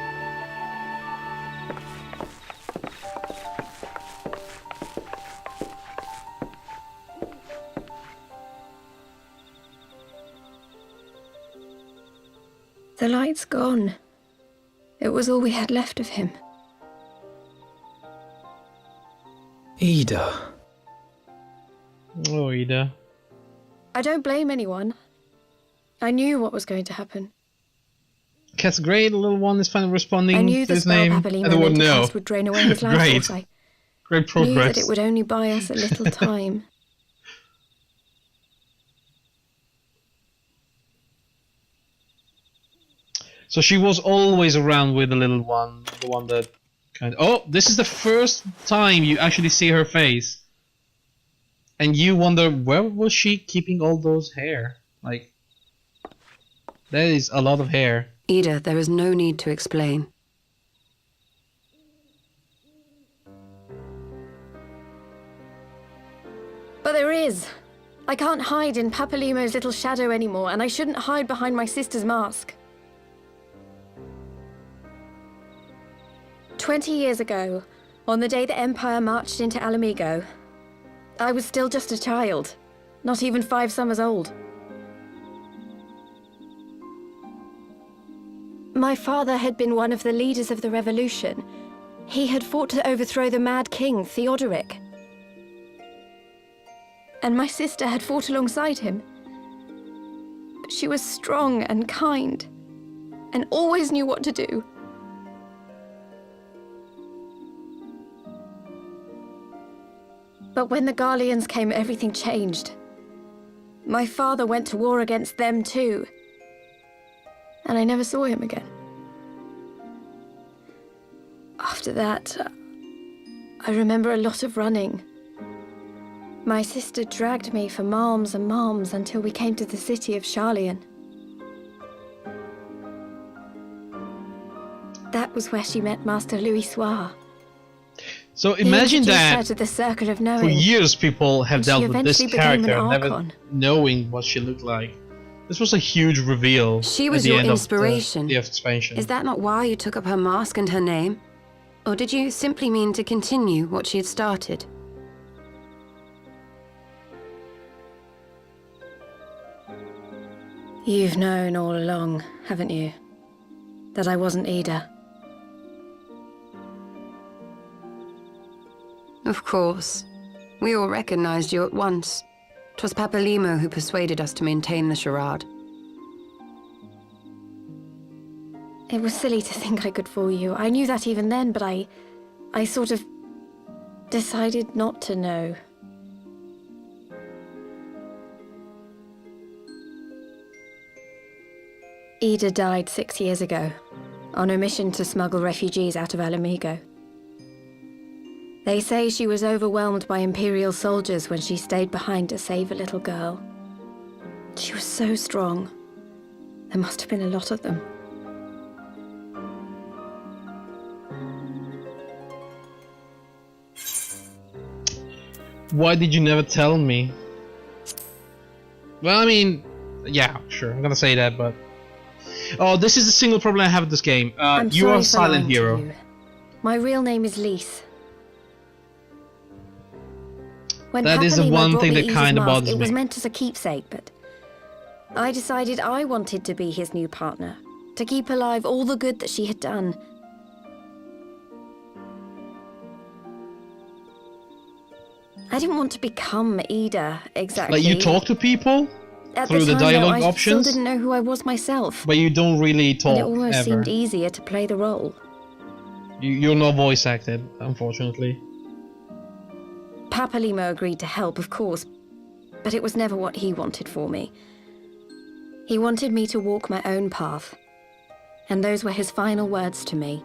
The light's gone. It was all we had left of him. Ida. Oh, Ida. I don't blame anyone. I knew what was going to happen. Cat's great, the little one is finally responding I knew to the his spell name. Papalimo And the meant one to no. cast would drain away his life Great. force. Great I knew progress. that it would only buy us a little time. So she was always around with the little one, the one that kind of... Oh, this is the first time you actually see her face. And you wonder, where was she keeping all those hair? Like, that is a lot of hair. Ida, there is no need to explain. But there is. I can't hide in Papalimo's little shadow anymore, and I shouldn't hide behind my sister's mask. 20 years ago, on the day the Empire marched into Alamigo, I was still just a child, not even 5 summers old. My father had been one of the leaders of the revolution. He had fought to overthrow the Mad King, Theodoric. And my sister had fought alongside him. But she was strong and kind, and always knew what to do. But when the Garleans came, everything changed. My father went to war against them too. And I never saw him again. After that, I remember a lot of running. My sister dragged me for malms and malms until we came to the city of Charlian. That was where she met Master Louis Soir. So imagine that her to the circle of for knowing. years people have And she dealt with this eventually became an character, never Archon. knowing what she looked like. This was a huge reveal. She at was the your end of inspiration. the expansion. Is that not why you took up her mask and her name? Or did you simply mean to continue what she had started? You've known all along, haven't you? That I wasn't Ida. Of course. We all recognized you at once. 'Twas Papalimo who persuaded us to maintain the charade. It was silly to think I could fool you. I knew that even then, but I sort of decided not to know. Ida died 6 years ago, on a mission to smuggle refugees out of Alamigo. They say she was overwhelmed by Imperial soldiers when she stayed behind to save a little girl. She was so strong. There must have been a lot of them. Why did you never tell me? Well, I mean, yeah, sure, I'm gonna say that, but... Oh, this is the single problem I have with this game. You are a silent hero. My real name is Lise. When That is the Papalimo one brought thing me that Ida's kinda mask, bothers It was me. meant as a keepsake, but I decided I wanted to be his new partner, to keep alive all the good that she had done. I didn't want to become Ida, exactly. Like, you talk to people At through the time, though, dialogue I options, still didn't know who I was myself. but you don't really talk And it almost ever. seemed easier to play the role. You're not voice acted, unfortunately. Papalimo agreed to help, of course, but it was never what he wanted for me. He wanted me to walk my own path, and those were his final words to me.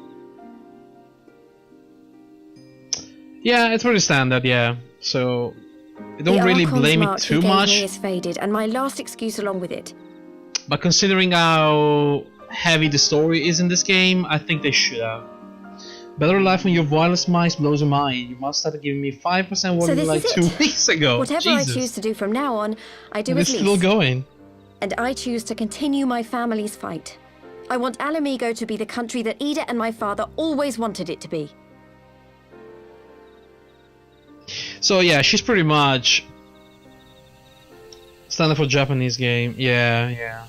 Yeah, it's pretty standard, yeah. So, I don't really Archon's blame it mark he too gave much. me is faded, and my last excuse along with it. But considering how heavy the story is in this game, I think they should have. Better life when your wildest minds blows your mind. You must have given me 5% what So you this like is 2 it. weeks ago. Whatever Jesus. I choose to do from now on, I do And as it's still Lise. going. And I choose to continue my family's fight. I want Alamigo to be the country that Ida and my father always wanted it to be. So yeah, she's pretty much standard for Japanese game. Yeah.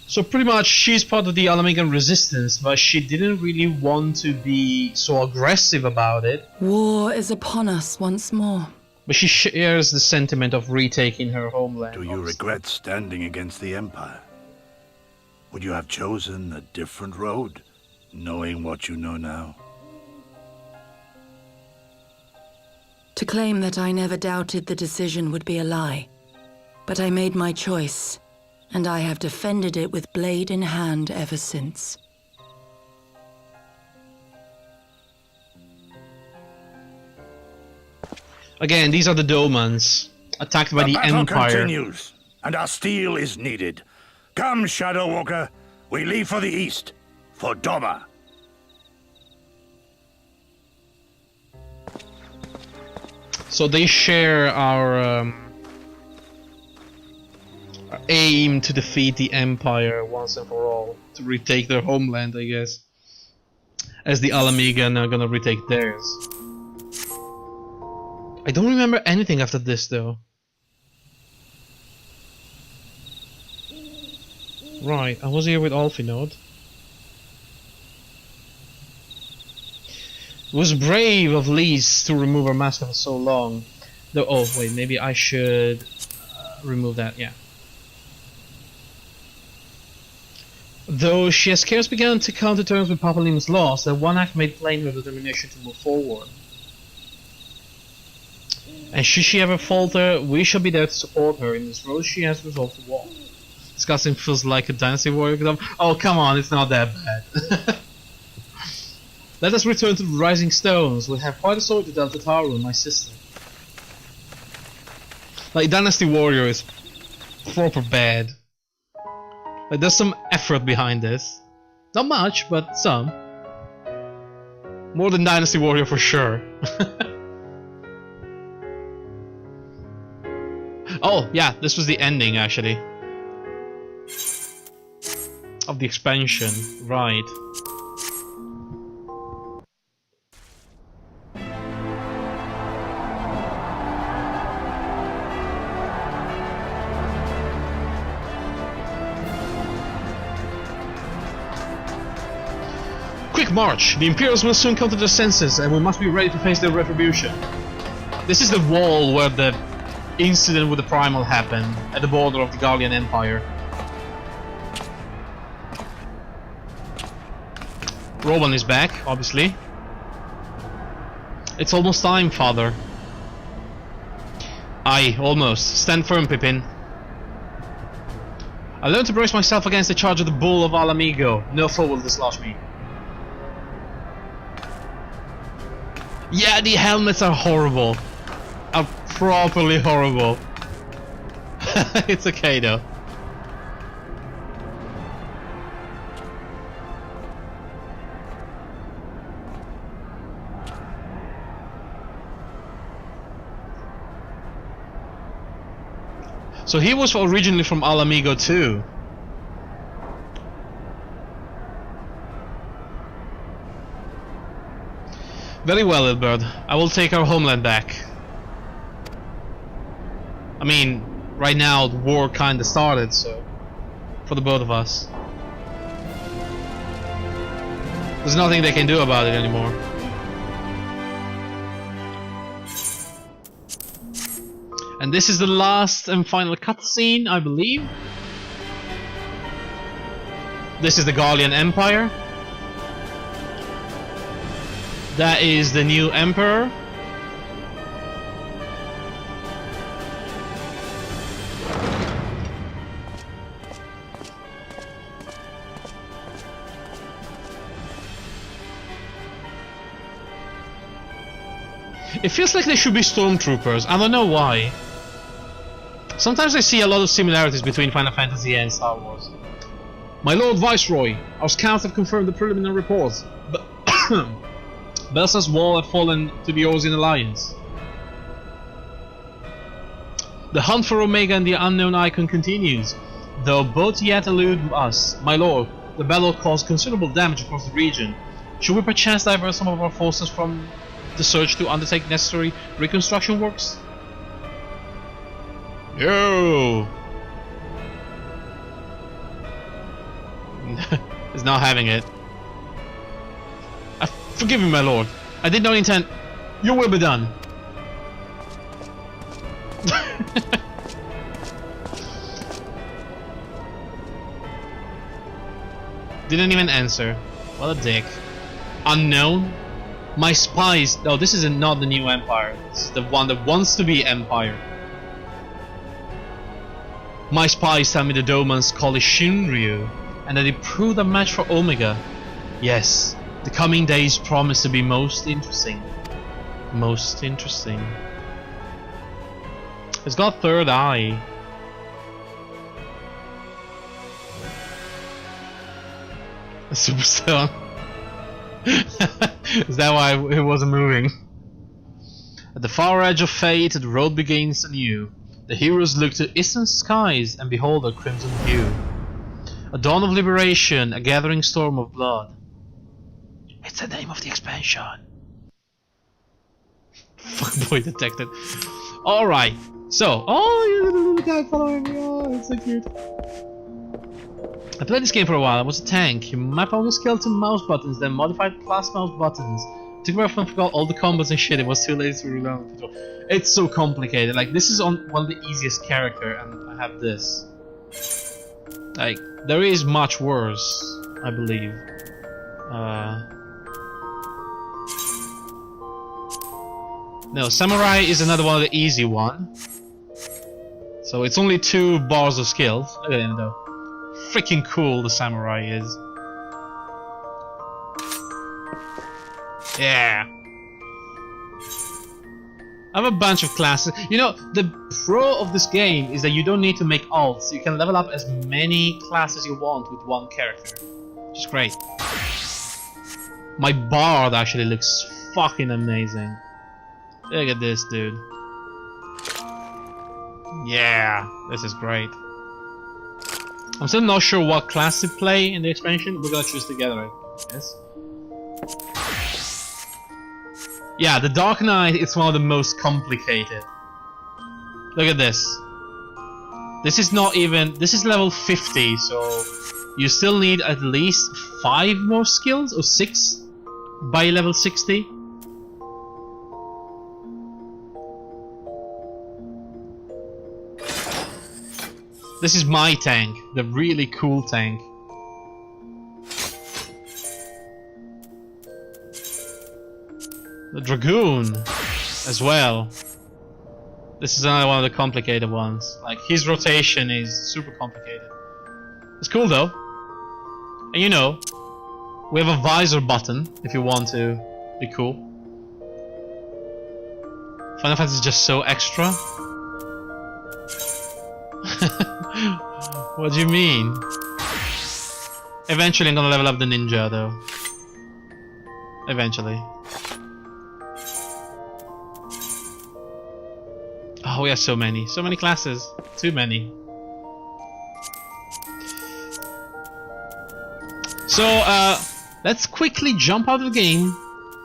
So pretty much she's part of the Alamegan resistance, but she didn't really want to be so aggressive about it. War is upon us once more. But she shares the sentiment of retaking her homeland. Do you regret standing against the Empire? Would you have chosen a different road, knowing what you know now? To claim that I never doubted the decision would be a lie. But I made my choice, and I have defended it with blade in hand ever since. Again, these are the Domans, attacked by the battle Empire. Continues, and our steel is needed. Come, Shadow Walker, we leave for the east, for Doma. So they share our aim to defeat the Empire once and for all, to retake their homeland, I guess, as the Alamegan are gonna retake theirs. I don't remember anything after this though. Right, I was here with Alfinod. It was brave of Lise to remove her mask for so long. Though, oh wait, maybe I should remove that, yeah. Though she has scarce begun to come to terms with Papa Lima's loss, that one act made plain her determination to move forward. And should she ever falter, we shall be there to support her in this road she has resolved to walk. This costume feels like a dynasty warrior. Oh, come on, it's not that bad. Let us return to the Rising Stones. We have quite a story to tell to Taru and my sister. Like, Dynasty Warrior is proper bad. Like, there's some effort behind this. Not much, but some. More than Dynasty Warrior for sure. Oh, yeah, this was the ending, actually. Of the expansion, right. Quick march! The Imperials will soon come to their senses, and we must be ready to face their retribution. This is the wall where the incident with the Primal happened, at the border of the Gallian Empire. Rowan is back, obviously. It's almost time, father. Aye, almost. Stand firm, Pippin. I learned to brace myself against the charge of the Bull of Alamigo. No foe will dislodge me. Yeah, the helmets are horrible. Are properly horrible. It's okay though. So he was originally from Alamigo too. Very well, Ilberd. I will take our homeland back. I mean, right now the war kinda started, so for the both of us. There's nothing they can do about it anymore. And this is the last and final cutscene, I believe. This is the Gallian Empire. That is the new Emperor. It feels like they should be stormtroopers. I don't know why. Sometimes I see a lot of similarities between Final Fantasy and Star Wars. My Lord Viceroy, our scouts have confirmed the preliminary reports. But Belsa's wall have fallen to the Eorzean Alliance. The hunt for Omega and the unknown icon continues. Though both yet elude us, my lord, the battle caused considerable damage across the region. Should we perchance divert some of our forces from the search to undertake necessary reconstruction works? is not having it. Forgive me, my lord. I did not intend. Your will be done. Didn't even answer. What a dick. Unknown? My spies. No, this is not the new empire. This is the one that wants to be empire. My spies tell me the Domans call it Shinryu, and that it proved a match for Omega. Yes, the coming days promise to be most interesting. Most interesting. It's got third eye. A superstone. Is that why it wasn't moving? At the far edge of fate, the road begins anew. The heroes look to eastern skies and behold a crimson hue. A dawn of liberation, a gathering storm of blood. It's the name of the expansion. Fuckboy detected. Alright, so. Oh, you're the little guy following me. Oh, it's so cute. I played this game for a while. I was a tank. You map all your skills to mouse buttons, then modified plus mouse buttons. Took me off and forgot all the combos and shit. It was too late to relearn control. It's so complicated. Like, this is on one of the easiest character, and I have this. Like, there is much worse, I believe. No, Samurai is another one of the easy one. So it's only 2 bars of skills. Look at him though. Freaking cool the Samurai is. Yeah. I have a bunch of classes. You know, the pro of this game is that you don't need to make alts. You can level up as many classes you want with one character. Which is great. My Bard actually looks fucking amazing. Look at this, dude. Yeah, this is great. I'm still not sure what class to play in the expansion. We're gonna choose together, I guess. Yeah, the Dark Knight is one of the most complicated. Look at this. This is not even... This is level 50, so... You still need at least 5 more skills, or 6 by level 60. This is my tank, the really cool tank. The Dragoon as well. This is another one of the complicated ones. Like, his rotation is super complicated. It's cool though. And you know, we have a visor button if you want to be cool. Final Fantasy is just so extra. What do you mean? Eventually I'm gonna level up the ninja though. Eventually. Oh, we have so many classes. Too many. So, let's quickly jump out of the game,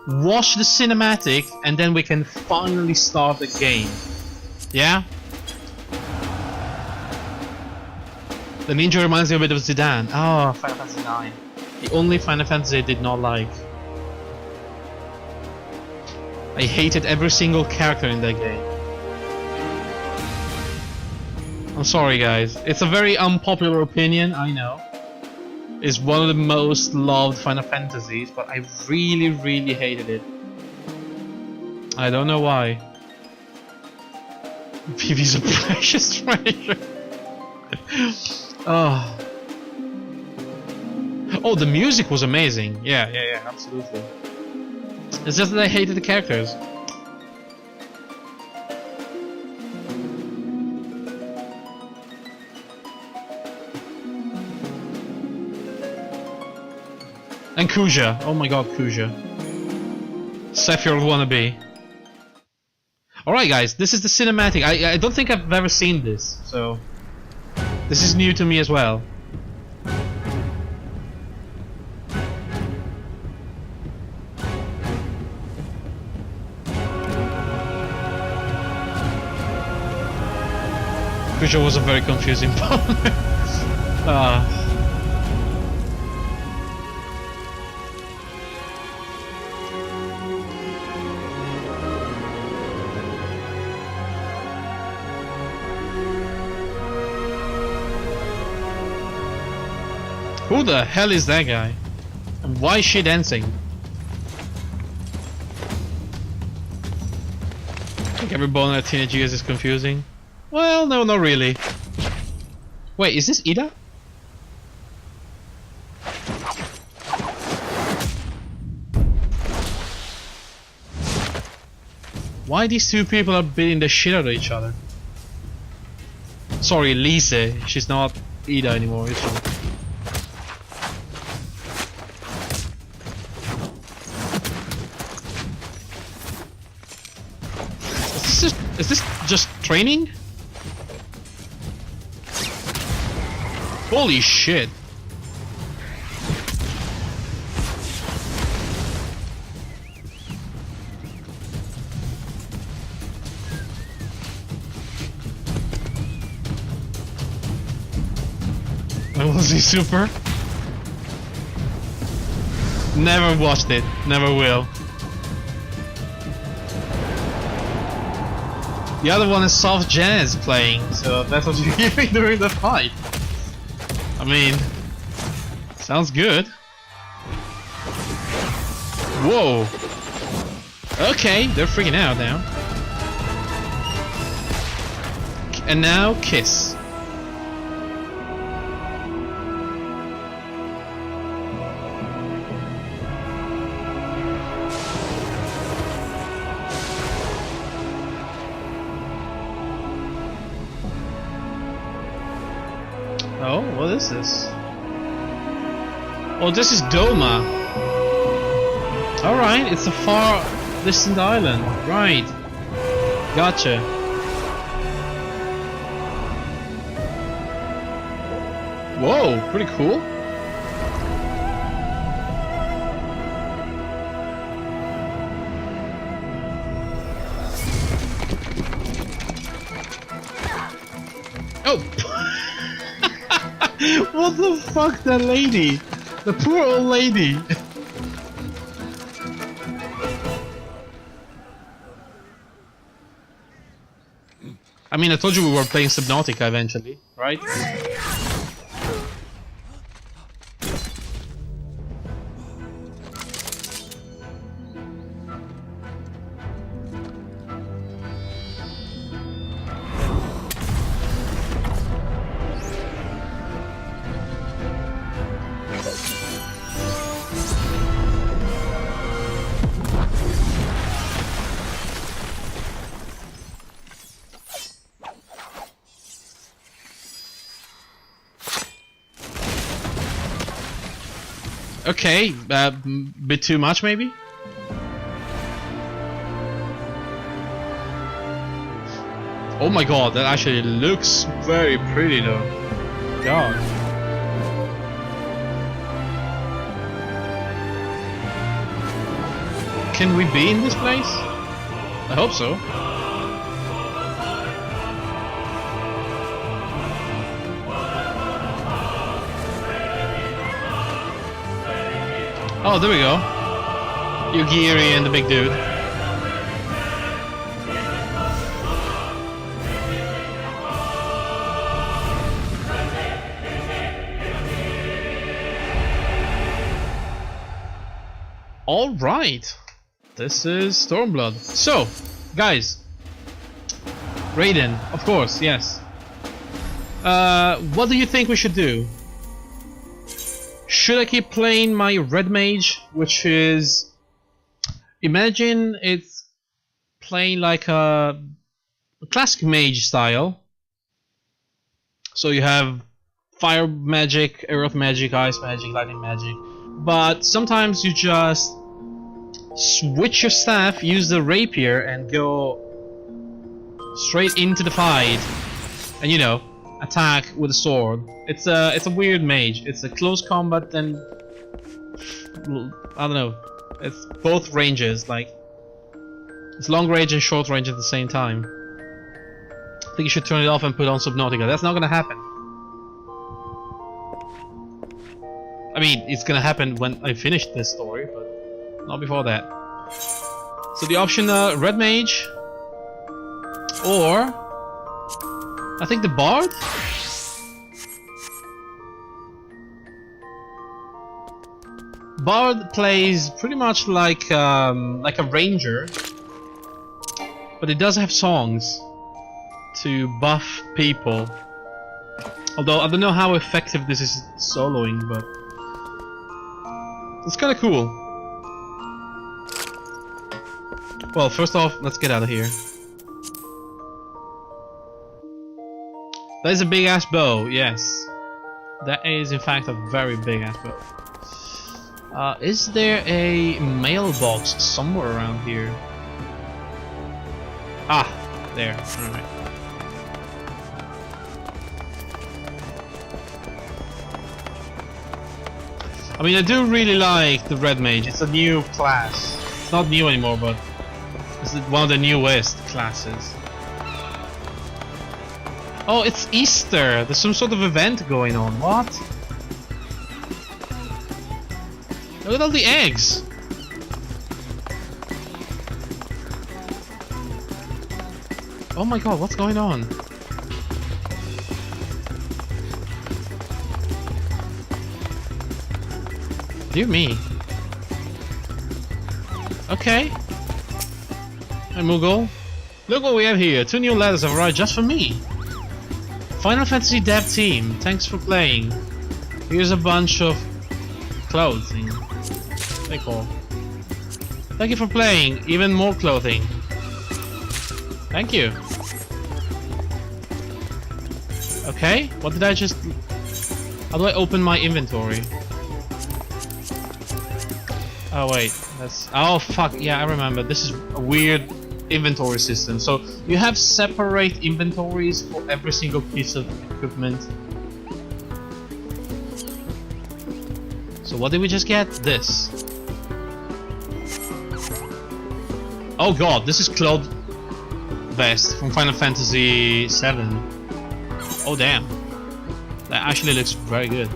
watch the cinematic, and then we can finally start the game. Yeah? The ninja reminds me a bit of Zidane. Oh, Final Fantasy IX. The only Final Fantasy I did not like. I hated every single character in that game. I'm sorry guys, it's a very unpopular opinion, I know. It's one of the most loved Final Fantasies, but I really, really hated it. I don't know why. Pv's a precious treasure. Oh. Oh, the music was amazing. Yeah, absolutely. It's just that I hated the characters. And Kuja. Oh my god, Kuja. Sephiroth wannabe. Alright guys, this is the cinematic. I don't think I've ever seen this, so... This is new to me as well. Kuja was a very confusing opponent. Who the hell is that guy? And why is she dancing? I think every bone at teenage years is confusing. Well, no, not really. Wait, is this Ida? Why these two people are beating the shit out of each other? Sorry, Lise. She's not Ida anymore, is she? Is this just training? Holy shit. Was he super? Never watched it, never will. The other one is soft jazz playing, so that's what you're hearing during the fight. I mean, sounds good. Whoa. Okay, they're freaking out now. And now kiss. Oh, what is this? Oh, this is Doma. Alright, it's a far distant island. Right. Gotcha. Whoa, pretty cool. Oh! What the fuck, that lady? The poor old lady. I mean, I told you we were playing Subnautica eventually, right? Okay, bit too much maybe? Oh my god, that actually looks very pretty though. God. Can we be in this place? I hope so. Oh, there we go. Yugiri and the big dude. Alright. This is Stormblood. So, guys. Raiden, of course, yes. What do you think we should do? Should I keep playing my red mage, which is... Imagine it's playing like a classic mage style. So you have fire magic, earth magic, ice magic, lightning magic. But sometimes you just switch your staff, use the rapier and go straight into the fight. And you know, attack with a sword. It's a weird mage. It's a close combat and I don't know. It's both ranges, like it's long range and short range at the same time. I think you should turn it off and put on Subnautica. That's not gonna happen. I mean, it's gonna happen when I finish this story, but not before that. So the option red mage or I think the bard. Bard plays pretty much like a ranger, but it does have songs to buff people. Although I don't know how effective this is soloing, but it's kind of cool. Well, first off, let's get out of here. That is a big ass bow, yes. That is in fact a very big ass bow. Is there a mailbox somewhere around here? Ah, there. Alright. I mean, I do really like the Red Mage. It's a new class. It's not new anymore, but it's one of the newest classes. Oh, it's Easter! There's some sort of event going on. What? Look at all the eggs! Oh my god, what's going on? Dear me. Okay. Hey Moogle. Look what we have here. 2 new letters have arrived just for me. Final Fantasy Dev Team, thanks for playing. Here's a bunch of clothing. Very cool. Thank you for playing. Even more clothing. Thank you. Okay, what did I just... How do I open my inventory? Oh wait, that's... Oh fuck, yeah, I remember. This is a weird inventory system. So you have separate inventories for every single piece of equipment. So what did we just get? This. Oh god, this is Cloud Vest from Final Fantasy VII. Oh damn. That actually looks very good.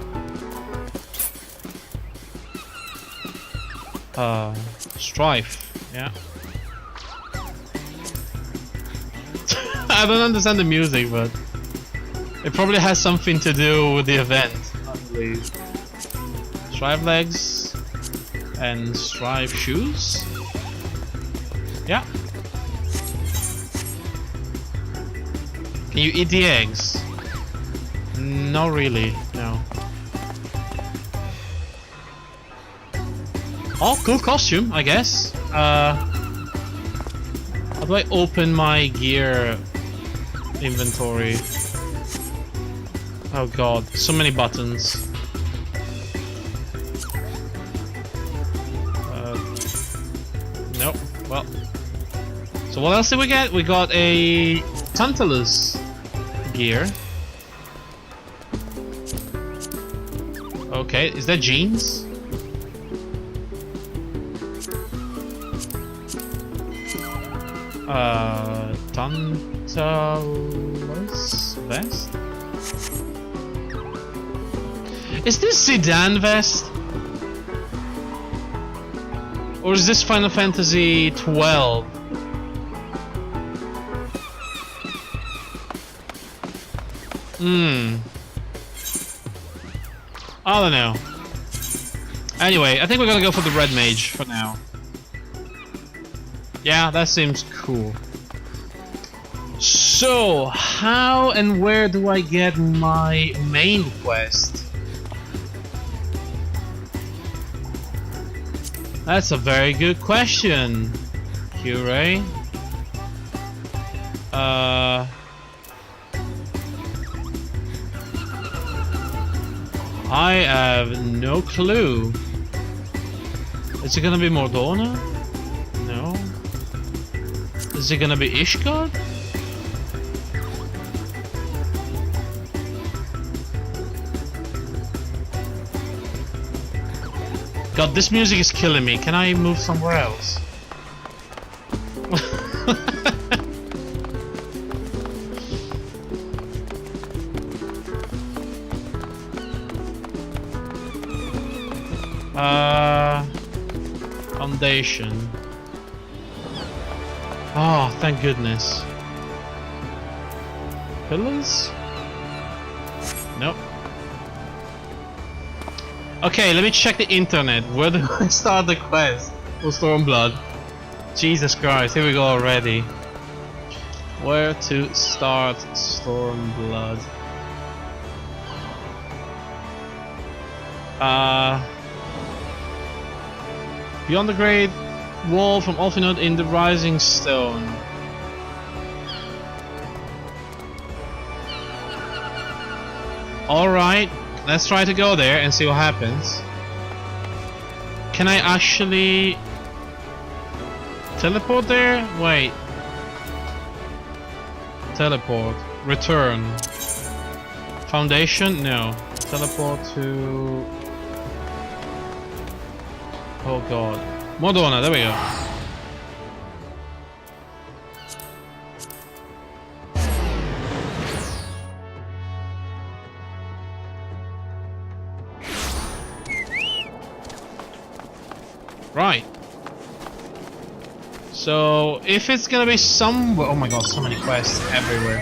Strife. Yeah. I don't understand the music, but it probably has something to do with the event, I believe. Strive legs and strive shoes. Yeah. Can you eat the eggs? Not really, no. Oh, cool costume, I guess. How do I open my gear inventory? Oh god, so many buttons. Nope, well. So what else did we get? We got a Tantalus gear. Okay, is that jeans? Tantalus vest? Is this Sedan vest? Or is this Final Fantasy 12? I don't know. Anyway, I think we're gonna go for the Red Mage for now. Yeah, that seems cool. So, how and where do I get my main quest? That's a very good question, Curie. I have no clue. Is it gonna be Mordona? No. Is it gonna be Ishgard? God, this music is killing me. Can I move somewhere else? Foundation. Oh, thank goodness. Pillars? Nope. Okay, let me check the internet. Where do I start the quest for Stormblood? Jesus Christ, here we go already. Where to start Stormblood? Beyond the Great Wall from Alphenod in the Rising Stone. Alright, let's try to go there and see what happens. Can I actually teleport there? Wait. Teleport. Return. Foundation? No. Teleport to... Oh god. Modona, there we go. Right. So, if it's gonna be somewhere... Oh my god, so many quests everywhere.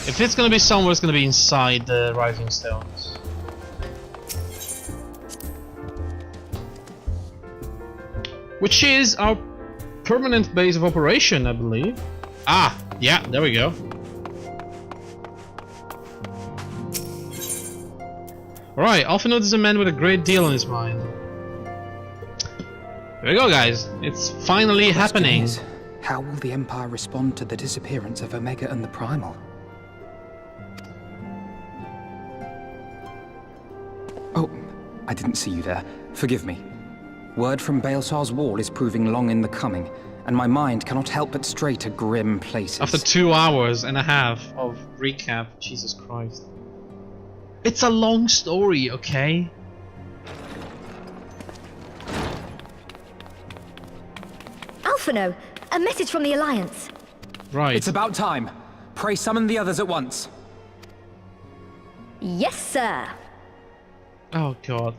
If it's gonna be somewhere, it's gonna be inside the Rising Stones. Which is our permanent base of operation, I believe. Ah, yeah, there we go. Alright, Alphenod is a man with a great deal on his mind. There we go, guys. It's finally happening. Is, how will the Empire respond to the disappearance of Omega and the Primal? Oh, I didn't see you there. Forgive me. Word from Baelsar's wall is proving long in the coming, and my mind cannot help but stray to grim places. After 2 hours and a half of recap, Jesus Christ. It's a long story, okay? Alphino, a message from the Alliance. Right. It's about time. Pray summon the others at once. Yes, sir. Oh god.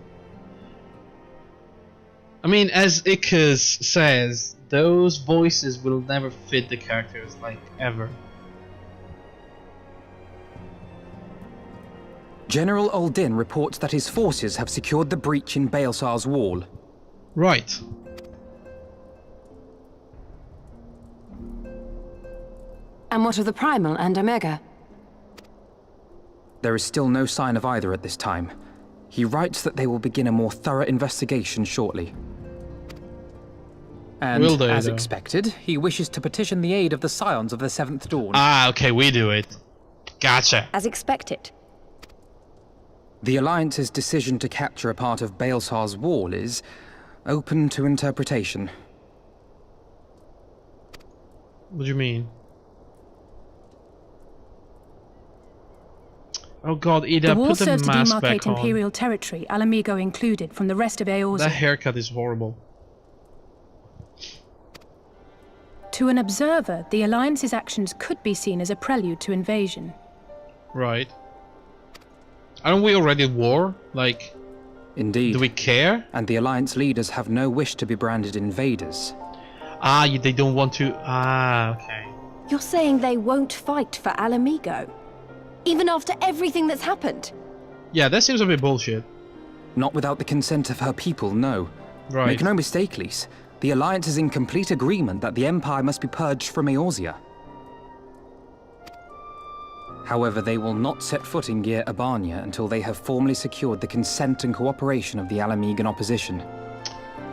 I mean, as Ickes says, those voices will never fit the characters, like, ever. General Uldin reports that his forces have secured the breach in Baelsar's wall. Right. And what of the Primal and Omega? There is still no sign of either at this time. He writes that they will begin a more thorough investigation shortly. And, Will they, as though? expected, he wishes to petition the aid of the Scions of the Seventh Dawn. Ah, okay, we do it. Gotcha. As expected. The Alliance's decision to capture a part of Baelsar's wall is open to interpretation. What do you mean? Oh god, Ida, The wall put the serves to mask demarcate back on. Imperial territory, Alamigo included, from the rest of Eorzea. That haircut is horrible. To an observer, the Alliance's actions could be seen as a prelude to invasion. Right. Aren't we already at war? Like... Indeed. Do we care? And the Alliance leaders have no wish to be branded invaders. Ah, they don't want to... Ah, okay. You're saying they won't fight for Alamigo? Even after everything that's happened? Yeah, that seems a bit bullshit. Not without the consent of her people, no. Right. Make no mistake, Lys. The Alliance is in complete agreement that the Empire must be purged from Eorzea. However, they will not set foot in Gyr Abania until they have formally secured the consent and cooperation of the Alamigan opposition.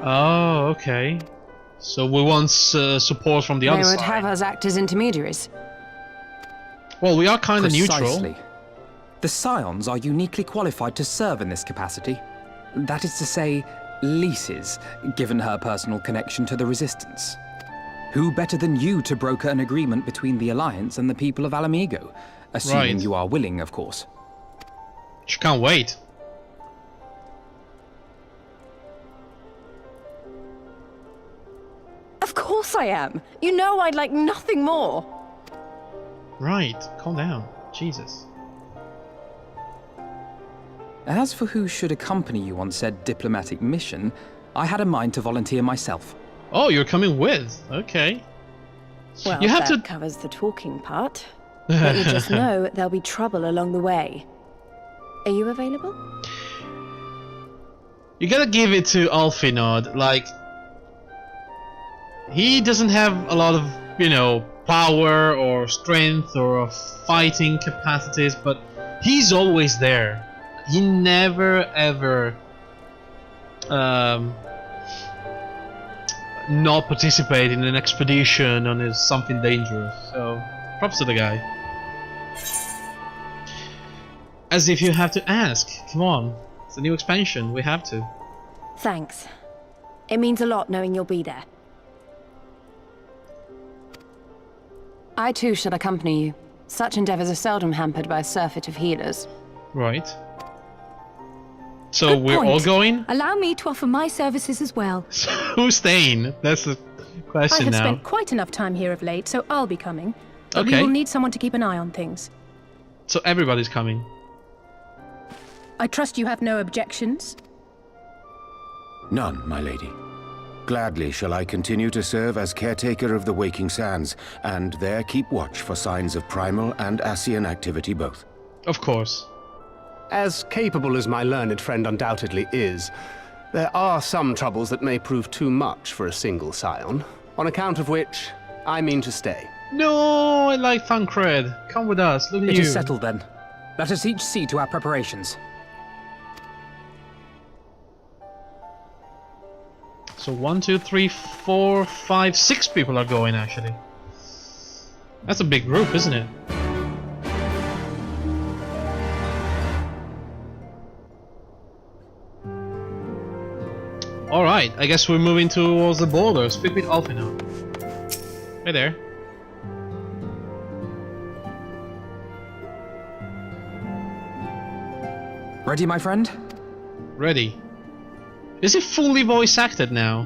Oh, okay. So we want support from the other They would side. have us act as intermediaries. Well, we are kind of Precisely. neutral. The Scions are uniquely qualified to serve in this capacity. That is to say, Lys's, given her personal connection to the Resistance. Who better than you to broker an agreement between the Alliance and the people of Alamigo? Assuming Right. you are willing, of course. She can't wait. Of course I am. You know I'd like nothing more. Right, calm down. Jesus. As for who should accompany you on said diplomatic mission, I had a mind to volunteer myself. Oh, you're coming with. Okay. Well, You have that to- covers the talking part. But you just know there'll be trouble along the way. Are you available? You gotta give it to Alfinod, like, he doesn't have a lot of, you know, power or strength or fighting capacities, but he's always there. He never ever not participate in an expedition on something dangerous, so props to the guy. As if you have to ask, come on, it's a new expansion, we have to. Thanks. It means a lot knowing you'll be there. I too shall accompany you. Such endeavors are seldom hampered by a surfeit of healers. Right. So we're all going? Allow me to offer my services as well. Who's staying? That's the question I have now. spent quite enough time here of late, so I'll be coming. But we Okay. will need someone to keep an eye on things. So everybody's coming. I trust you have no objections? None, my lady. Gladly shall I continue to serve as caretaker of the Waking Sands, and there keep watch for signs of primal and Ascian activity both. Of course. As capable as my learned friend undoubtedly is, there are some troubles that may prove too much for a single scion, on account of which I mean to stay. No, I like Thancred. Come with us, look at It you. is settled then. Let us each see to our preparations. So 1, 2, 3, 4, 5, 6 people are going actually. That's a big group, isn't it? Alright, I guess we're moving towards the border. Speak with Alfino. Hey there. Ready, my friend? Ready. Is it fully voice acted now?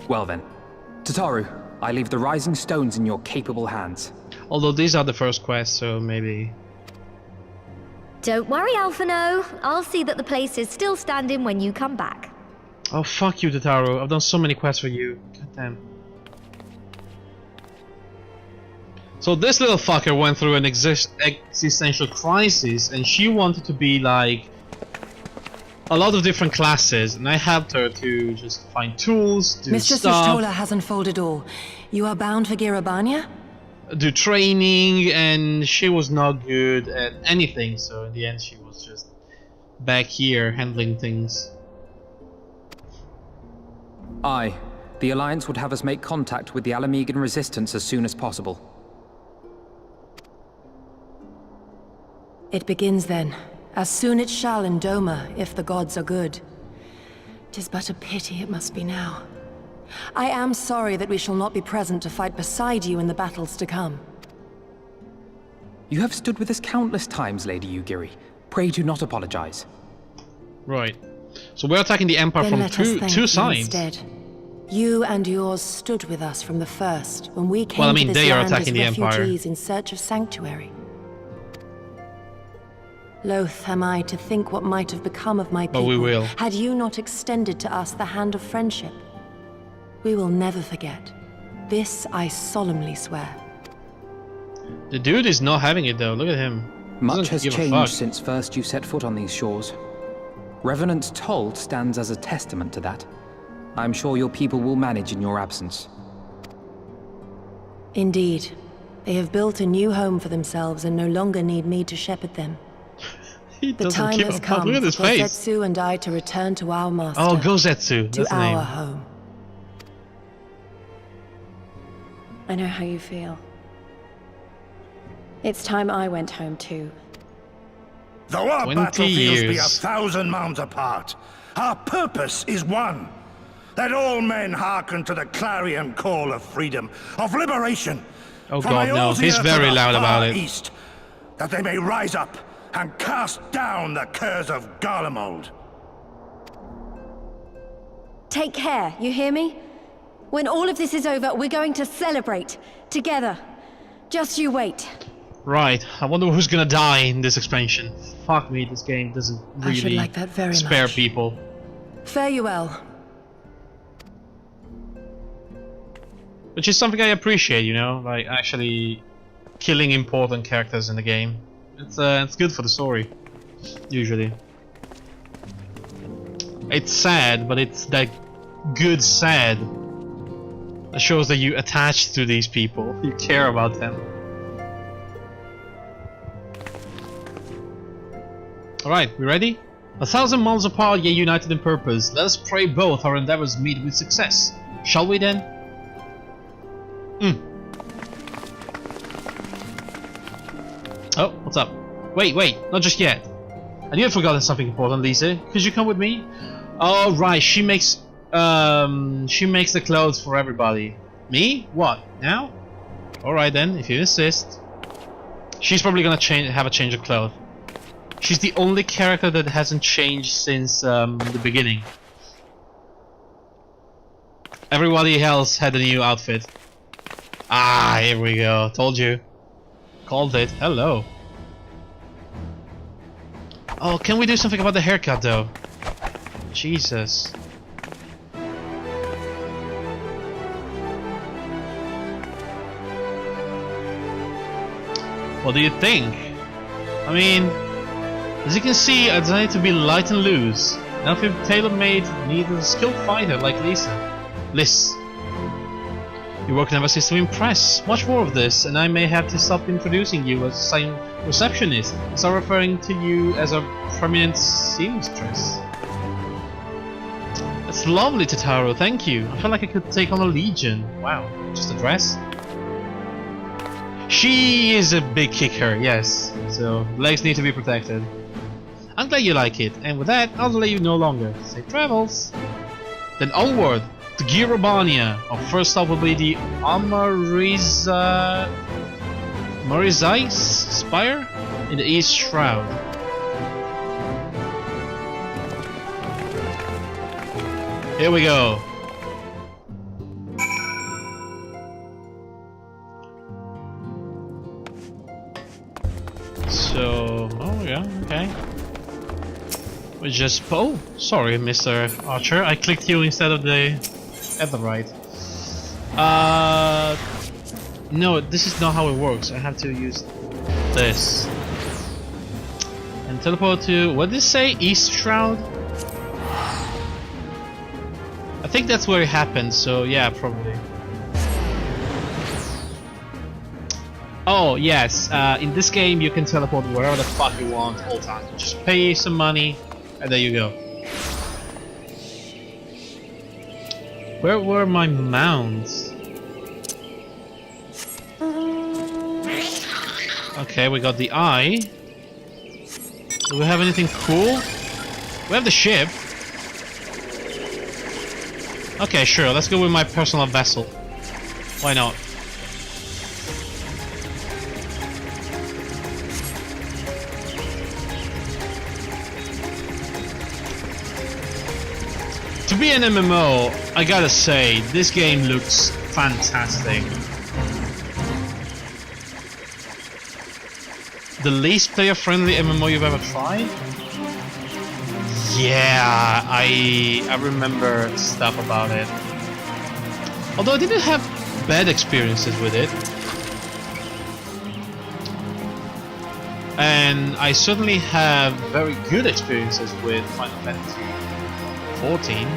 Well then. Tataru, I leave the rising stones in your capable hands. Although these are the first quests, so maybe... Don't worry, Alphino. I'll see that the place is still standing when you come back. Oh, fuck you, Tataru. I've done so many quests for you. God damn. So this little fucker went through an existential crisis, and she wanted to be like a lot of different classes, and I helped her to just find tools, do Mistress stuff, Ishtola has unfolded all. You are bound for Girabania? do training, and she was not good at anything, so in the end she was just back here handling things. Aye. The Alliance would have us make contact with the Alamegan resistance as soon as possible. It begins then. As soon it shall in Doma, if the gods are good. 'Tis but a pity it must be now. I am sorry that we shall not be present to fight beside you in the battles to come. You have stood with us countless times, Lady Yugiri. Pray do not apologize. Right. So we're attacking the Empire Then from let us thank two you sides. instead. You and yours stood with us from the first, when we came Well, I mean, to this they are land attacking the as Empire. refugees in search of sanctuary. Loath am I to think what might have become of my people But we will. had you not extended to us the hand of friendship. We will never forget. This I solemnly swear. The dude is not having it though, look at him. Much Doesn't has give a fuck. changed since first you set foot on these shores. Revenant's Toll stands as a testament to that. I'm sure your people will manage in your absence. Indeed. They have built a new home for themselves and no longer need me to shepherd them. He The doesn't time give has a fuck. come Look at for his face. Gozetsu and I to return to our master. Oh, Gozetsu, To that's the our name. home. I know how you feel. It's time I went home too. Though our 20 battlefields be a years. 1,000 mounds apart, our purpose is one. Let all men hearken to the clarion call of freedom, of liberation. Oh From god, no, he's Eorzea to very the loud about far it. East, that they may rise up and cast down the curse of Garlemald. Take care, you hear me? When all of this is over, we're going to celebrate. Together. Just you wait. Right, I wonder who's gonna die in this expansion. Fuck me, this game doesn't I should really like that very spare much. people. Fare you well. Which is something I appreciate, you know, like actually killing important characters in the game. It's good for the story. usually. It's sad, but it's that good sad that shows that you attach to these people. You care about them. Alright, we ready? 1,000 miles apart, yet united in purpose. Let us pray both our endeavors meet with success. Shall we then? Oh, what's up? Wait, not just yet. I knew I'd forgotten something important, Lisa. Could you come with me? Oh, right, she makes the clothes for everybody. Me? What? Now? Alright then, if you insist. She's probably gonna have a change of clothes. She's the only character that hasn't changed since the beginning. Everybody else had a new outfit. Ah, here we go. Told you. Called it. Hello. Oh, can we do something about the haircut though? Jesus. What do you think? I mean, as you can see, I designed it to be light and loose. Nothing tailor-made, neither a skilled fighter like Liz. Your work never ceases to impress. Much more of this, and I may have to stop introducing you as a sign receptionist. Start referring to you as a prominent seamstress. That's lovely, Totaro, thank you. I felt like I could take on a legion. Wow, just a dress? She is a big kicker, yes. So, legs need to be protected. I'm glad you like it, and with that, I'll delay you no longer. Safe travels! Then onward to Girobania. Our first stop will be the Marizais Spire in the East Shroud. Here we go. So, oh yeah, okay. We just, oh, sorry, Mr. Archer, I clicked you instead of the right. No, this is not how it works. I have to use this and teleport to, what did it say? East Shroud? I think that's where it happened. So yeah, probably. Oh yes, in this game you can teleport wherever the fuck you want all the time. Just pay some money and there you go. Where were my mounts? Okay, we got the eye. Do we have anything cool? We have the ship. Okay, sure, let's go with my personal vessel. Why not? To be an MMO, I gotta say, this game looks fantastic. The least player-friendly MMO you've ever tried? Yeah, I remember stuff about it. Although I didn't have bad experiences with it. And I certainly have very good experiences with Final Fantasy 14.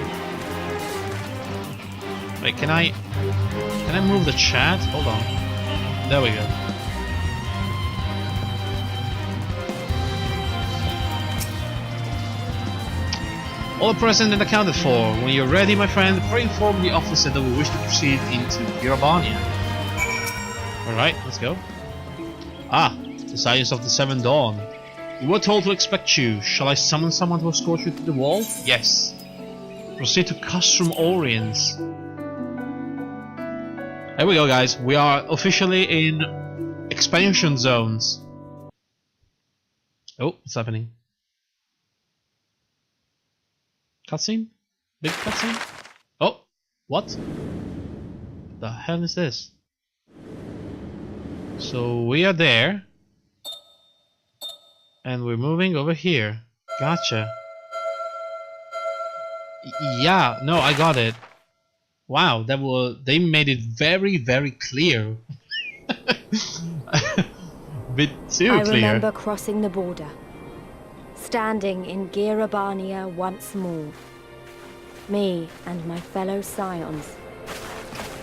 Wait, can I move the chat? Hold on. There we go. All present and accounted for. When you're ready, my friend, pray inform the officer that we wish to proceed into Girobania. Alright, let's go. Ah, the Science of the Seven Dawn. We were told to expect you. Shall I summon someone to escort you to the wall? Yes. Proceed to Custrum Oriens. Here we go, guys. We are officially in expansion zones. Oh, what's happening? Cutscene? Big cutscene? Oh, what? The hell is this? So we are there. And we're moving over here. Gotcha. Yeah, no, I got it. Wow, they made it very, very clear. Bit too clear. I remember crossing the border. standing in Girabania once more. Me and my fellow scions,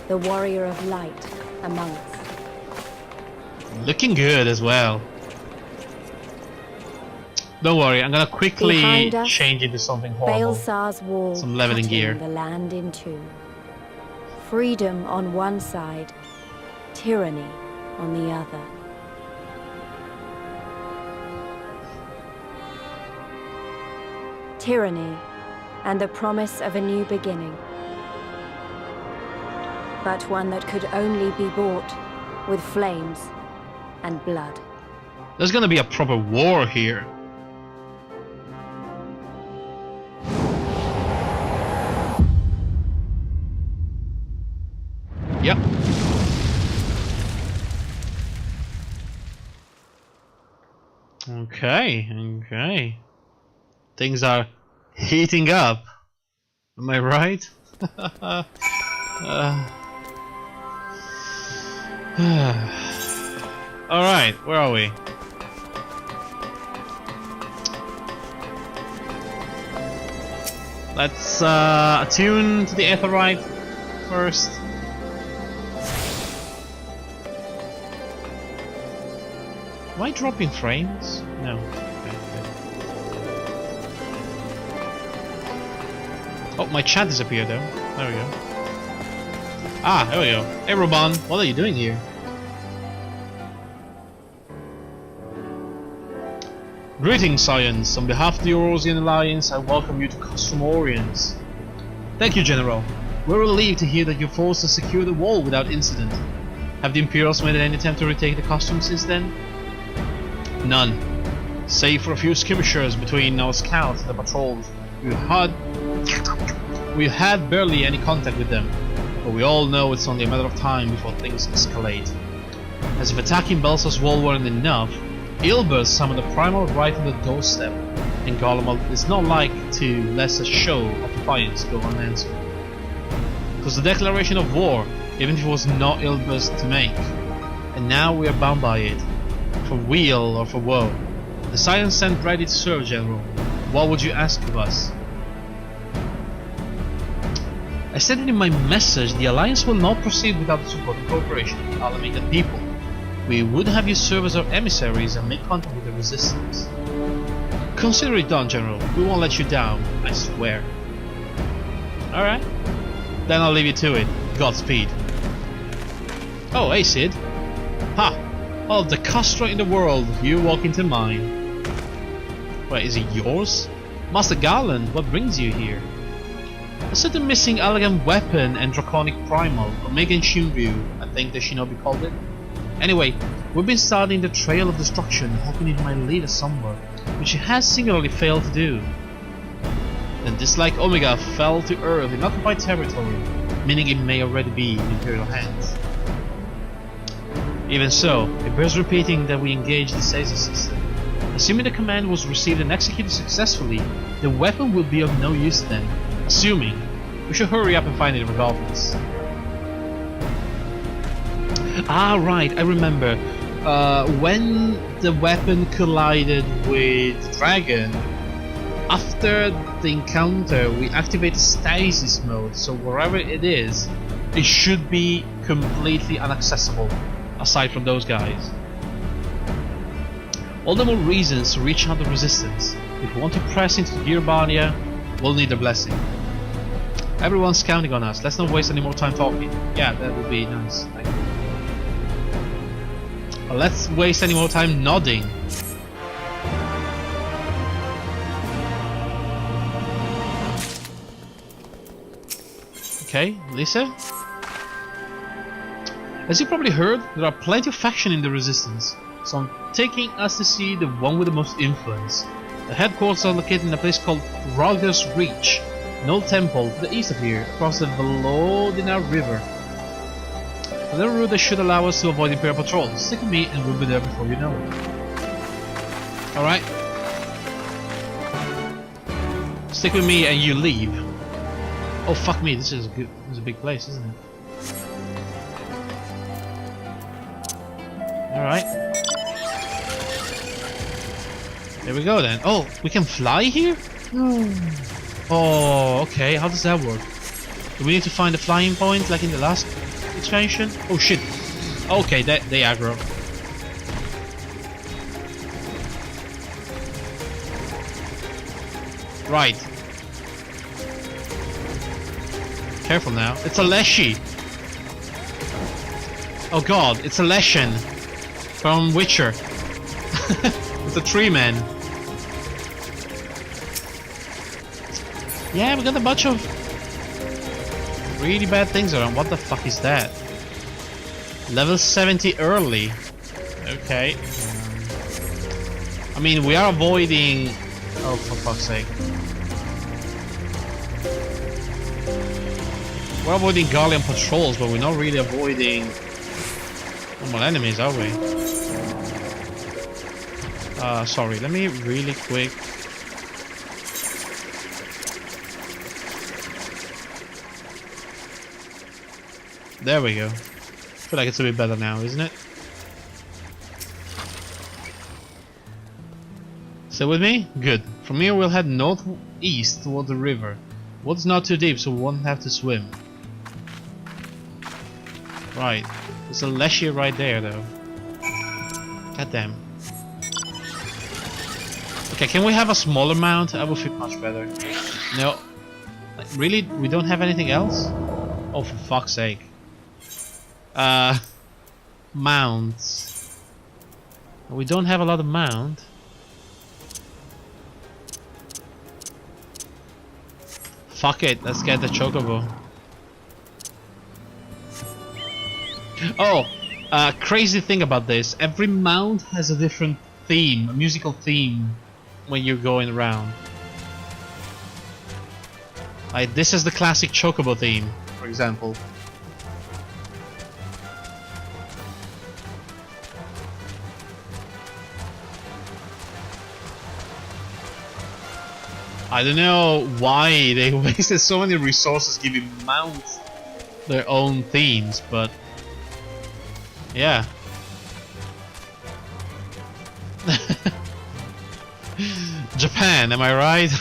the warrior of light among us. Looking good as well. Don't worry, I'm gonna quickly change into something horrible. Baelsar's wall, some leveling gear. The land in two. Freedom on one side, tyranny on the other. Tyranny and the promise of a new beginning. But one that could only be bought with flames and blood. There's gonna be a proper war here. Yep. Okay. Things are heating up. Am I right? Alright, where are we? Let's attune to the Aetherite first. Am I dropping frames? No. Oh, my chat disappeared though. There we go. Ah, there we go. Hey Roban, what are you doing here? Greetings, Science. On behalf of the Eorzean Alliance, I welcome you to Custom Orients. Thank you, General. We're relieved to hear that your forces secured the wall without incident. Have the Imperials made any attempt to retake the Custom since then? None. Save for a few skirmishers between our scouts and the patrols, we had barely any contact with them, but we all know it's only a matter of time before things escalate. As if attacking Baelsar's wall weren't enough, Ilbert summoned the Primal right on the doorstep, and Garlemald is not like to let a show of defiance go unanswered. It was the declaration of war, even if it was not Ilbert's to make, and now we are bound by it, for weal or for woe. The Science stand ready to serve, General. What would you ask of us? I said in my message, the Alliance will not proceed without the support and cooperation of the Alamedan people. We would have you serve as our emissaries and make contact with the Resistance. Consider it done, General. We won't let you down, I swear. Alright. Then I'll leave you to it. Godspeed. Oh, hey Sid. Ha! All of the Castra in the world, you walk into mine. Wait, is it yours? Master Garland, what brings you here? A certain missing elegant weapon and draconic primal, or Megan Shinryu, I think the shinobi called it. Anyway, we've been studying the Trail of Destruction, hoping it might lead us somewhere, which it has singularly failed to do. Then this like Omega fell to Earth in occupied territory, meaning it may already be in Imperial hands. Even so, it bears repeating that we engage the Caesar system. Assuming the command was received and executed successfully, the weapon will be of no use then. Assuming, we should hurry up and find it regardless. Ah, right, I remember. When the weapon collided with Dragon, after the encounter we activate stasis mode, so wherever it is, it should be completely inaccessible, aside from those guys. All the more reasons to reach out the Resistance. If we want to press into Girabania, we'll need their blessing. Everyone's counting on us. Let's not waste any more time talking. Yeah, that would be nice. Thank you. But let's waste any more time nodding. Okay, Lisa? As you probably heard, there are plenty of factions in the Resistance, so I'm taking us to see the one with the most influence. The headquarters are located in a place called Ralger's Reach, an old temple to the east of here, across the Volodina River. Another route that should allow us to avoid Imperial patrols. Stick with me and we'll be there before you know it. Alright. Stick with me and you leave. Oh fuck me, this is a big place, isn't it? Alright. There we go then. Oh, we can fly here? Oh, okay. How does that work? Do we need to find a flying point like in the last expansion? Oh shit. Okay, they aggro. Right. Careful now. It's a Leshy. Oh god, it's a Leshen from Witcher. It's a tree man. Yeah, we got a bunch of really bad things around. What the fuck is that? Level 70 early. Okay. I mean, we are avoiding... Oh, for fuck's sake. We're avoiding Gallian patrols, but we're not really avoiding normal enemies, are we? Sorry, let me really quick... There we go. I feel like it's a bit better now, isn't it? Stay with me? Good. From here we'll head northeast toward the river. Water's not too deep, so we won't have to swim. Right. There's a Leshy right there, though. God damn. Okay, can we have a smaller mount? I will feel much better. No. Like, really? We don't have anything else? Oh, for fuck's sake. Mounts. We don't have a lot of mount. Fuck it, let's get the chocobo. Oh, crazy thing about this. Every mount has a different theme, a musical theme when you're going around. Like, this is the classic chocobo theme, for example. I don't know why they wasted so many resources giving mounts their own themes, but yeah. Japan, am I right?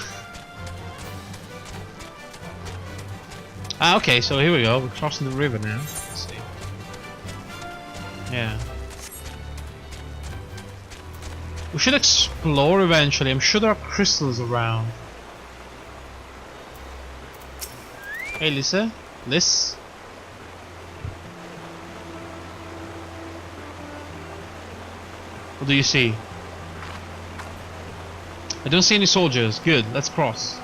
Ah, okay, so here we go. We're crossing the river now. Let's see. Yeah. We should explore eventually. I'm sure there are crystals around. Hey, Lisa. Liz. What do you see? I don't see any soldiers. Good, let's cross.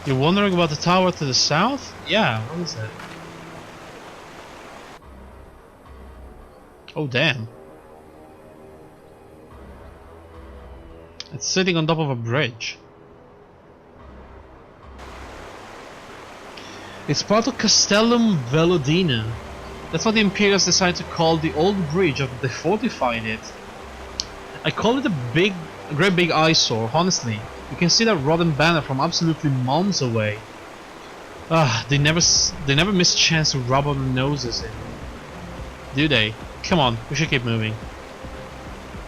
You're wondering about the tower to the south? Yeah, what is that? Oh, damn. It's sitting on top of a bridge. It's part of Castellum Velodina. That's what the Imperials decided to call the old bridge after they fortified it. I call it a great big eyesore, honestly. You can see that rotten banner from absolutely months away. They never miss a chance to rub our noses in. Do they? Come on, we should keep moving.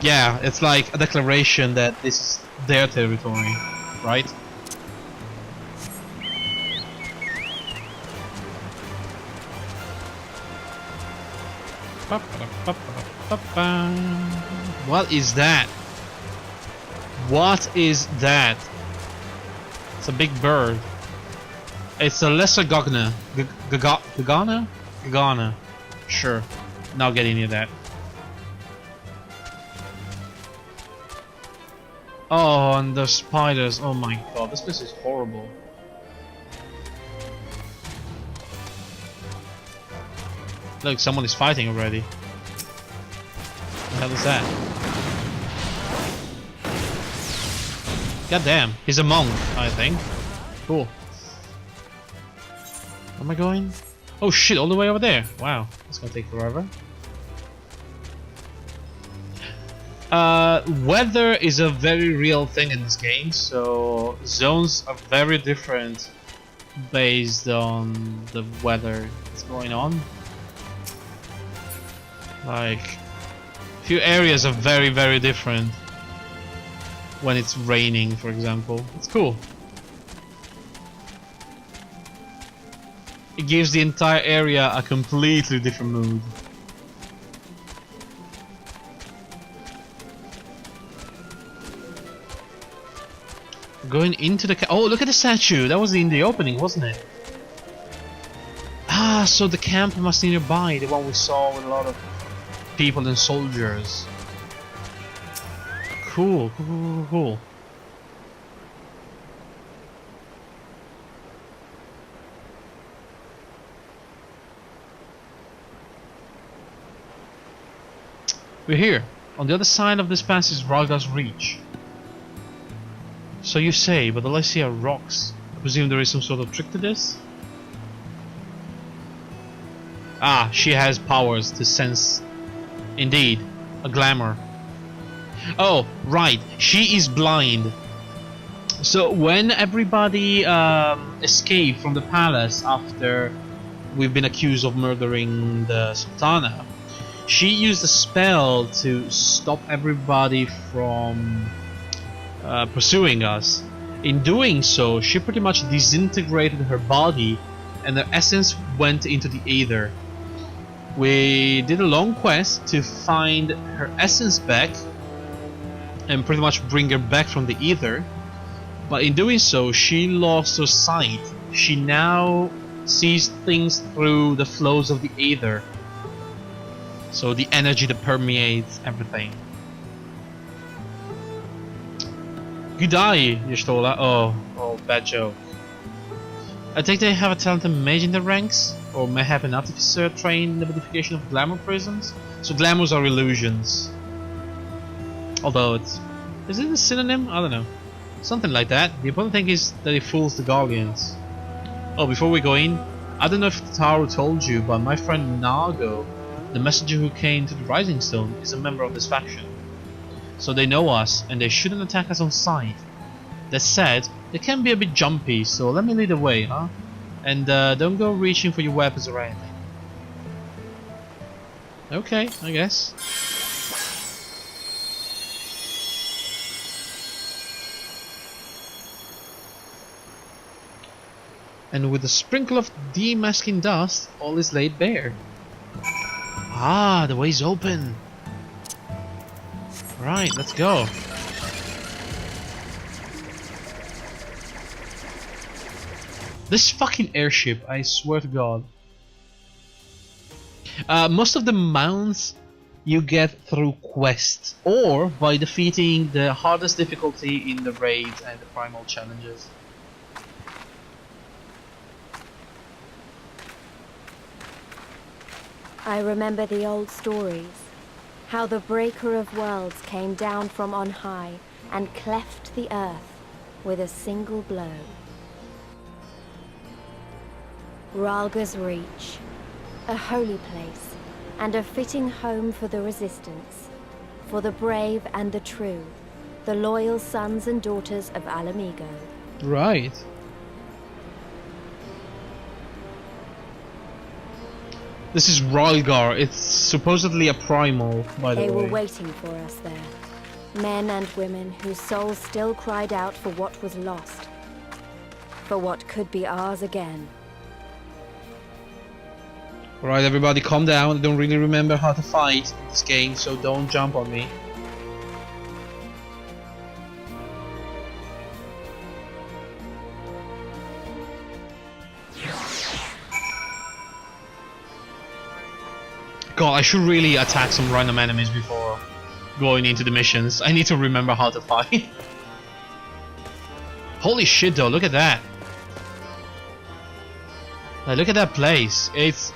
Yeah, it's like a declaration that this is their territory, right? What is that? What is that? It's a big bird. It's a lesser Gogna. Gagana? Gagana. Sure. Not getting near that. Oh, and the spiders. Oh my god, this place is horrible. Look, someone is fighting already. What the hell is that? God damn, he's a monk, I think. Cool. Where am I going? Oh shit, all the way over there. Wow, that's gonna take forever. Weather is a very real thing in this game, so zones are very different based on the weather that's going on. Like, few areas are very, very different when it's raining, for example. It's cool. It gives the entire area a completely different mood. Going into the oh, look at the statue. That was in the opening, wasn't it? Ah, so the camp must be nearby, the one we saw with a lot of people and soldiers. Cool, cool, cool, cool. We're here. On the other side of this pass is Ralgar's Reach. So you say, but all I see are rocks. I presume there is some sort of trick to this? Ah, she has powers to sense. Indeed, a glamour. Oh, right, she is blind. So when everybody escaped from the palace after we've been accused of murdering the Sultana, she used a spell to stop everybody from pursuing us. In doing so, she pretty much disintegrated her body and her essence went into the Aether. We did a long quest to find her essence back and pretty much bring her back from the Aether, but in doing so she lost her sight. She now sees things through the flows of the Aether, so the energy that permeates everything. Good eye, Y'shtola. Oh, bad joke. I think they have a talented mage in the ranks, or may have an artificer trained in the modification of glamour prisms. So glamours are illusions. Although is it a synonym? I don't know. Something like that. The important thing is that it fools the Guardians. Oh, before we go in, I don't know if Taru told you, but my friend Nago, the messenger who came to the Rising Stone, is a member of this faction. So they know us, and they shouldn't attack us on sight. That said, they can be a bit jumpy, so let me lead the way, huh? And don't go reaching for your weapons or anything. Okay, I guess. And with a sprinkle of demasking dust, all is laid bare. Ah, the way's open. Right, let's go. This fucking airship, I swear to God. Most of the mounts you get through quests or by defeating the hardest difficulty in the raids and the primal challenges. I remember the old stories. How the Breaker of Worlds came down from on high and cleft the earth with a single blow. Ralgar's Reach, a holy place and a fitting home for the Resistance, for the brave and the true, the loyal sons and daughters of Alamigo. Right. This is Ralgar. It's supposedly a primal, by the way. They were waiting for us there. Men and women whose souls still cried out for what was lost. For what could be ours again. Alright, everybody, calm down. I don't really remember how to fight in this game, so don't jump on me. God, I should really attack some random enemies before going into the missions. I need to remember how to fight. Holy shit though, look at that. Like, look at that place. It's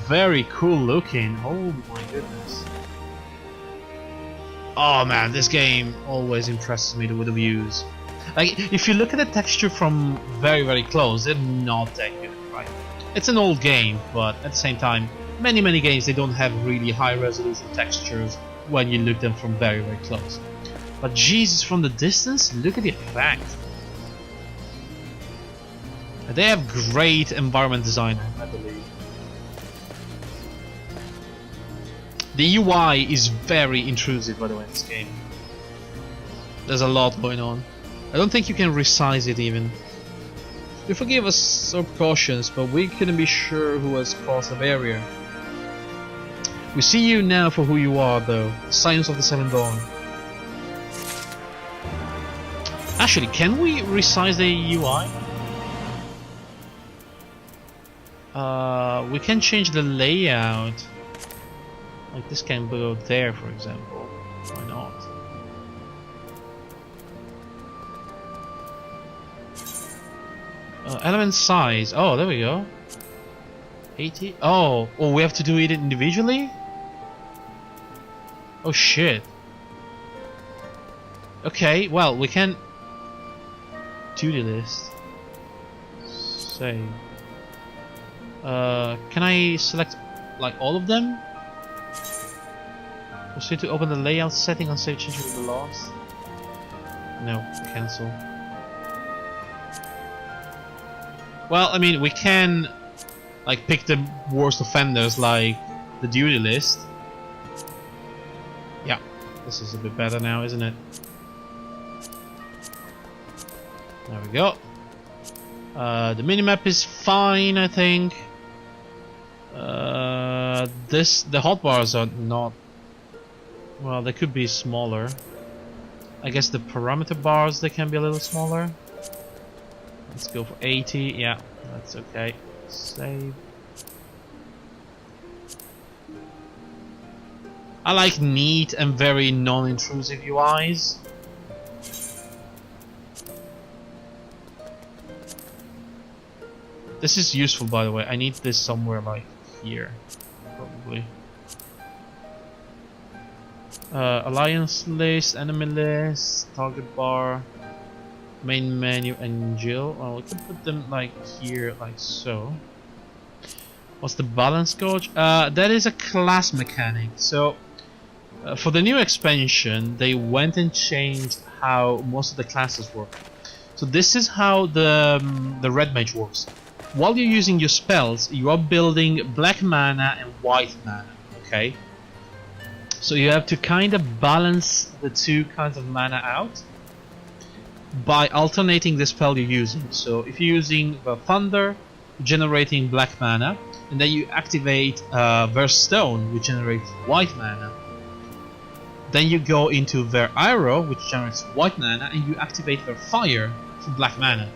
very cool looking. Oh my goodness. Oh man, this game always impresses me with the views. Like, if you look at the texture from very, very close, they're not that good, right? It's an old game, but at the same time, many games they don't have really high resolution textures when you look them from very, very close. But Jesus, from the distance, look at the effect. They have great environment design, I believe. The UI is very intrusive, by the way, in this game. There's a lot going on. I don't think you can resize it even. You forgive us our precautions, but we couldn't be sure who has crossed the barrier. We see you now for who you are, though. Science of the Seven Dawn. Actually, can we resize the UI? We can change the layout. Like this can go there, for example. Why not? Element size. Oh, there we go. 80. Oh, we have to do it individually? Oh shit. Okay, well, we can to-do list. Save. Can I select like all of them? Proceed to open the layout setting on save change will be lost. No, cancel. Well, I mean, we can like pick the worst offenders, like the duty list. Yeah, this is a bit better now, isn't it? There we go. The minimap is fine, I think. The hotbars are not. Well, they could be smaller. I guess the parameter bars, they can be a little smaller. Let's go for 80. Yeah, that's okay. Save. I like neat and very non-intrusive UIs. This is useful, by the way. I need this somewhere like here, probably. Alliance list, enemy list, target bar, main menu, and Jill. Oh, we can put them like here, like so. What's the balance gauge? That is a class mechanic. So for the new expansion, they went and changed how most of the classes work. So this is how the red mage works. While you're using your spells, you are building black mana and white mana. Okay. So you have to kind of balance the two kinds of mana out by alternating the spell you're using. So if you're using the Thunder, generating black mana, and then you activate Verse Stone, which generates white mana. Then you go into Ver Arrow, which generates white mana, and you activate Ver Fire for black mana.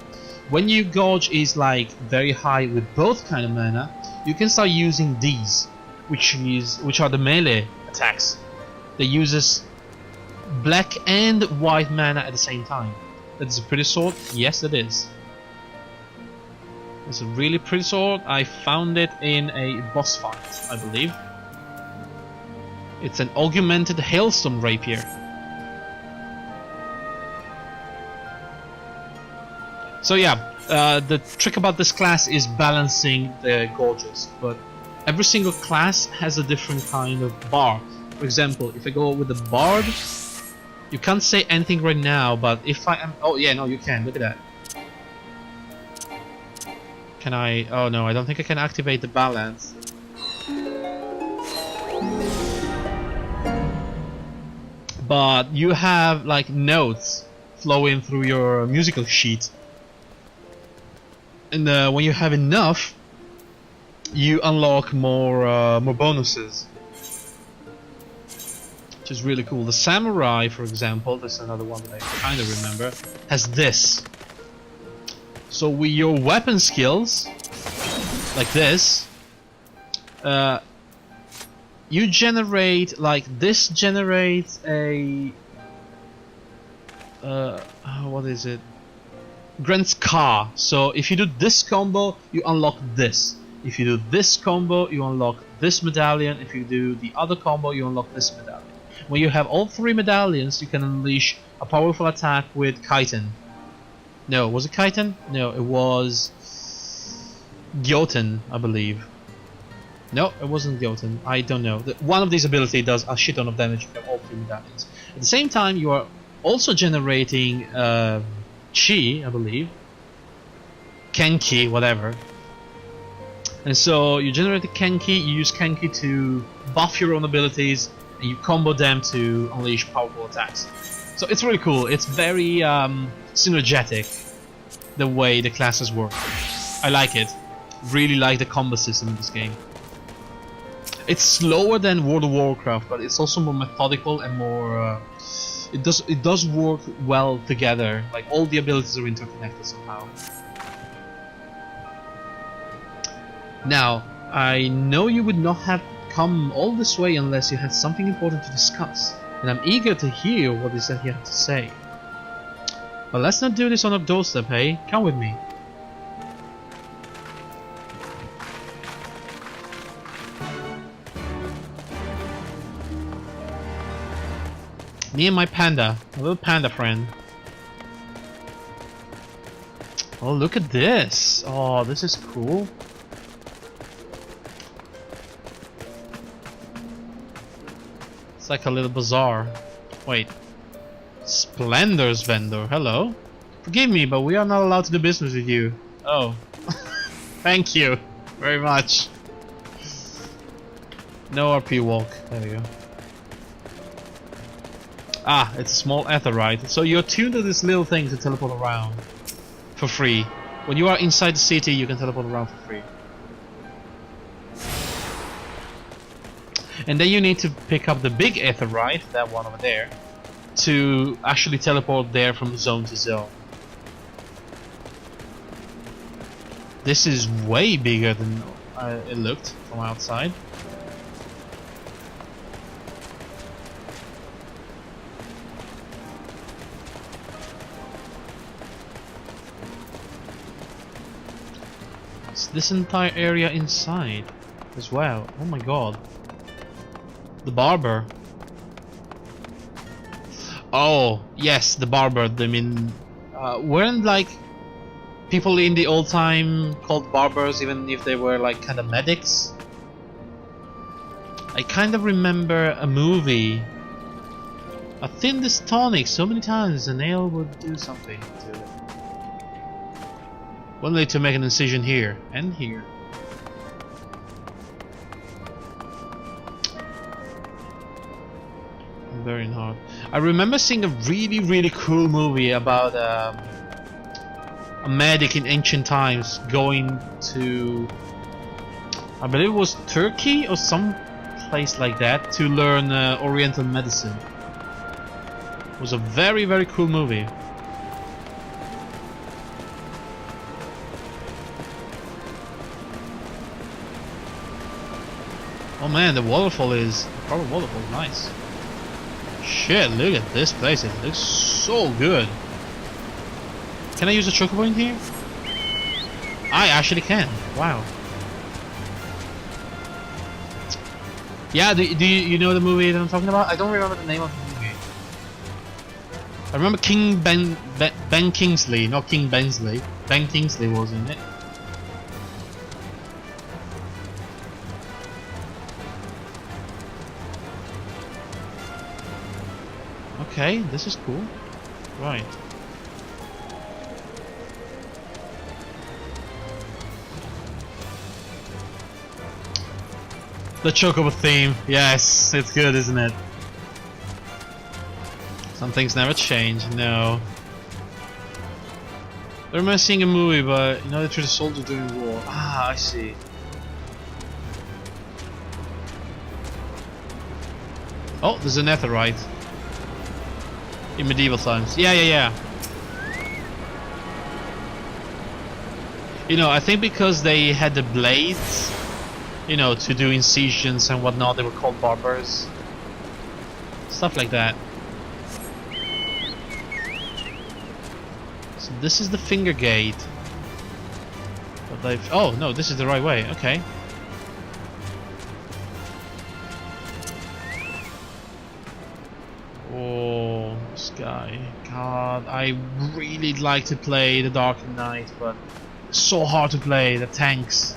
When your gauge is like very high with both kind of mana, you can start using these, which are the melee attacks. They uses black and white mana at the same time. That's a pretty sword? Yes, it is. It's a really pretty sword. I found it in a boss fight, I believe. It's an augmented hailstone rapier. So yeah, the trick about this class is balancing the gauges, but every single class has a different kind of bar. For example, if I go with the Bard, you can't say anything right now, but if I am... Oh yeah, no, you can, look at that. Can I... Oh no, I don't think I can activate the balance. But you have like notes flowing through your musical sheet. And when you have enough, you unlock more bonuses. Which is really cool. The Samurai, for example, that's another one that I kind of remember, has this. So with your weapon skills, like this, you generate, like this generates a... what is it? Grants Ka. So if you do this combo, you unlock this. If you do this combo, you unlock this medallion. If you do the other combo, you unlock this medallion. When you have all three medallions, you can unleash a powerful attack with Chiton. No, was it Chiton? No, it was Gyoten, I believe. No, it wasn't Gyoten. I don't know. One of these abilities does a shit ton of damage if you have all three medallions. At the same time, you are also generating Chi, I believe. Kenki, whatever. And so you generate the Kenki, you use Kenki to buff your own abilities, and you combo them to unleash powerful attacks. So it's really cool. It's very synergetic, the way the classes work. I like it. Really like the combo system in this game. It's slower than World of Warcraft, but it's also more methodical and more. It does work well together. Like all the abilities are interconnected somehow. Now, I know you would not have come all this way unless you had something important to discuss, and I'm eager to hear what is that you have to say. But let's not do this on our doorstep, hey? Come with me. Me and my panda, my little panda friend. Oh, look at this! Oh, this is cool. It's like a little bazaar. Wait. Splendor's vendor, hello? Forgive me, but we are not allowed to do business with you. Oh. Thank you very much. No RP walk. There we go. Ah, it's a small aetheryte. So you're tuned to this little thing to teleport around for free. When you are inside the city, you can teleport around for free. And then you need to pick up the big aetheryte, that one over there, to actually teleport there from zone to zone. This is way bigger than it looked from outside. This entire area inside as well. Oh my god. The barber. Oh, yes, the barber. I mean, weren't like people in the old time called barbers even if they were like kind of medics? I kind of remember a movie. I thinned this tonic so many times a nail would do something to it. One way to make an incision here and here. Very hard. I remember seeing a really cool movie about a medic in ancient times going to, I believe it was Turkey or some place like that, to learn Oriental medicine. It was a very cool movie. Oh man, the waterfall is... the proper waterfall is nice. Shit, look at this place. It looks so good. Can I use a chocobo in here? I actually can. Wow. Yeah, do you know the movie that I'm talking about? I don't remember the name of the movie. I remember King Ben Kingsley, not King Bensley. Ben Kingsley was in it. Okay, this is cool. Right. The chocobo theme. Yes, it's good, isn't it? Some things never change, no. I remember seeing a movie, but you know, they treat a soldier during war. Ah, I see. Oh, there's an aetheryte. In medieval times. Yeah. You know, I think because they had the blades, you know, to do incisions and whatnot, they were called barbers. Stuff like that. So this is the finger gate. But they've... oh, no, this is the right way. Okay. Oh, this guy. God, I really like to play the Dark Knight, but it's so hard to play, the tanks.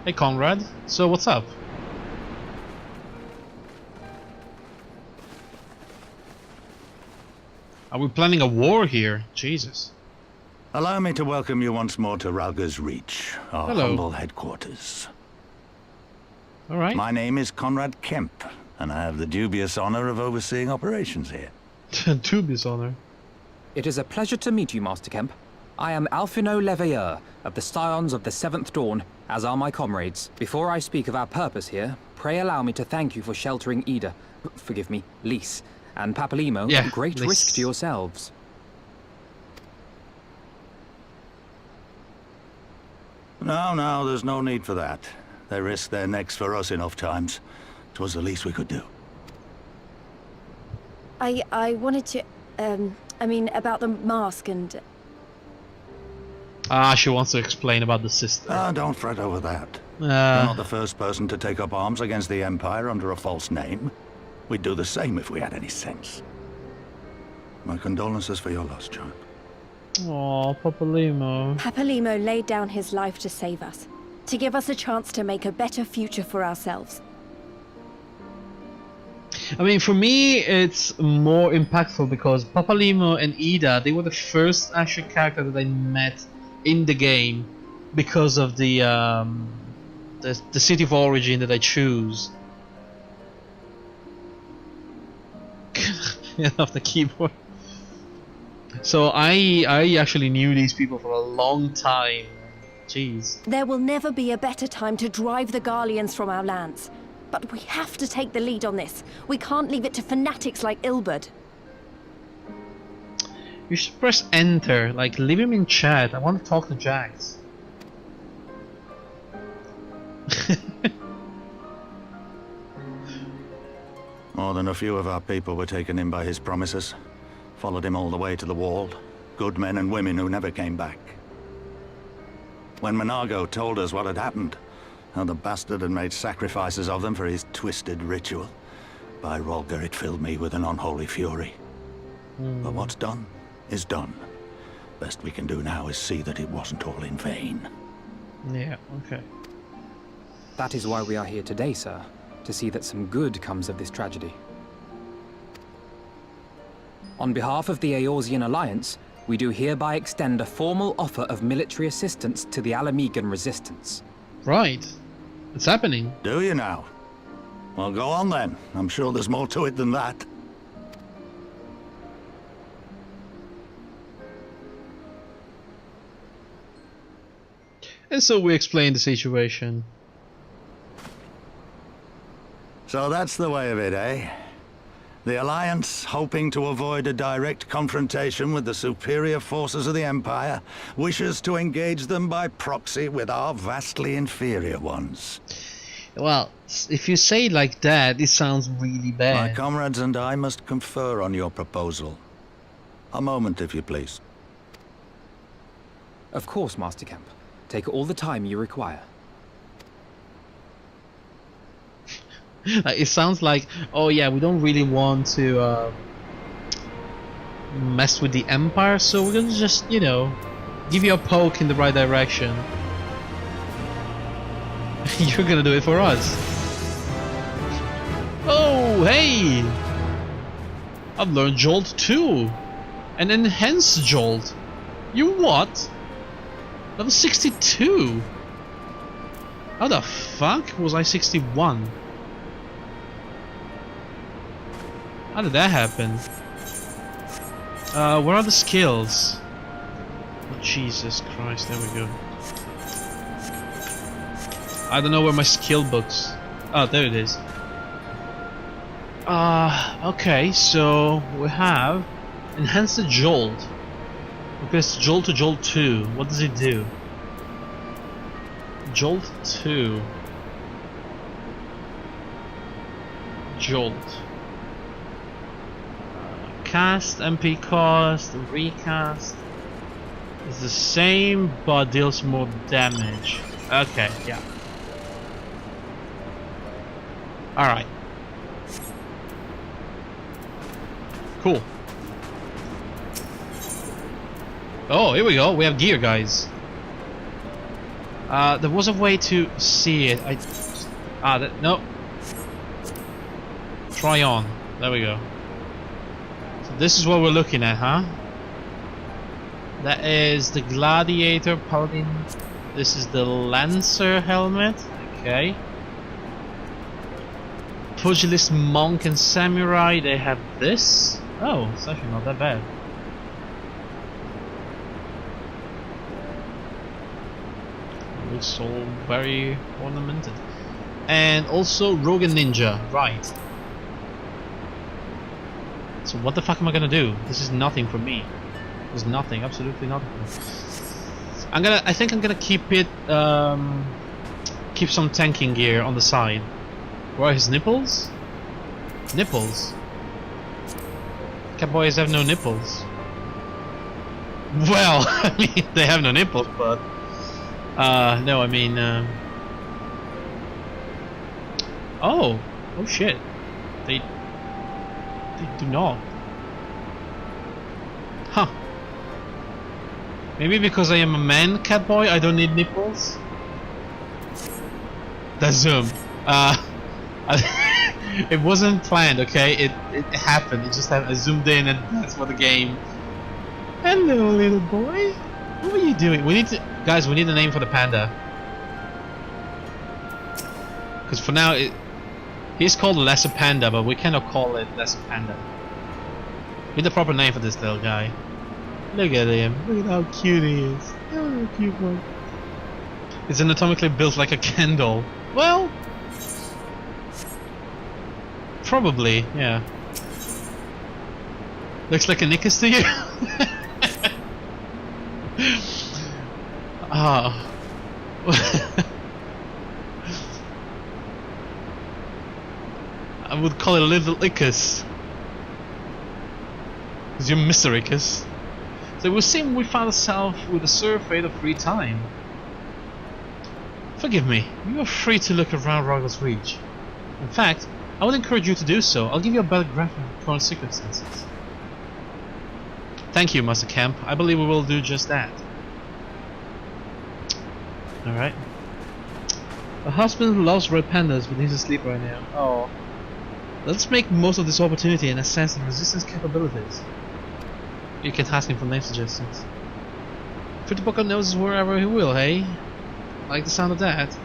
Hey Conrad, so what's up? Are we planning a war here? Jesus. Allow me to welcome you once more to Ralga's Reach, our humble headquarters. All right. My name is Conrad Kemp, and I have the dubious honor of overseeing operations here. Dubious honor? It is a pleasure to meet you, Master Kemp. I am Alphino Leveilleur, of the Scions of the Seventh Dawn, as are my comrades. Before I speak of our purpose here, pray allow me to thank you for sheltering Ida, forgive me, Lys, and Papalimo at great risk to yourselves. No, there's no need for that. They risked their necks for us enough times. 'Twas the least we could do. I wanted to, I mean, about the mask and... She wants to explain about the sister. Don't fret over that. You're not the first person to take up arms against the Empire under a false name. We'd do the same if we had any sense. My condolences for your loss, child. Aw, Papalimo. Papalimo laid down his life to save us, to give us a chance to make a better future for ourselves. I mean, for me, it's more impactful because Papalimo and Ida, they were the first actual character that I met in the game because of the city of origin that I choose. Off the keyboard. So I actually knew these people for a long time. Jeez. There will never be a better time to drive the Garleans from our lands. But we have to take the lead on this. We can't leave it to fanatics like Ilberd. You should press enter, like leave him in chat. I want to talk to Jax. More than a few of our people were taken in by his promises. Followed him all the way to the wall. Good men and women who never came back. When Monago told us what had happened, how the bastard had made sacrifices of them for his twisted ritual, by Rolga it filled me with an unholy fury. But what's done is done. Best we can do now is see that it wasn't all in vain. Yeah, okay. That is why we are here today, sir. To see that some good comes of this tragedy. On behalf of the Eorzean Alliance, we do hereby extend a formal offer of military assistance to the Alamegan resistance. Right. It's happening. Do you now? Well, go on then. I'm sure there's more to it than that. And so we explain the situation. So that's the way of it, eh? The Alliance, hoping to avoid a direct confrontation with the superior forces of the Empire, wishes to engage them by proxy with our vastly inferior ones. Well, if you say it like that, it sounds really bad. My comrades and I must confer on your proposal. A moment, if you please. Of course, Master Kemp. Take all the time you require. It sounds like, oh yeah, we don't really want to mess with the Empire, so we're gonna just, you know, give you a poke in the right direction. You're gonna do it for us. Oh, hey! I've learned Jolt too! An enhanced Jolt! You what? Level 62? How the fuck was I 61? How did that happen? Where are the skills? Oh, Jesus Christ, there we go. I don't know where my skill books... Oh, there it is. Okay, so we have Enhance the Jolt. Request Jolt to Jolt 2. What does it do? Jolt 2. Jolt. Cast, MP cost, recast. It's the same, but deals more damage. Okay, yeah. Alright. Cool. Oh, here we go. We have gear, guys. There was a way to see it. No. Try on. There we go. So this is what we're looking at, huh? That is the Gladiator Paladin. This is the Lancer helmet. Okay. Pugilist, Monk, and Samurai. They have this. Oh, it's actually not that bad. It looks all very ornamented. And also Rogue and Ninja. Right. So what the fuck am I gonna do? This is nothing for me. There's nothing, absolutely nothing. I think I'm gonna keep it, keep some tanking gear on the side. Where are his nipples? Nipples? Catboys have no nipples. Well, I mean, they have no nipples, but no, I mean, oh shit, they do not. Huh. Maybe because I am a man, Catboy, I don't need nipples? That's zoom. It wasn't planned, okay? It happened. It just happened. I zoomed in and that's what the game. Hello, little boy. What are you doing? We need to... Guys, we need a name for the panda. Because for now, he's called Lesser Panda, but we cannot call it Lesser Panda. We need a proper name for this little guy. Look at him. Look at how cute he is. Oh, cute boy. He's anatomically built like a Ken doll. Well... Probably, yeah. Looks like a Nickus to you? Ah. I would call it a little Ickus. Because you're Mr. Ickus. So it would seem we found ourselves with a surfeit of free time. Forgive me, you are free to look around Rogos Reach. In fact, I would encourage you to do so. I'll give you a better grasp of current circumstances. Thank you, Master Camp. I believe we will do just that. Alright. A husband who loves red pandas but he's asleep right now. Oh. Let's make most of this opportunity and assess the resistance capabilities. You can ask him for name suggestions. Pretty Bucko knows wherever he will, hey? Like the sound of that.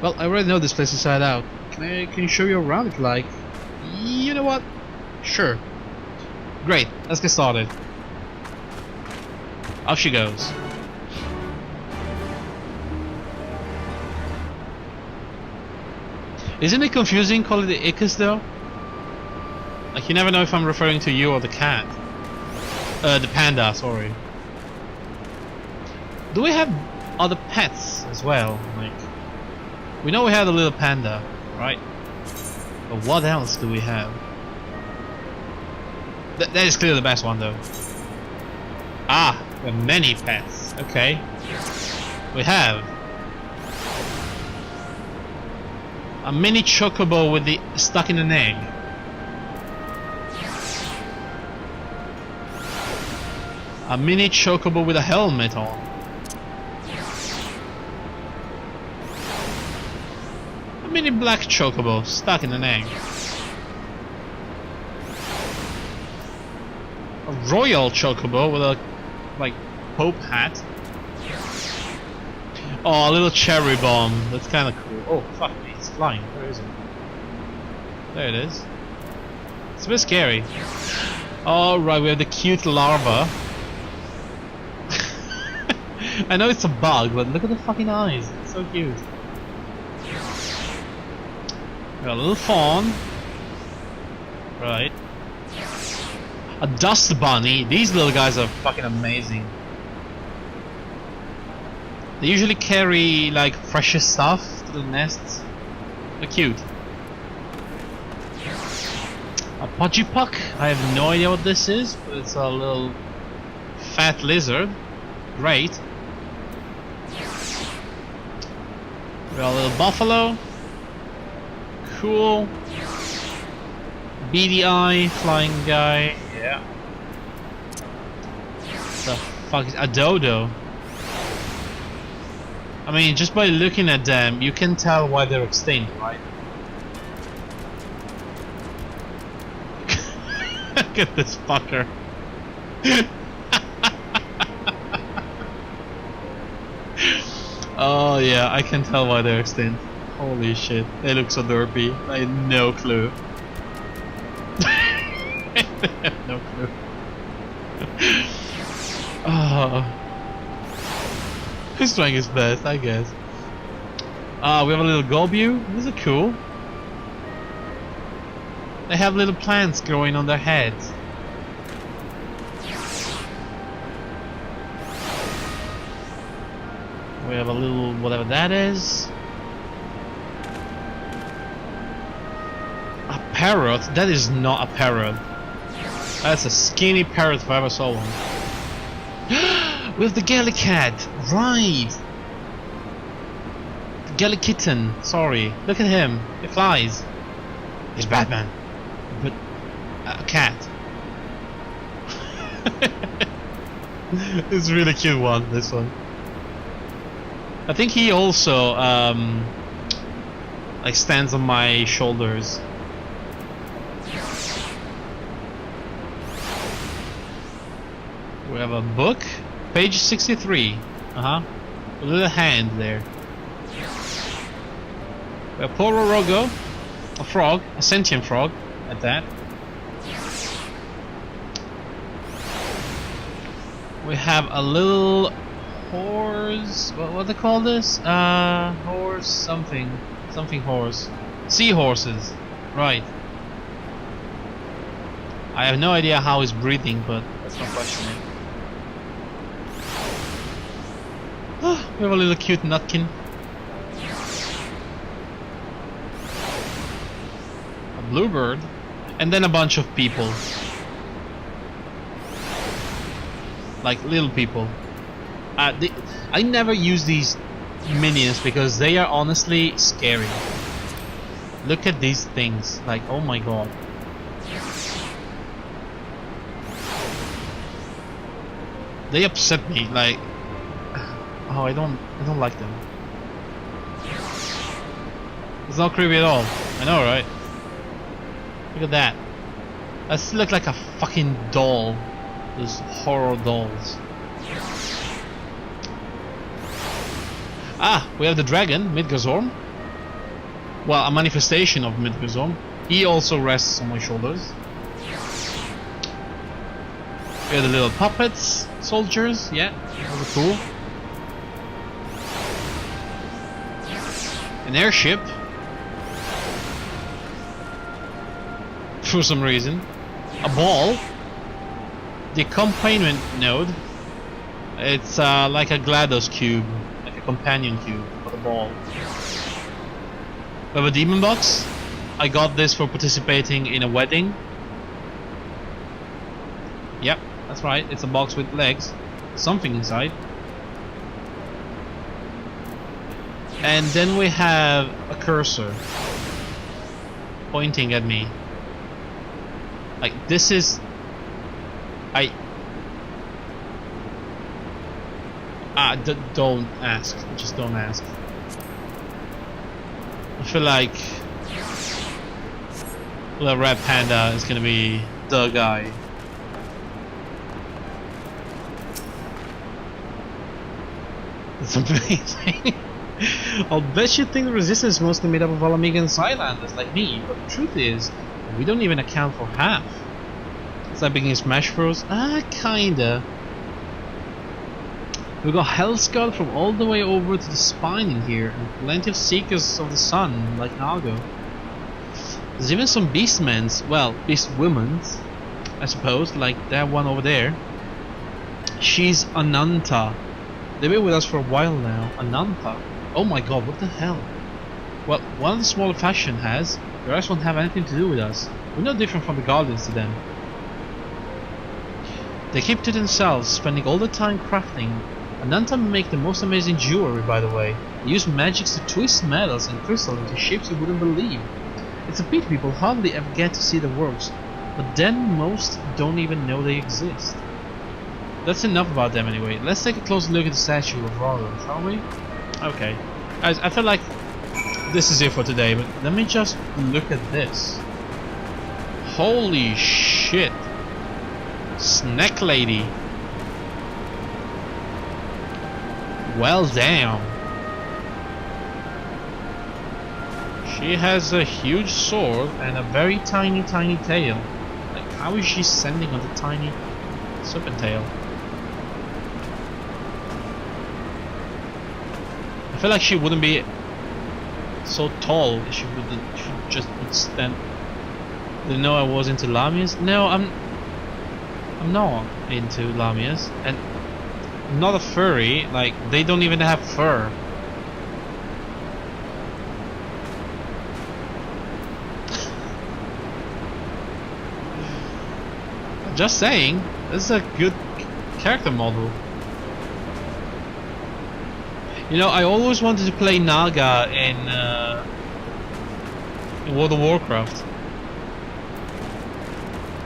Well, I already know this place inside out. Can you show you around if you like? You know what? Sure. Great, let's get started. Off she goes. Isn't it confusing calling it Ickus though? Like you never know if I'm referring to you or the cat. The panda, sorry. Do we have other pets as well? Like, we know we have the little panda, right? But what else do we have? That is clearly the best one though. Ah, we have many pets. Okay. We have a mini chocobo with the stuck in an egg. A mini chocobo with a helmet on. A mini black chocobo stuck in an egg. A royal chocobo with a like pope hat. Oh, a little cherry bomb. That's kind of cool. Oh fuck me, it's flying. Where is it? There it is. It's a bit scary. Alright, we have the cute larva. I know it's a bug, but look at the fucking eyes. It's so cute. We got a little fawn. Right. A dust bunny. These little guys are fucking amazing. They usually carry like fresher stuff to the nests. They're cute. A Pudgypuck. I have no idea what this is, but it's a little fat lizard. Great. We got a little buffalo. Cool. Beady eye, flying guy. Yeah. The fuck is a dodo? I mean, just by looking at them, you can tell why they're extinct, right? Look at this fucker. Oh yeah, I can tell why they're extinct. Holy shit, they look so derpy. I had no clue. I have no clue. Oh. He's trying his best, I guess. We have a little Gobu. These are cool. They have little plants growing on their heads. We have a little whatever that is. A parrot? That is not a parrot. That's a skinny parrot if I ever saw one. We have the Gallicat, right? The Gallikitten, sorry. Look at him, he flies. He's Batman. But a cat. It's a really cute one, this one. I think he also like stands on my shoulders. We have a book, page 63. A little hand there. We have Pororogo, a frog, a sentient frog, at that. We have a little horse. What they call this? Horse something horse. Seahorses, right? I have no idea how he's breathing, but that's no questioning. We have a little cute nutkin. A bluebird. And then a bunch of people. Like little people. I never use these minions because they are honestly scary. Look at these things. Like, oh my god. They upset me, like, oh, I don't like them. It's not creepy at all. I know, right? Look at that. I still look like a fucking doll. Those horror dolls. We have the dragon, Midgardsorm. Well, a manifestation of Midgardsorm. He also rests on my shoulders. We have the little puppets, soldiers, yeah, those are cool. An airship. For some reason. A ball. The accompaniment node. It's like a GLaDOS cube. Like a companion cube for the ball. We have a demon box. I got this for participating in a wedding. Yep, that's right. It's a box with legs. Something inside. And then we have a cursor pointing at me. Like, this is... don't ask. Just don't ask. I feel like the red panda is gonna be the guy. It's amazing. I'll bet you think the resistance is mostly made up of Alamegan and Skylanders like me, but the truth is, we don't even account for half. It's like beginning Smash Bros. Kinda. We got Hellskull from all the way over to the spine in here, and plenty of Seekers of the Sun, like Nago. There's even some Beastmen's, well, Beastwomen's, I suppose, like that one over there. She's Ananta. They've been with us for a while now. Ananta. Oh my god, what the hell? Well, one of the smaller faction has, the rest won't have anything to do with us. We're no different from the Guardians to them. They keep to themselves, spending all the time crafting. Ananta make the most amazing jewelry, by the way. They use magics to twist metals and crystals into shapes you wouldn't believe. It's a pity people hardly ever get to see the works, but then most don't even know they exist. That's enough about them anyway. Let's take a closer look at the statue of Rollo, shall we? Okay. Guys, I feel like this is it for today, but let me just look at this. Holy shit. Snack lady. Well, damn. She has a huge sword and a very tiny tail. Like, how is she standing on the tiny serpent tail? I feel like she wouldn't be so tall. She just would stand. Didn't know I was into Lamias. No, I'm not into Lamias, and I'm not a furry. Like, they don't even have fur. Just saying, this is a good character model. You know, I always wanted to play Naga in World of Warcraft.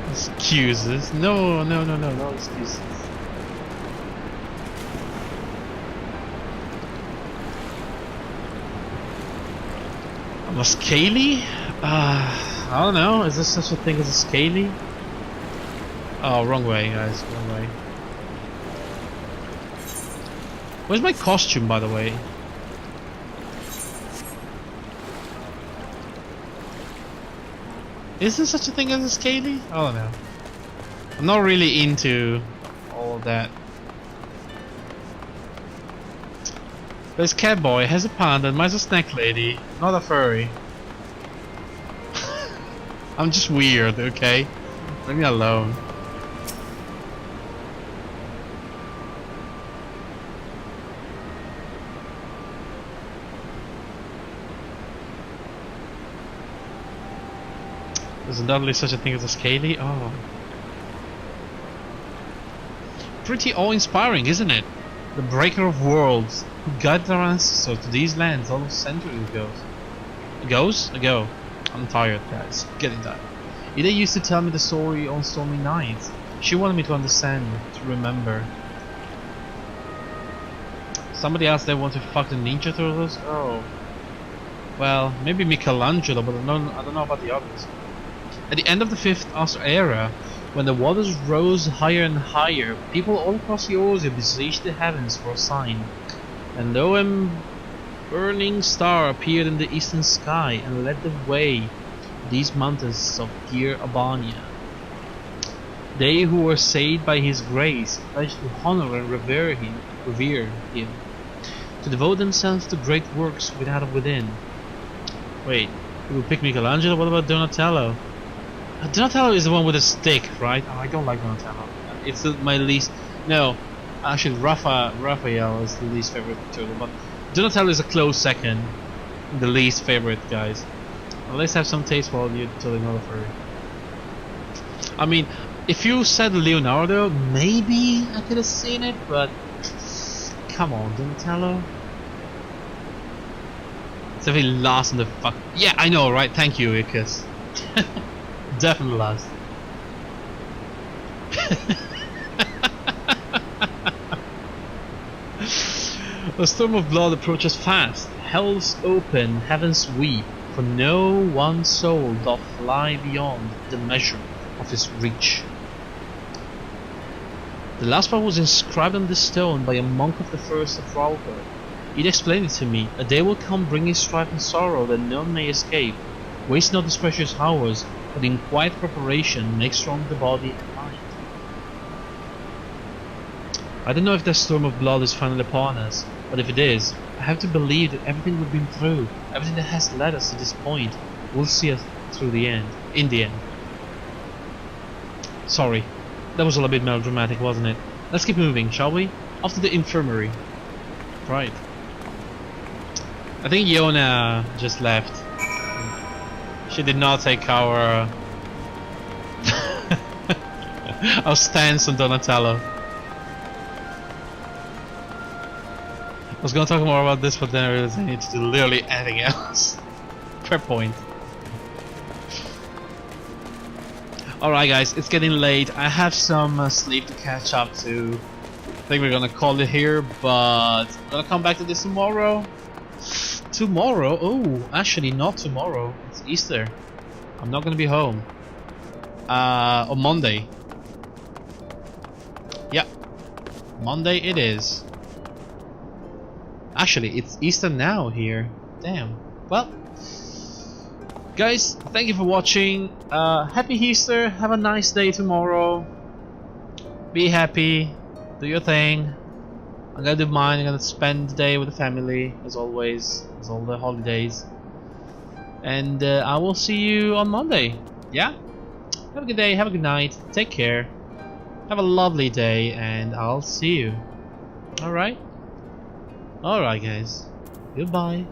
Excuses? No excuses. A scaly? I don't know. Is there such a thing as a scaly? Oh, wrong way, guys. Wrong way. Where's my costume, by the way? Is there such a thing as a scaly? I don't know. I'm not really into all of that. There's Catboy, has a panda, and mine's a snack lady, not a furry. I'm just weird, okay? Leave me alone. There's undoubtedly such a thing as a scaly. Oh. Pretty awe-inspiring, isn't it? The breaker of worlds, who guided our ancestors to these lands almost centuries ago. I'm tired, guys. Getting tired. Ida used to tell me the story on stormy nights. She wanted me to understand, to remember. Somebody else there wanted to fuck the Ninja Turtles? Oh. Well, maybe Michelangelo, but I don't know about the others. At the end of the 5th Astor era, when the waters rose higher and higher, people all across Eorzea besieged the heavens for a sign. And lo, a burning star appeared in the eastern sky and led the way to these mountains of dear Albania. They who were saved by his grace pledged to honor and revere him, to devote themselves to great works without and within. Wait, you pick Michelangelo? What about Donatello? Donatello is the one with a stick, right? Oh, I don't like Donatello. It's my least... No, actually Raphael is the least favorite turtle, but Donatello is a close second. The least favorite, guys. At least have some taste while you're totally not a furry. I mean, if you said Leonardo, maybe I could have seen it, but... Come on, Donatello. It's definitely last in the fuck... Yeah, I know, right? Thank you, Icarus. Definitely last. The storm of blood approaches fast. Hell's open, heavens weep, for no one soul doth fly beyond the measure of his reach. The last part was inscribed on this stone by a monk of the first of Ralgor. He'd explained it to me. A day will come bringing strife and sorrow that none may escape. Waste not these precious hours, but in quiet preparation make strong the body and mind. I don't know if that storm of blood is finally upon us, but if it is, I have to believe that everything we've been through, everything that has led us to this point, will see us through the end, in the end. Sorry, that was a little bit melodramatic, wasn't it? Let's keep moving, shall we? Off to the infirmary. Right. I think Yona just left. She did not take our stance on Donatello. I was gonna talk more about this, but then I realized I need to do literally anything else. Fair point. Alright guys, it's getting late. I have some sleep to catch up to. I think we're gonna call it here, but I'm gonna come back to this tomorrow. Tomorrow? Oh, actually not tomorrow. It's Easter. I'm not gonna be home. On Monday. Yeah, Monday it is. Actually, it's Easter now here. Damn. Well, guys, thank you for watching. Happy Easter. Have a nice day tomorrow. Be happy. Do your thing. I'm gonna do mine. I'm gonna spend the day with the family, as always, as all the holidays. And I will see you on Monday. Yeah? Have a good day. Have a good night. Take care. Have a lovely day, and I'll see you. Alright? Alright, guys. Goodbye.